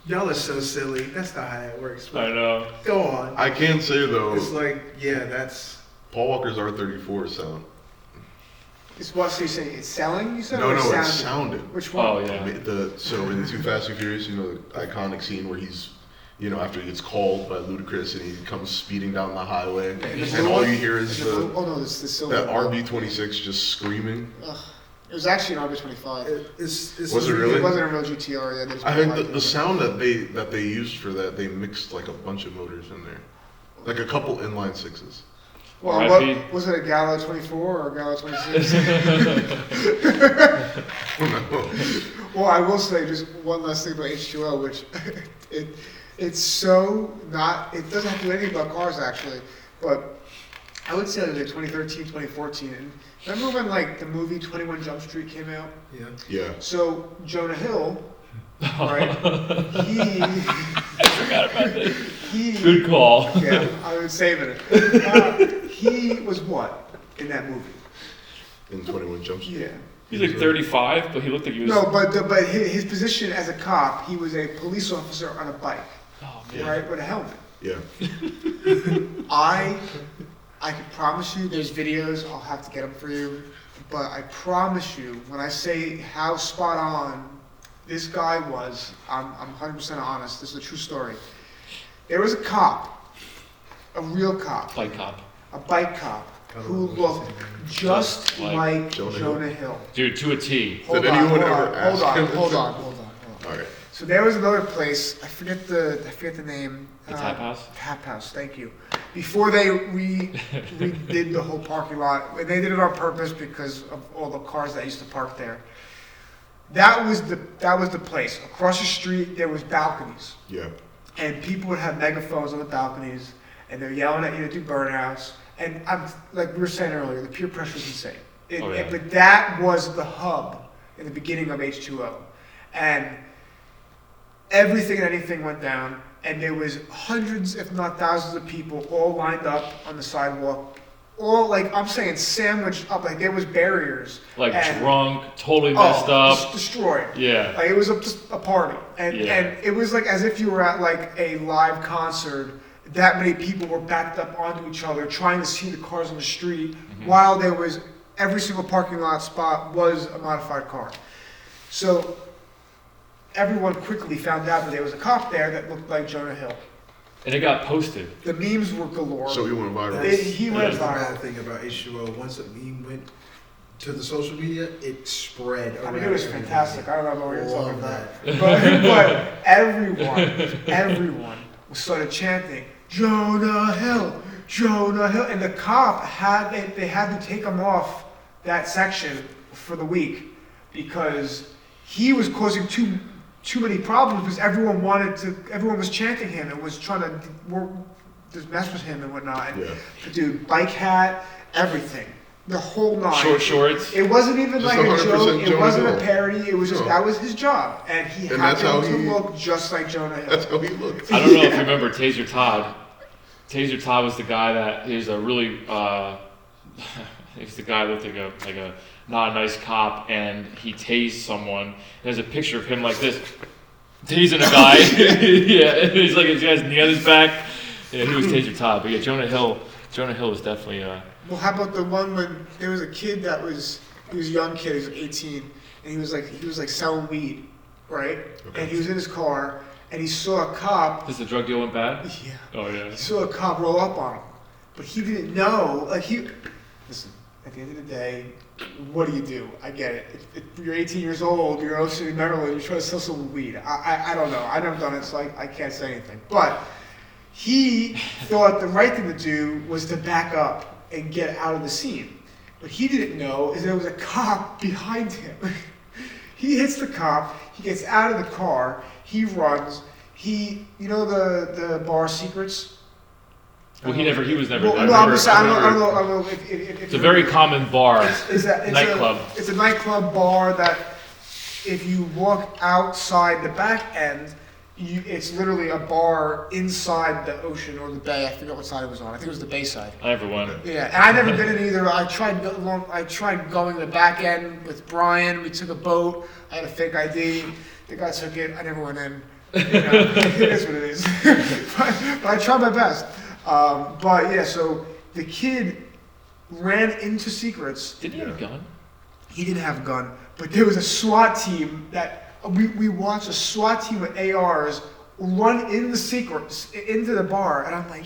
y'all are so silly. That's not how that works. I know. Go on. I can say though, It's like, yeah, that's. Paul Walker's R34 sound. It's what, so you're saying it's selling, you said? No, or no, sounding? it's sounded. Which one? Oh yeah. So in Too Fast and Furious, you know, the iconic scene where he's, you know, after he gets called by Ludacris and he comes speeding down the highway, and all you hear is Oh no, this the silver. that RB26 just screaming. Ugh. It was actually an RB25. It's Was it really? It wasn't a real GTR. Yeah, they just I put heard like the sound that they used for that, they mixed like a bunch of motors in there, like a couple inline sixes. Well, RIP. what, was it a Gallo 24 or a Gallo 26? Well, I will say just one last thing about H2O, which it's so not, it doesn't have to do anything about cars actually, but I would say like 2013, 2014. And remember when like the movie 21 Jump Street came out? yeah. Yeah. So Jonah Hill, right? he Good call. yeah, I was saving it. He was what in that movie? In 21 Jump Street. Yeah. He's like 35, but he looked like he was. No, but his position as a cop, he was a police officer on a bike, Oh man. right, with a helmet. Yeah. I can promise you, there's videos. I'll have to get them for you, but I promise you, when I say how spot on this guy was, I'm 100% honest. This is a true story. There was a cop, a real cop, Bike cop. a bike cop, who looked just like Jonah Jonah Hill. Dude, to a T. Hold Did on, anyone hold ever on, ask him? hold on. All right. So there was another place. I forget the name. The Tap House? Tap House. Thank you. Before they redid the whole parking lot, and they did it on purpose because of all the cars that used to park there. That was the place. Across the street, there was balconies, Yeah. and people would have megaphones on the balconies, and they're yelling at you to do burnouts. And I'm like we were saying earlier, the peer pressure is insane. Oh, yeah. But that was the hub in the beginning of H2O, and everything and anything went down, and there was hundreds, if not thousands, of people all lined up on the sidewalk, all like I'm saying sandwiched up, like there was barriers, Like and- drunk, totally messed up. destroyed. Yeah. Like it was just a party, and Yeah. and it was like as if you were at like a live concert. That many people were backed up onto each other, trying to see the cars on the street, Mm-hmm. while there was every single parking lot spot was a modified car. So everyone quickly found out that there was a cop there that looked like Jonah Hill. And it got posted. The memes were galore. So he went viral. He went That's the bad viral. thing about H2O. Once it went to the social media, it spread I around. mean, it was everything. fantastic. I don't know what you're talking Love about. that. But everyone started chanting, Jonah Hill, Jonah Hill. And the cop they had to take him off that section for the week because he was causing too many problems because everyone was chanting him and was trying to mess with him and whatnot. And Yeah. the dude, bike hat, everything. The whole nine. Short shorts. It wasn't even Just like a 100% joke. It Jonah wasn't a Hill. parody. It was just No. that was his job, and he And that's happened how to he- look just like Jonah Hill. That's how he looked. I don't know if you remember Taser Todd. Taser Todd was the guy that he was a really he was the guy that looked like a not a nice cop, and he tased someone. There's a picture of him like this. tasing a guy. Yeah, he's like, his guy's knee on his back. Yeah, he was taser Todd. But yeah, Jonah Hill was definitely. Well, how about the one when there was a kid he was a young kid, he was like 18, and he was like selling weed, right? Okay. And he was in his car, and he saw a cop. This the drug deal went bad? Yeah. Oh yeah. He saw a cop roll up on him, but he didn't know. Listen. At the end of the day, what do? I get it. If you're 18 years old, you're in City, Maryland, you're trying to sell some weed. I don't know. I've never done it, so I can't say anything. But he thought the right thing to do was to back up and get out of the scene. What he didn't know is there was a cop behind him. He hits the cop. He gets out of the car. He runs. You know the bar secrets? Well, he was never Well, there. no, I'm just saying, I don't know if It's a very common bar, nightclub. It's a nightclub bar that if you walk outside the back end, it's literally a bar inside the ocean or the bay. I forget what side it was on. I think it was the bay side. I never went. Yeah, and I've never been in either. I tried going the back end with Brian. We took a boat. I had a fake ID. The guy took it. I never went in. You know, it is what it is. but I tried my best. But yeah, so the kid ran into Secrets. Did he have a gun? He didn't have a gun, but there was a SWAT team that we watched a SWAT team with ARs run in the Secrets into the bar, and I'm like,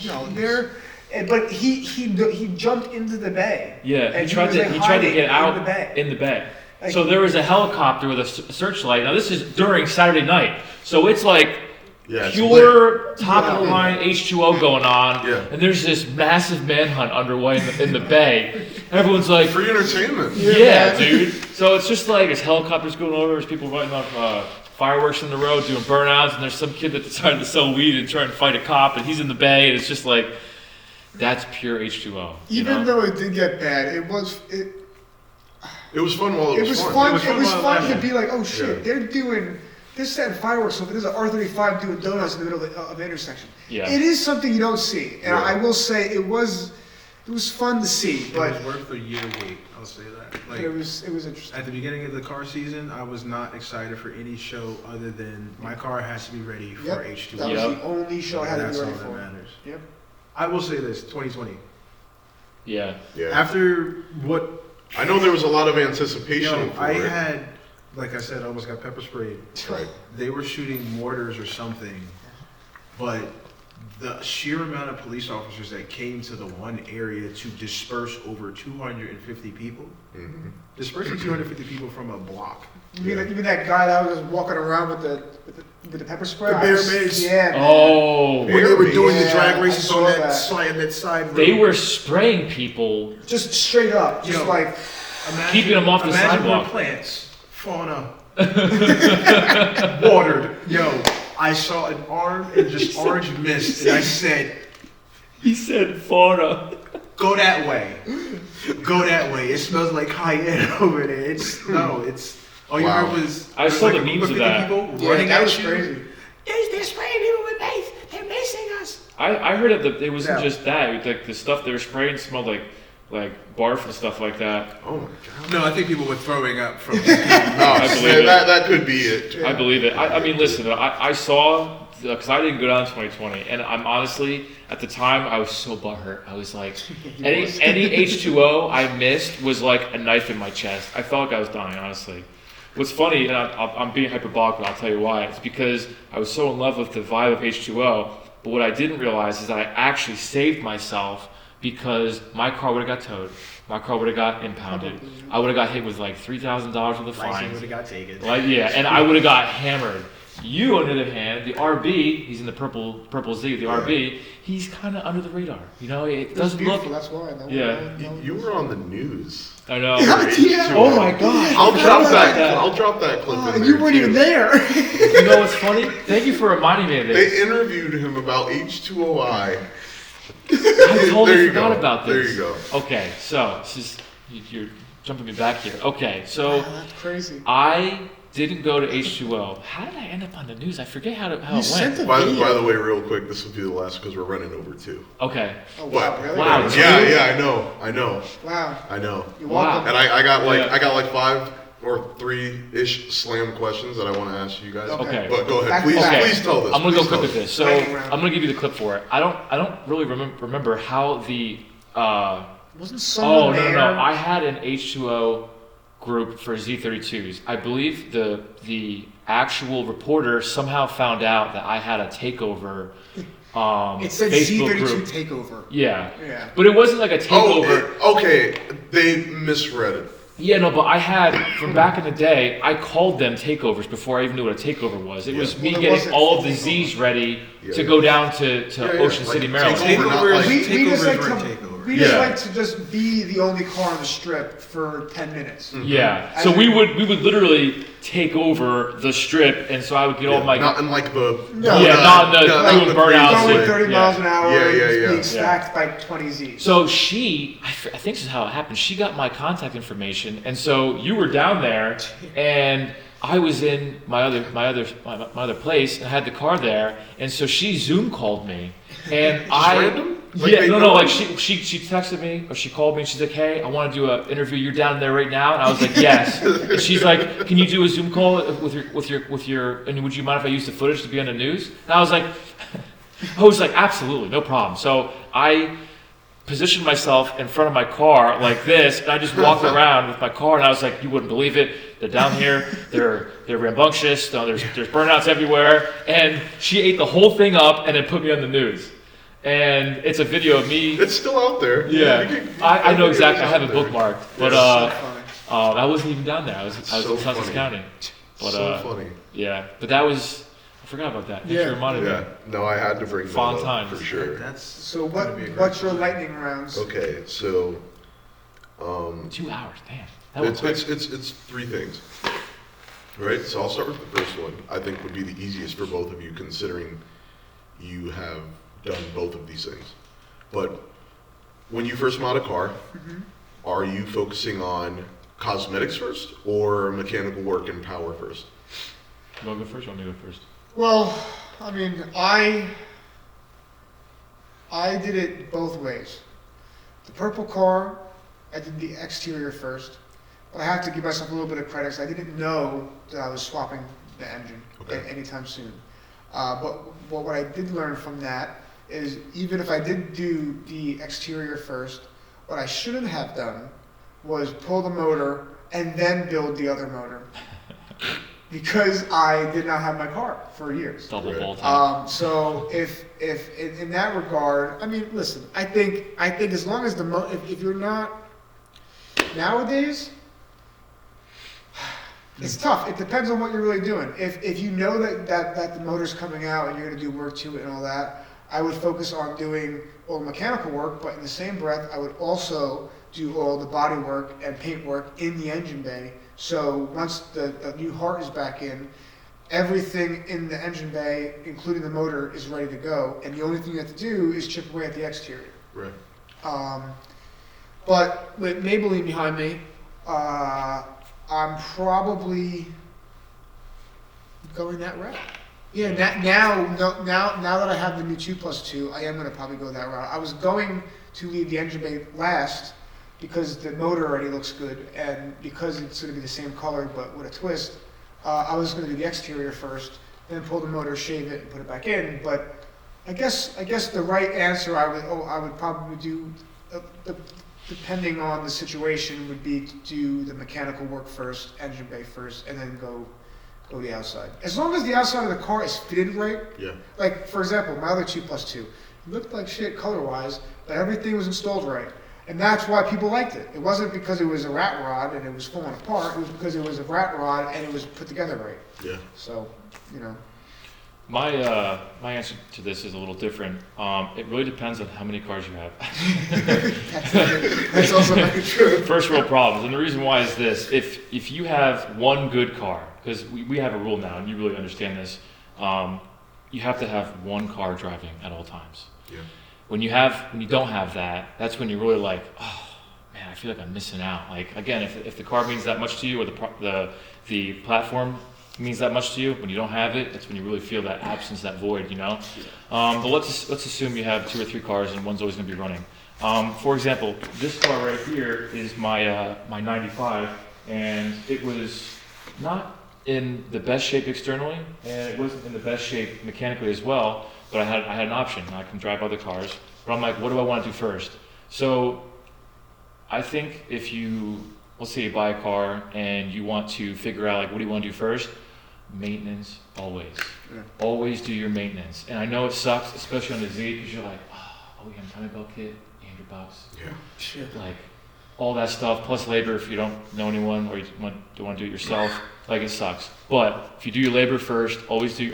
but he jumped into the bay. Yeah, and he tried to get out in the bay. So there was a helicopter with a searchlight. Now this is during Saturday night, so it's like pure top of the line H2O going on, and there's this massive manhunt underway in the bay. Everyone's like, free entertainment. Yeah, dude. So it's just like there's helicopters going over, there's people lighting up fireworks in the road, doing burnouts, and there's some kid that decided to sell weed and try and fight a cop, and he's in the bay, and it's just like that's pure H2O. Even though it did get bad, it was fun while it was fun. It was fun to be like, oh shit, they're setting fireworks over. There's an R35 doing donuts in the middle of the intersection. Yeah. It is something you don't see, and I will say it was fun to see, but it was worth a year wait. I'll say that. Like, it was interesting. At the beginning of the car season, I was not excited for any show other than my car has to be ready for H2O. That was the only show I had to be ready That's all for. that matters. Yep. I will say this: 2020. Yeah. After what I know there was a lot of anticipation for I it. had, like I said, I almost got pepper sprayed. Right. They were shooting mortars or something, but the sheer amount of police officers that came to the one area to disperse over 250 people, dispersing 250 people from a block. You mean that guy that was walking around with the pepper spray? The bear mace. Yeah. Oh. When they were doing the drag I races saw on that that. side road. They were spraying people, Just straight up, just like keeping them off the sidewalk. More plants, fauna, watered. I saw an arm and just orange mist, and I said, He said fauna. "Go that way, go that way." It smells like high end over there. All you heard was I saw like the a memes group of that. People running that at was you. crazy. They're spraying people with mace. They're macing us. I heard that it wasn't just that. It was like the stuff they were spraying smelled like barf and stuff like that. Oh my god. No, I think people were throwing up from. No, I believe it. that could be it. I believe it. I mean, listen, I saw, because I didn't go down in 2020, and I'm honestly, at the time, I was so butthurt. I was like, any H2O I missed was like a knife in my chest. I felt like I was dying, honestly. What's funny, and I'm being hyperbolic, but I'll tell you why. It's because I was so in love with the vibe of H2O, but what I didn't realize is that I actually saved myself because my car would have got towed. My car would have got impounded. I would have got hit with like $3,000 worth of fines. would have got taken. And I would have got hammered. You, on the other hand, the RB, he's in the purple Z, the RB, he's kind of under the radar. It doesn't look. That's why. You were on the news. I know. Yeah. Oh my God. I'll drop that clip in there. You weren't even there. You know what's funny? Thank you for reminding me of this. They interviewed him about H2OI. I totally forgot about this. There you go. Okay, so you're jumping me back here. Okay, so That's crazy. I didn't go to H2O. How did I end up on the news? I forget how it went. By the way, real quick, this will be the last because we're running over too. Okay. Oh wow, really? Wow. Yeah, I know. Wow. I know. You're Wow. welcome. And I got like 5 or 3-ish slam questions that I want to ask you guys. Okay. But go ahead. Back- Please, okay. please tell this. I'm gonna go Please quick tell with this. this. So Lightning round. I'm gonna give you the clip for it. I don't really remember how the. Wasn't someone Oh there? no! I had an H2O group for Z32s. I believe the actual reporter somehow found out that I had a takeover. It said Facebook Z32 group. takeover. Yeah. Yeah. But it wasn't like a takeover. Okay. They misread it. Yeah, no, but I had, from back in the day, I called them takeovers before I even knew what a takeover was. It was Yeah. me Well, it getting wasn't all of the takeover. Z's ready Yeah, to yeah. go down to Yeah, yeah, Ocean like City, Maryland. takeover, not Takeovers, like- We just takeovers like weren't to takeovers. we just Yeah. like to just be the only car on the strip for 10 minutes. Yeah, I so we think- would literally take over the strip, and so I would get all my not in like the No. Yeah, not in the not doing the burnouts Going and- 30 yeah. miles an hour, Yeah, it's yeah. being stacked by 20 Z's. So she, I think this is how it happened. She got my contact information, and so you were down there, and I was in my other place, and I had the car there, and so she Zoom called me, and random? Like yeah, they no, know like you? she texted me or she called me, and she's like, hey, I want to do an interview. You're down there right now, and I was like, yes. And she's like, can you do a Zoom call with your, and would you mind if I use the footage to be on the news? And I was like, absolutely, no problem. So I positioned myself in front of my car like this, and I just walked around with my car, and I was like, you wouldn't believe it. They're down here. They're rambunctious. There's burnouts everywhere. And she ate the whole thing up and then put me on the news. And it's a video of me. It's still out there. Yeah, You can- I know it's exactly. I have out it there. bookmarked, but so funny. I wasn't even down there. I was So in Sussex funny. County. But So funny. yeah, but that was. I forgot about that. Thanks Yeah. for reminding Yeah. me. No, I had to bring that Fun up times. for sure. That's So gonna be a great what's your one. lightning rounds? Okay, so 2 hours. Damn. That was quick. it's 3 things. Right? So I'll start with the first one. I think would be the easiest for both of you, considering you have done both of these things. But when you first mod a car, are you focusing on cosmetics first or mechanical work and power first? You want to go first? Or you want me to go first? Well, I mean, I did it both ways. The purple car, I did the exterior first, but I have to give myself a little bit of credit 'cause I didn't know that I was swapping the engine anytime soon. But what I did learn from that is even if I did do the exterior first, what I shouldn't have done was pull the motor and then build the other motor. Because I did not have my car for years. Double Right. bolt time. So if in that regard, I mean, listen, I think as long as if you're not nowadays, it's tough. It depends on what you're really doing. If you know that the motor's coming out and you're going to do work to it and all that, I would focus on doing all the mechanical work, but in the same breath, I would also do all the body work and paint work in the engine bay. So once the new heart is back in, everything in the engine bay, including the motor, is ready to go. And the only thing you have to do is chip away at the exterior. Right. But with Maybelline behind me, I'm probably going that route. Yeah, now that I have the new 2+2, I am going to probably go that route. I was going to leave the engine bay last because the motor already looks good, and because it's going to be the same color but with a twist, I was going to do the exterior first, then pull the motor, shave it, and put it back in. But I guess the right answer I would probably do, depending on the situation, would be to do the mechanical work first, engine bay first, and then go the outside. As long as the outside of the car is fitted right. Yeah. Like, for example, my other 2+2 looked like shit color-wise, but everything was installed right. And that's why people liked it. It wasn't because it was a rat rod and it was falling apart. It was because it was a rat rod and it was put together right. Yeah. So, you know. My answer to this is a little different. It really depends on how many cars you have. That's also very true. First world problems, and the reason why is this: if you have one good car, because we have a rule now, and you really understand this, you have to have one car driving at all times. Yeah. When you don't have that, that's when you're really like, oh man, I feel like I'm missing out. Like again, if the car means that much to you, or the platform means that much to you, when you don't have it, that's when you really feel that absence, that void, you know. But let's assume you have 2 or 3 cars and one's always going to be running. For example, this car right here is my 95, and it was not in the best shape externally, and it wasn't in the best shape mechanically as well. But I had an option. I can drive other cars, but I'm like, what do I want to do first? So I think if you, let's say you buy a car and you want to figure out like what do you want to do first, maintenance always. Yeah. Always do your maintenance. And I know it sucks, especially on the Z, because you're like, oh, we got a timing belt kit, $800. Yeah. Shit. Like all that stuff plus labor if you don't know anyone or you don't want to do it yourself. Like it sucks. But if you do your labor first, always do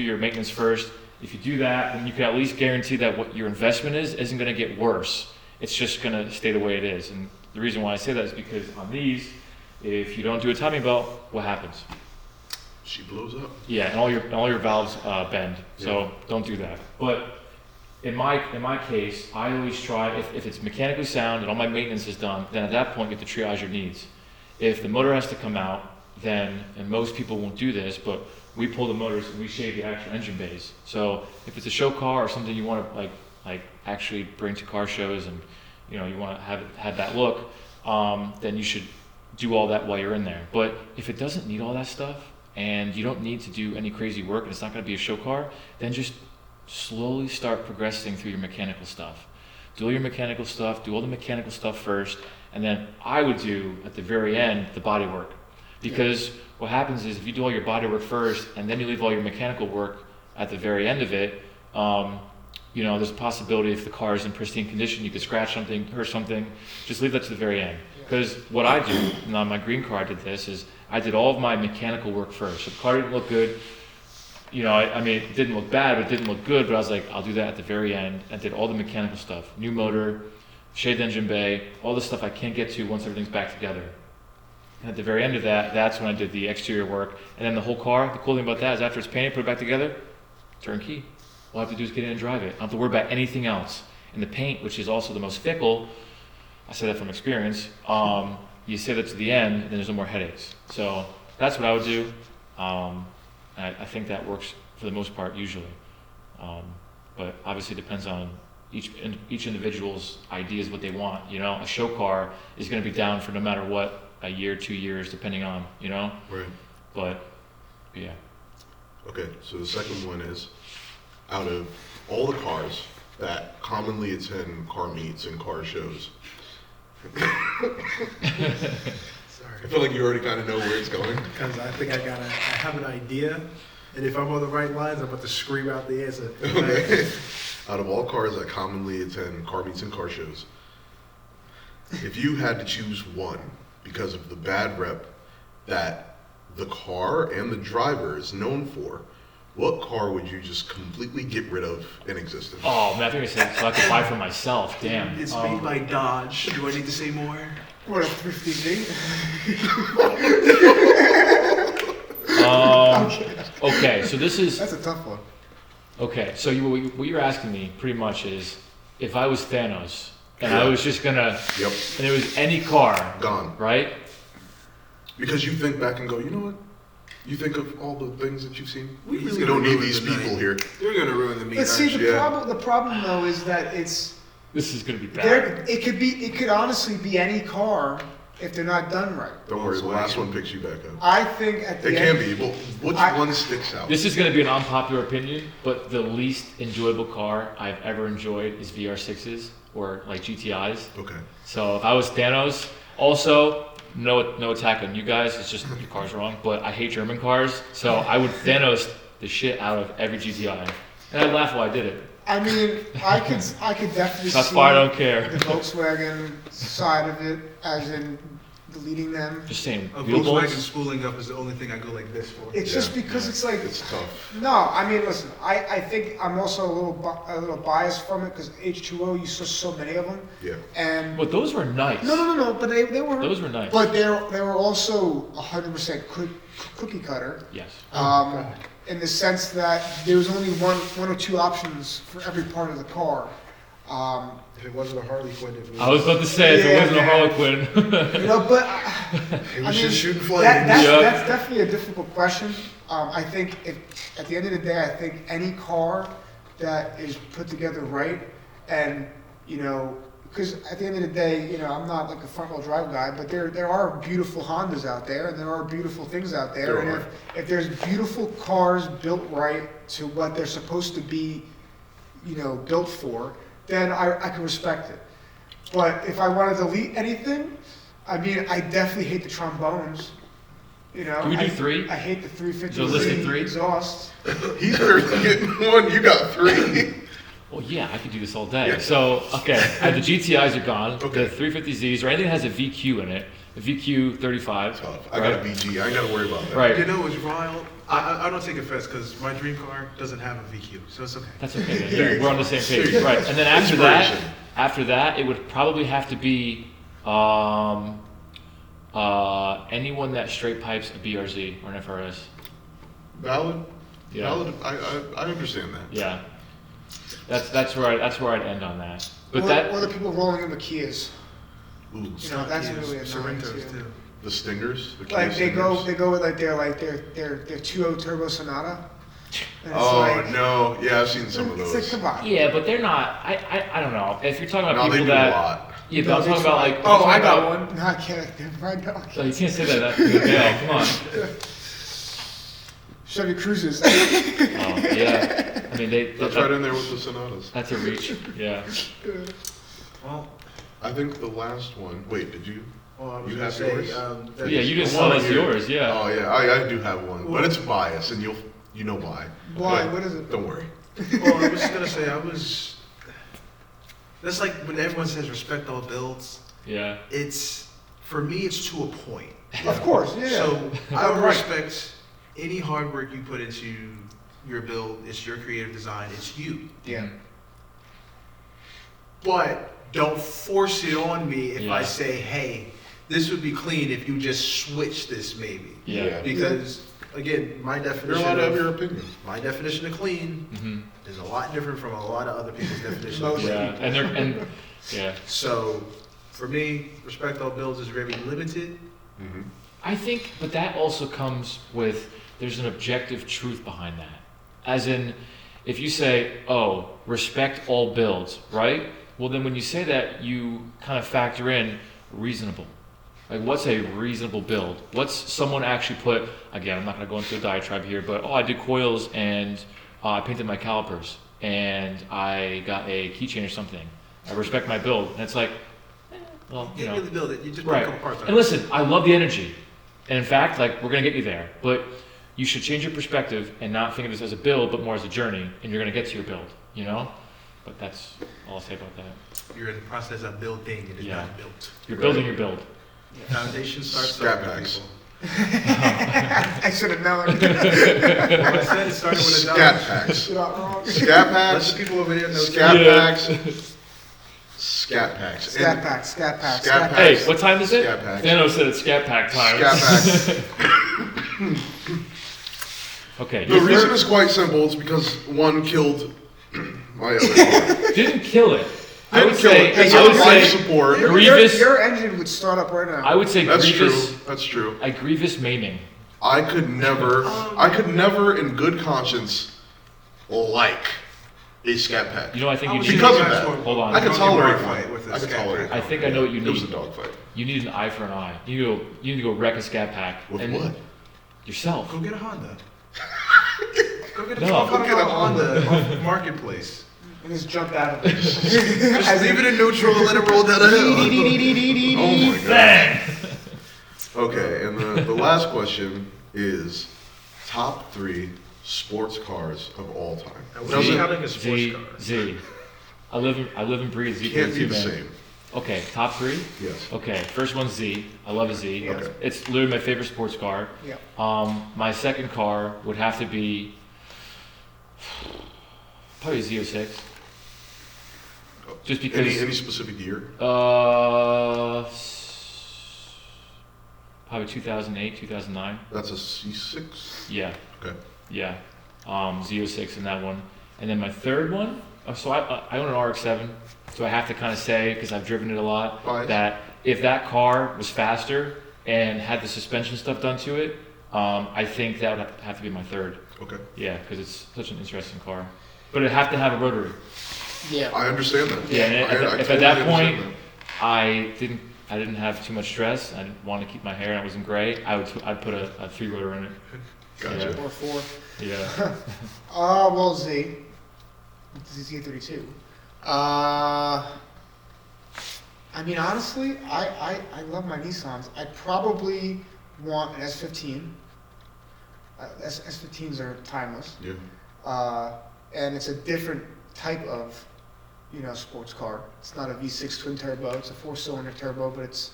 your maintenance first. If you do that, then you can at least guarantee that what your investment isn't going to get worse. It's just going to stay the way it is. And the reason why I say that is because on these, if you don't do a timing belt, what happens? She blows up. Yeah, and all your valves bend. So don't do that. But in my case, I always try if it's mechanically sound and all my maintenance is done, then at that point you have to triage your needs. If the motor has to come out, then, and most people won't do this, but we pull the motors and we shave the actual engine bays. So if it's a show car or something you want to like actually bring to car shows and you want to have that look, then you should do all that while you're in there. But if it doesn't need all that stuff and you don't need to do any crazy work and it's not going to be a show car, then just slowly start progressing through your mechanical stuff. Do all your mechanical stuff, do all the mechanical stuff first, and then I would do at the very end the body work. Because what happens is if you do all your body work first and then you leave all your mechanical work at the very end of it, there's a possibility if the car is in pristine condition, you could scratch something, hurt something, just leave that to the very end. Because what I do, and on my green car I did this, is I did all of my mechanical work first. So the car didn't look good, it didn't look bad, but it didn't look good, but I was like, I'll do that at the very end. I did all the mechanical stuff, new motor, shaved engine bay, all the stuff I can't get to once everything's back together. And at the very end of that, that's when I did the exterior work. And then the whole car, the cool thing about that is after it's painted, put it back together, turnkey. All I have to do is get in and drive it. I don't have to worry about anything else. And the paint, which is also the most fickle, I say that from experience, you save that to the end, and then there's no more headaches. So that's what I would do. I think that works for the most part usually. But obviously it depends on each individual's ideas, what they want. A show car is going to be down for no matter what, a year, 2 years, depending on, Right. But, yeah. Okay, so the second one is, out of all the cars that commonly attend car meets and car shows, Sorry. I feel like you already kind of know where it's going. Because I think I have an idea, and if I'm on the right lines, I'm about to scream out the answer. Okay. Out of all cars that commonly attend car meets and car shows, if you had to choose one because of the bad rep that the car and the driver is known for, what car would you just completely get rid of in existence? Oh, man, I think I said so I could buy for myself. Damn. It's made by Dodge. Do I need to say more? What a 350Z? Okay, so this is That's a tough one. okay. So what you're asking me pretty much is if I was Thanos and I was just gonna, Yep, and it was any car, gone. right? Because you think back and go, you know what? You think of all the things that you've seen. We He's really gonna don't need ruin these the night. people here. You're gonna ruin the meet. But see, aren't you? the problem though is that it's This is gonna be bad. it could honestly be any car if they're not done right. Don't worry, the last one picks you back up. I think at the It end, can be, but which I- one sticks out? This is gonna be an unpopular opinion, but the least enjoyable car I've ever enjoyed is VR6s or like GTIs. Okay. So if I was Thanos, also no attack on you guys. It's just your car's wrong. But I hate German cars, so I would Thanos the shit out of every GTI, and I'd laugh while I did it. I mean, I could definitely That's see why I don't care. the Volkswagen side of it, as in deleting them. Just saying, A wheel Volkswagen bolts. spooling up is the only thing I go like this for. It's just because it's like It's tough. no. I mean, listen. I think I'm also a little biased from it because H2O. You saw so many of them, Yeah. and But those were nice. no. But they were. Those were nice. But they were also 100% cookie cutter. Yes. In the sense that there was only one or two options for every part of the car. If it wasn't a Harley Quinn, it was. I was about to say if it Yeah, wasn't a man. Harlequin. But It was I just mean, shooting flames. Yeah. that's definitely a difficult question. I think if at the end of the day, I think any car that is put together right and because at the end of the day, you know, I'm not like a front wheel drive guy, but there are beautiful Hondas out there, and there are beautiful things out there. There And are. if there's beautiful cars built right to what they're supposed to be, you know, built for, then I can respect it. But if I want to delete anything, I mean, I definitely hate the trombones. You know, Can we do three? I hate the 350 So listed three? exhaust. He's barely getting one. You got 3. Well, yeah, I could do this all day. Yeah. So, okay, the GTIs are gone. Okay. The 350Zs, or anything that has a VQ in it, a VQ 35. Tough. I got a BG. I ain't got to worry about that. Right. You know what's wild? I don't take offense because my dream car doesn't have a VQ, so it's okay. That's okay. Then. There you We're on go. the same There page, you go. right? And then Inspiration. after that, it would probably have to be anyone that straight pipes a BRZ or an FRS. Valid. Yeah. Valid. I understand that. Yeah, that's where I'd end on that. But Or the people rolling in the Kias. Ooh, You know, that's really annoying Sorrentos too. too. the Stingers. The Like Kia they Stingers. go with like their 2.0 turbo Sonata. And it's Oh like, no! Yeah, I've seen some of it's those. like, come on. yeah, but they're not. I don't know. If you're talking about No, they people do a that. lot. Yeah, but No, I'm they talking about try. like. Oh, I'm I talking got about- one. No, I can't. Right now. Oh, you can't say that. Yeah, come on. Chevy Cruises. Oh, yeah. I mean, That's right in there with the Sonatas. That's a reach. Yeah. Well, I think the last one. Wait, did you? well, I was You gonna have say, yours? that Yeah, is- you just I wanna tell us hear- yours. Yeah. Oh yeah, I do have one, but it's biased, and you know why. Why? But What is it? Don't worry. Well, I was just gonna say that's like when everyone says respect all builds. Yeah. It's for me, it's to a point. Of course, yeah. So I would Right. respect any hard work you put into your build. It's your creative design. It's you. Yeah. But don't force it on me if I Yeah. say, hey, this would be clean if you just switch this maybe. Yeah. Because again, my You're definition allowed to have of your opinion. my definition of clean Mm-hmm. is a lot different from a lot of other people's definition of Most clean. Yeah. Yeah. So for me, respect all builds is very limited. Mm-hmm. I think, but that also comes with there's an objective truth behind that. As in, if you say, "Oh, respect all builds," right? Well, then when you say that, you kind of factor in reasonable. Like, what's a reasonable build? What's someone actually put? Again, I'm not going to go into a diatribe here, but I did coils and I painted my calipers and I got a keychain or something. I respect my build, and it's like, well, You didn't really build it. You just put right. a couple parts on And it. listen, I love the energy, and in fact, like we're going to get you there, but you should change your perspective and not think of this as a build, but more as a journey, and you're going to get to your build. You know, but that's all I'll say about that. You're in the process of building. It is Yeah. not built. You're building your build. Foundation starts Scat somewhere, packs. people. I should have known. Well, I said it started with a Scat dollar. packs. You're not wrong. Scat Let the packs. people over there know. Scat Yeah. packs. Scat packs. Scat And pack, scat pack, Scat scat pack. pack. Hey, what time is it? Scat packs. Thanos said it's scat pack time. Scat packs. Okay. The your reason third- is quite simple. It's because one killed my other car. didn't kill it. I Didn't would kill say. it. It's I a would life say. support. Grievous- Your engine would start up right now. I would say That's true. grievous. That's true. A grievous maiming. I could never, in good conscience, like a scat pack. You know, I think you was need. Because of thinking that. that's what- Hold on. I could Drunken tolerate bar one. fight with a I could scat tolerate pack. I one. think I know what you It was a need. dogfight. You need an eye for an eye. You need to go wreck a scat pack. With and what? Yourself. Go get a Honda. Go get a No. $1,200 Honda off Marketplace. And just jumped out of it. Just leave it in neutral and let it roll down the hill. Oh my god. Okay, and the last question is top 3 sports cars of all time. What are you Doesn't counting as sports Z. cars? Z. I live and breathe Z. can't be too, the man. same. Okay, top 3. Yes. Okay, first one's Z. I love a Z. Okay. It's literally my favorite sports car. Yeah. My second car would have to be probably a Z06. Just because. Any specific year? Probably 2008, 2009. That's a C6. Yeah, Okay. yeah. Z06 in that one. And then my third one, so I own an RX-7, so I have to kind of say, because I've driven it a lot, Bias. that if that car was faster and had the suspension stuff done to it, I think that would have to be my third. Okay. Yeah, because it's such an interesting car. But it'd have to have a rotary. Yeah. I understand that. Yeah, and I if at that totally point understand I didn't have too much stress, I didn't want to keep my hair and it wasn't gray, I'd put a 3-rotor in it. Gotcha. Or 4. Yeah. Well, Z32. I mean, honestly, I love my Nissans. I'd probably want an S15. S15s are timeless. Yeah. And it's a different type of, sports car. It's not a V6 twin turbo. It's a 4-cylinder turbo, but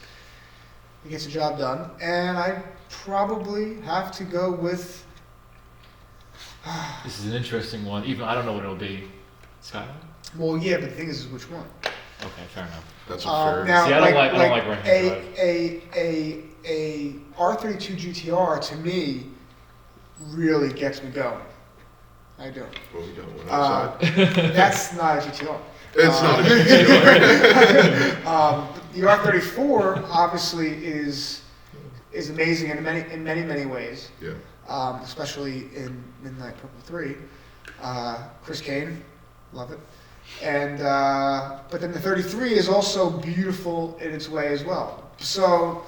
it gets the job done. And I probably have to go with. This is an interesting one. Even I don't know what it'll be. Skyline? Well, yeah, but the thing is which one? Okay, fair enough. That's a fair. Now, See, I don't like right-hand drive. a R32 GTR to me really gets me going. I do. Well, we got one outside. That's not a GTR. It's not a GTR. The R34 obviously is amazing in many ways. Yeah. Especially in Midnight Purple 3. Chris Kane, love it. And but then the 33 is also beautiful in its way as well. So,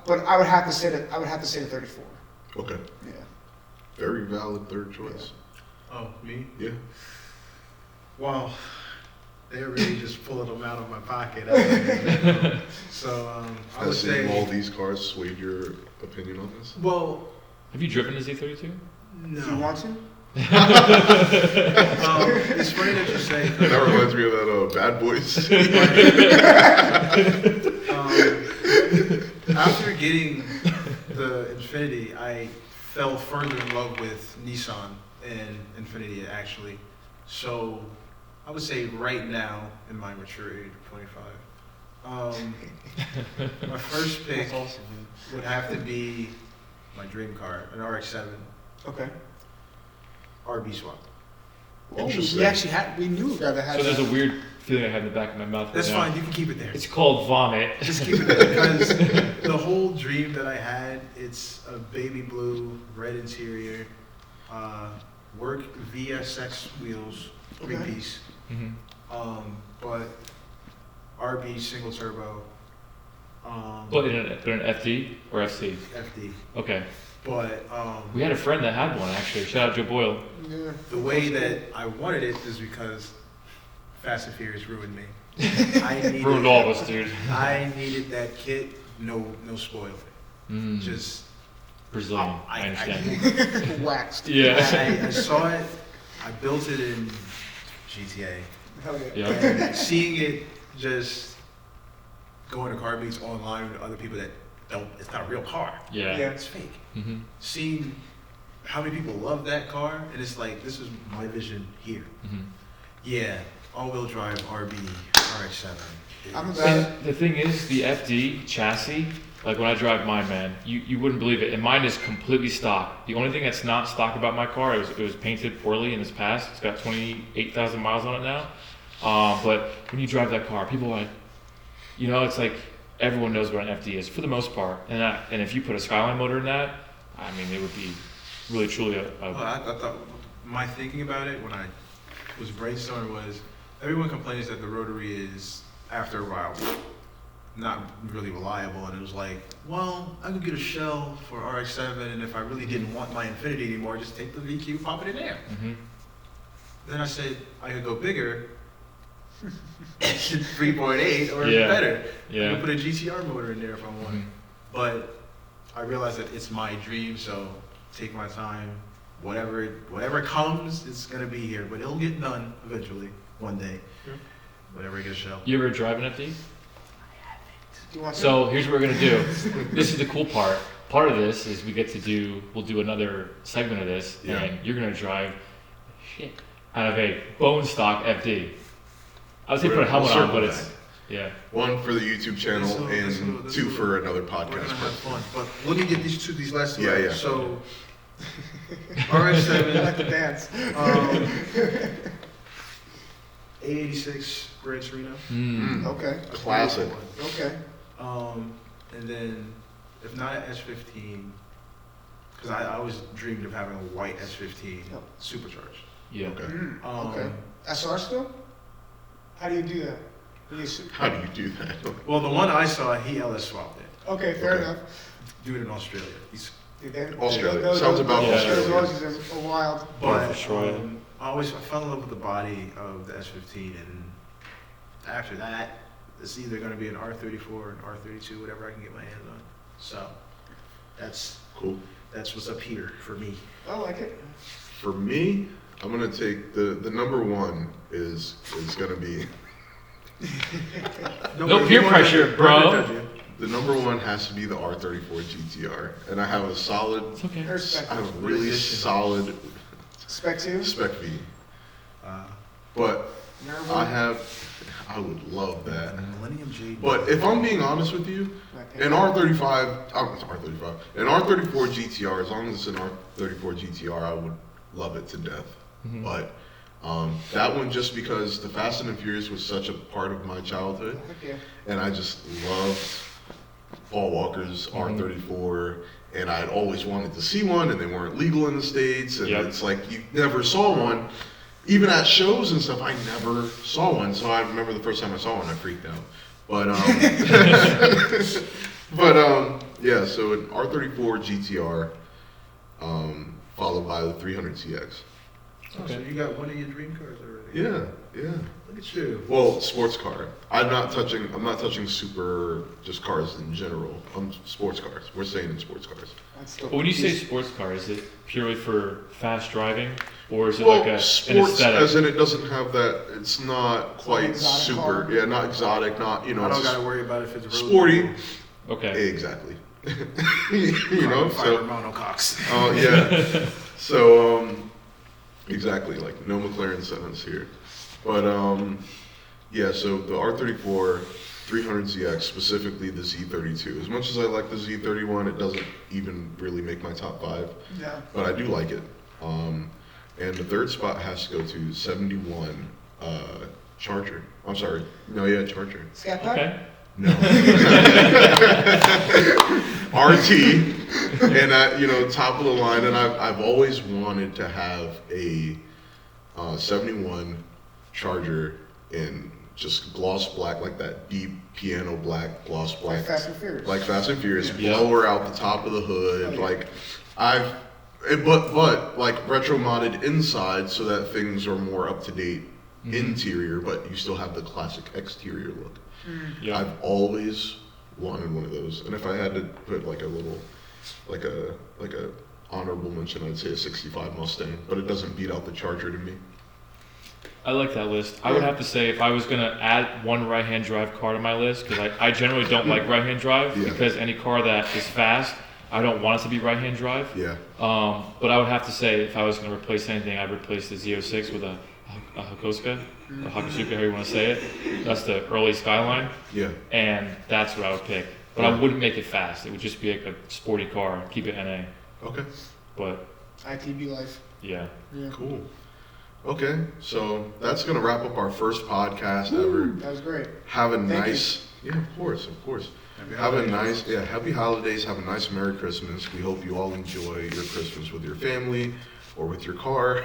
but I would have to say the 34. Okay. Yeah. Very valid third choice. Oh, me? Yeah. Wow. They're really just pulling them out of my pocket. So I would Has seeing say. all these cars swayed your opinion on this? Well, Have you driven a Z32? no. Do you want to? It's funny that you say. That reminds me of that Bad Boys. After getting the Infiniti, I fell further in love with Nissan and Infiniti actually. So I would say right now, in my mature age of 25, my first pick That's awesome, man. would have to be my dream car, an RX-7 Okay. RB swap. Oh, Interesting. we actually we knew that had. So there's a weird feeling I have in the back of my mouth right That's now. fine, you can keep it there. It's called vomit. Just keep it there because the whole dream that I had, it's a baby blue, red interior, work VSX wheels, Okay. 3-piece, Mhm. but RB single turbo, But in an FD or FC? FD. Okay. But We had a friend that had one actually. Shout out Joe Boyle. Yeah. the way that I wanted it is because Fast and Furious ruined me. I needed, Ruined all of us, dude. I needed that kit, no spoil. Mm. Just Brazilian. I understand. Waxed. Yeah. I saw it. I built it in GTA. Hell yeah. Yeah. And seeing it just going to car meets online with other people that don't, it's not a real car. Yeah. Yeah. It's fake. Mm-hmm. Seeing how many people love that car, and it's like, this is my vision here. Mm-hmm. Yeah, all-wheel drive RB RX-7. I'm is- about- And the thing is, the FD chassis, like when I drive mine, man, you wouldn't believe it. And mine is completely stock. The only thing that's not stock about my car is it was painted poorly in its past. It's got 28,000 miles on it now. But when you drive that car, people are like, it's like everyone knows what an FD is for the most part. And if you put a Skyline motor in that, I mean, it would be really truly Well, I thought my thinking about it when I was brainstorming was everyone complains that the rotary is after a while not really reliable, and it was like, well, I could get a shell for RX-7, and if I really didn't want my Infiniti anymore, just take the VQ, pop it in there. Mhm. Then I said I could go bigger, 3.8 or Yeah. better. I Yeah. could put a GTR motor in there if I wanted. Mhm. But I realized that it's my dream, so take my time. Whatever comes, it's gonna be here. But it'll get done eventually, one day. Sure. Whenever I get a shell. You ever drive an FD? Do you want to? So here's what we're gonna do. This is the cool part. Part of this is we'll do another segment of this, Yeah. and you're gonna drive shit out of a bone stock FD. I would say put a helmet on, but it's yeah. One for the YouTube channel This will- and this two will- for another We're podcast. gonna have fun. But let me get these last two. Yeah, right. yeah. So I like RX-7, to dance. 886 Gran Torino. Mm. Okay. Classic. Okay. And then, if not an S15, because I always dreamed of having a white S15 Yep. supercharged. Yeah. Okay. Okay. SR still? How do you do that? How do you do that? Well, the one I saw, he LS swapped it. Okay, fair Okay. enough. Do it in Australia. Dude, they- Australia. those- Sounds about Yeah. Those Australia. Aussies are wild. But Australia. I fell in love with the body of the S15, and after that, it's either going to be an R34 or an R32, whatever I can get my hands on. So that's Cool. what's up here for me. I like it. For me, I'm gonna take the number one is gonna be No peer pressure, bro. the number one has to be the R34 GTR, and I have a solid, It's okay. Respect. I have a really solid Spec 2? Spec V, Uh, but Nervo? I would love that. Millennium J. But if I'm being honest with you, an R34 GTR, as long as it's an R34 GTR, I would love it to death. Mhm. But that one, just because the Fast and Furious was such a part of my childhood, Okay. and I just loved Paul Walker's R34, and I'd always wanted to see one, and they weren't legal in the States, and Yep. it's like you never saw one. Even at shows and stuff, I never saw one. So I remember the first time I saw one, I freaked out. But yeah, so an R34 GTR, followed by the 300 CX. Oh, so you got one of your dream cars already. Yeah, yeah. Look at you. Well, sports car. I'm not touching super just cars in general. Sports cars. We're staying in sports cars. That's still But when you say sports car, is it purely for fast driving, or is it Well, like an sports, aesthetic? as in it doesn't have that. It's not quite exotic super. car? Yeah, not exotic. Not I it's don't just got to worry about if it's road sporty. legal. Okay. Exactly. you know. Fiber So. monocoques. Oh yeah. So exactly, like no McLaren sentence here, but yeah. So the R34 300ZX, specifically the Z32. As much as I like the Z31, it doesn't even really make my top 5, Yeah. but I do like it. And the third spot has to go to 71 Charger. I'm sorry. No, yeah, Charger. Scat Pack? Okay. No. RT, and top of the line, and I've always wanted to have a 71 Charger in just gloss black, like that deep piano black, gloss black. Like Fast and Furious. Like Fast and Furious, Yeah. blower out the top of the hood, Oh, yeah. like but like retro modded inside so that things are more up to date interior, but you still have the classic exterior look. Yeah. I've always wanted one of those, and if I had to put like a little, like a honorable mention, I'd say a '65 Mustang, but it doesn't beat out the Charger to me. I like that list. I would have to say if I was going to add one right-hand drive car to my list, because I generally don't like right-hand drive, Yeah. because any car that is fast, I don't want it to be right-hand drive. Yeah. But I would have to say if I was going to replace anything, I'd replace the Z06 with a Hakosuka, or Hakosuka, however you want to say it. That's the early Skyline, Yeah. and that's what I would pick. But I wouldn't make it fast. It would just be like a sporty car, keep it NA. Okay. But ITB life. yeah. Yeah. Cool. Okay, so that's gonna wrap up our first podcast ever. That was great. Have a Thank nice, yeah, of course. Happy holidays. Have a nice Merry Christmas. We hope you all enjoy your Christmas with your family or with your car.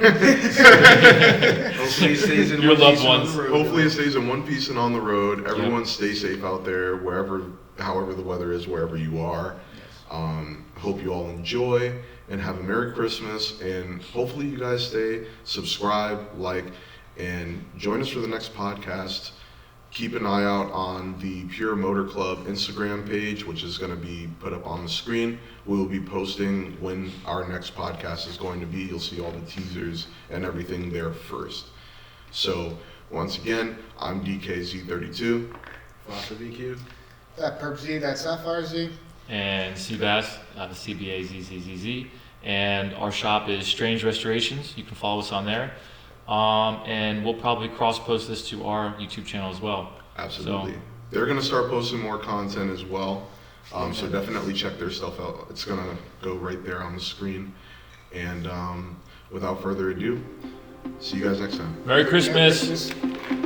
Hopefully it stays in Your one loved piece on ones. the road. Hopefully it stays in one piece and on the road. Everyone stay safe out there, however the weather is, wherever you are. Hope you all enjoy and have a Merry Christmas, and hopefully you guys stay, subscribe, like, and join us for the next podcast. Keep an eye out on the Pure Motorclub Instagram page, which is going to be put up on the screen. We will be posting when our next podcast is going to be. You'll see all the teasers and everything there first. So, once again, I'm DKZ32. Foster VQ. That Perp Z, that Sapphire Z. And CBAZZZZ, the CBAZZZZ. And our shop is Strange Restorations. You can follow us on there. And we'll probably cross-post this to our YouTube channel as well. Absolutely. So- They're going to start posting more content as well. So definitely check their stuff out. It's going to go right there on the screen. And without further ado, see you guys next time. Merry Merry Christmas. Christmas.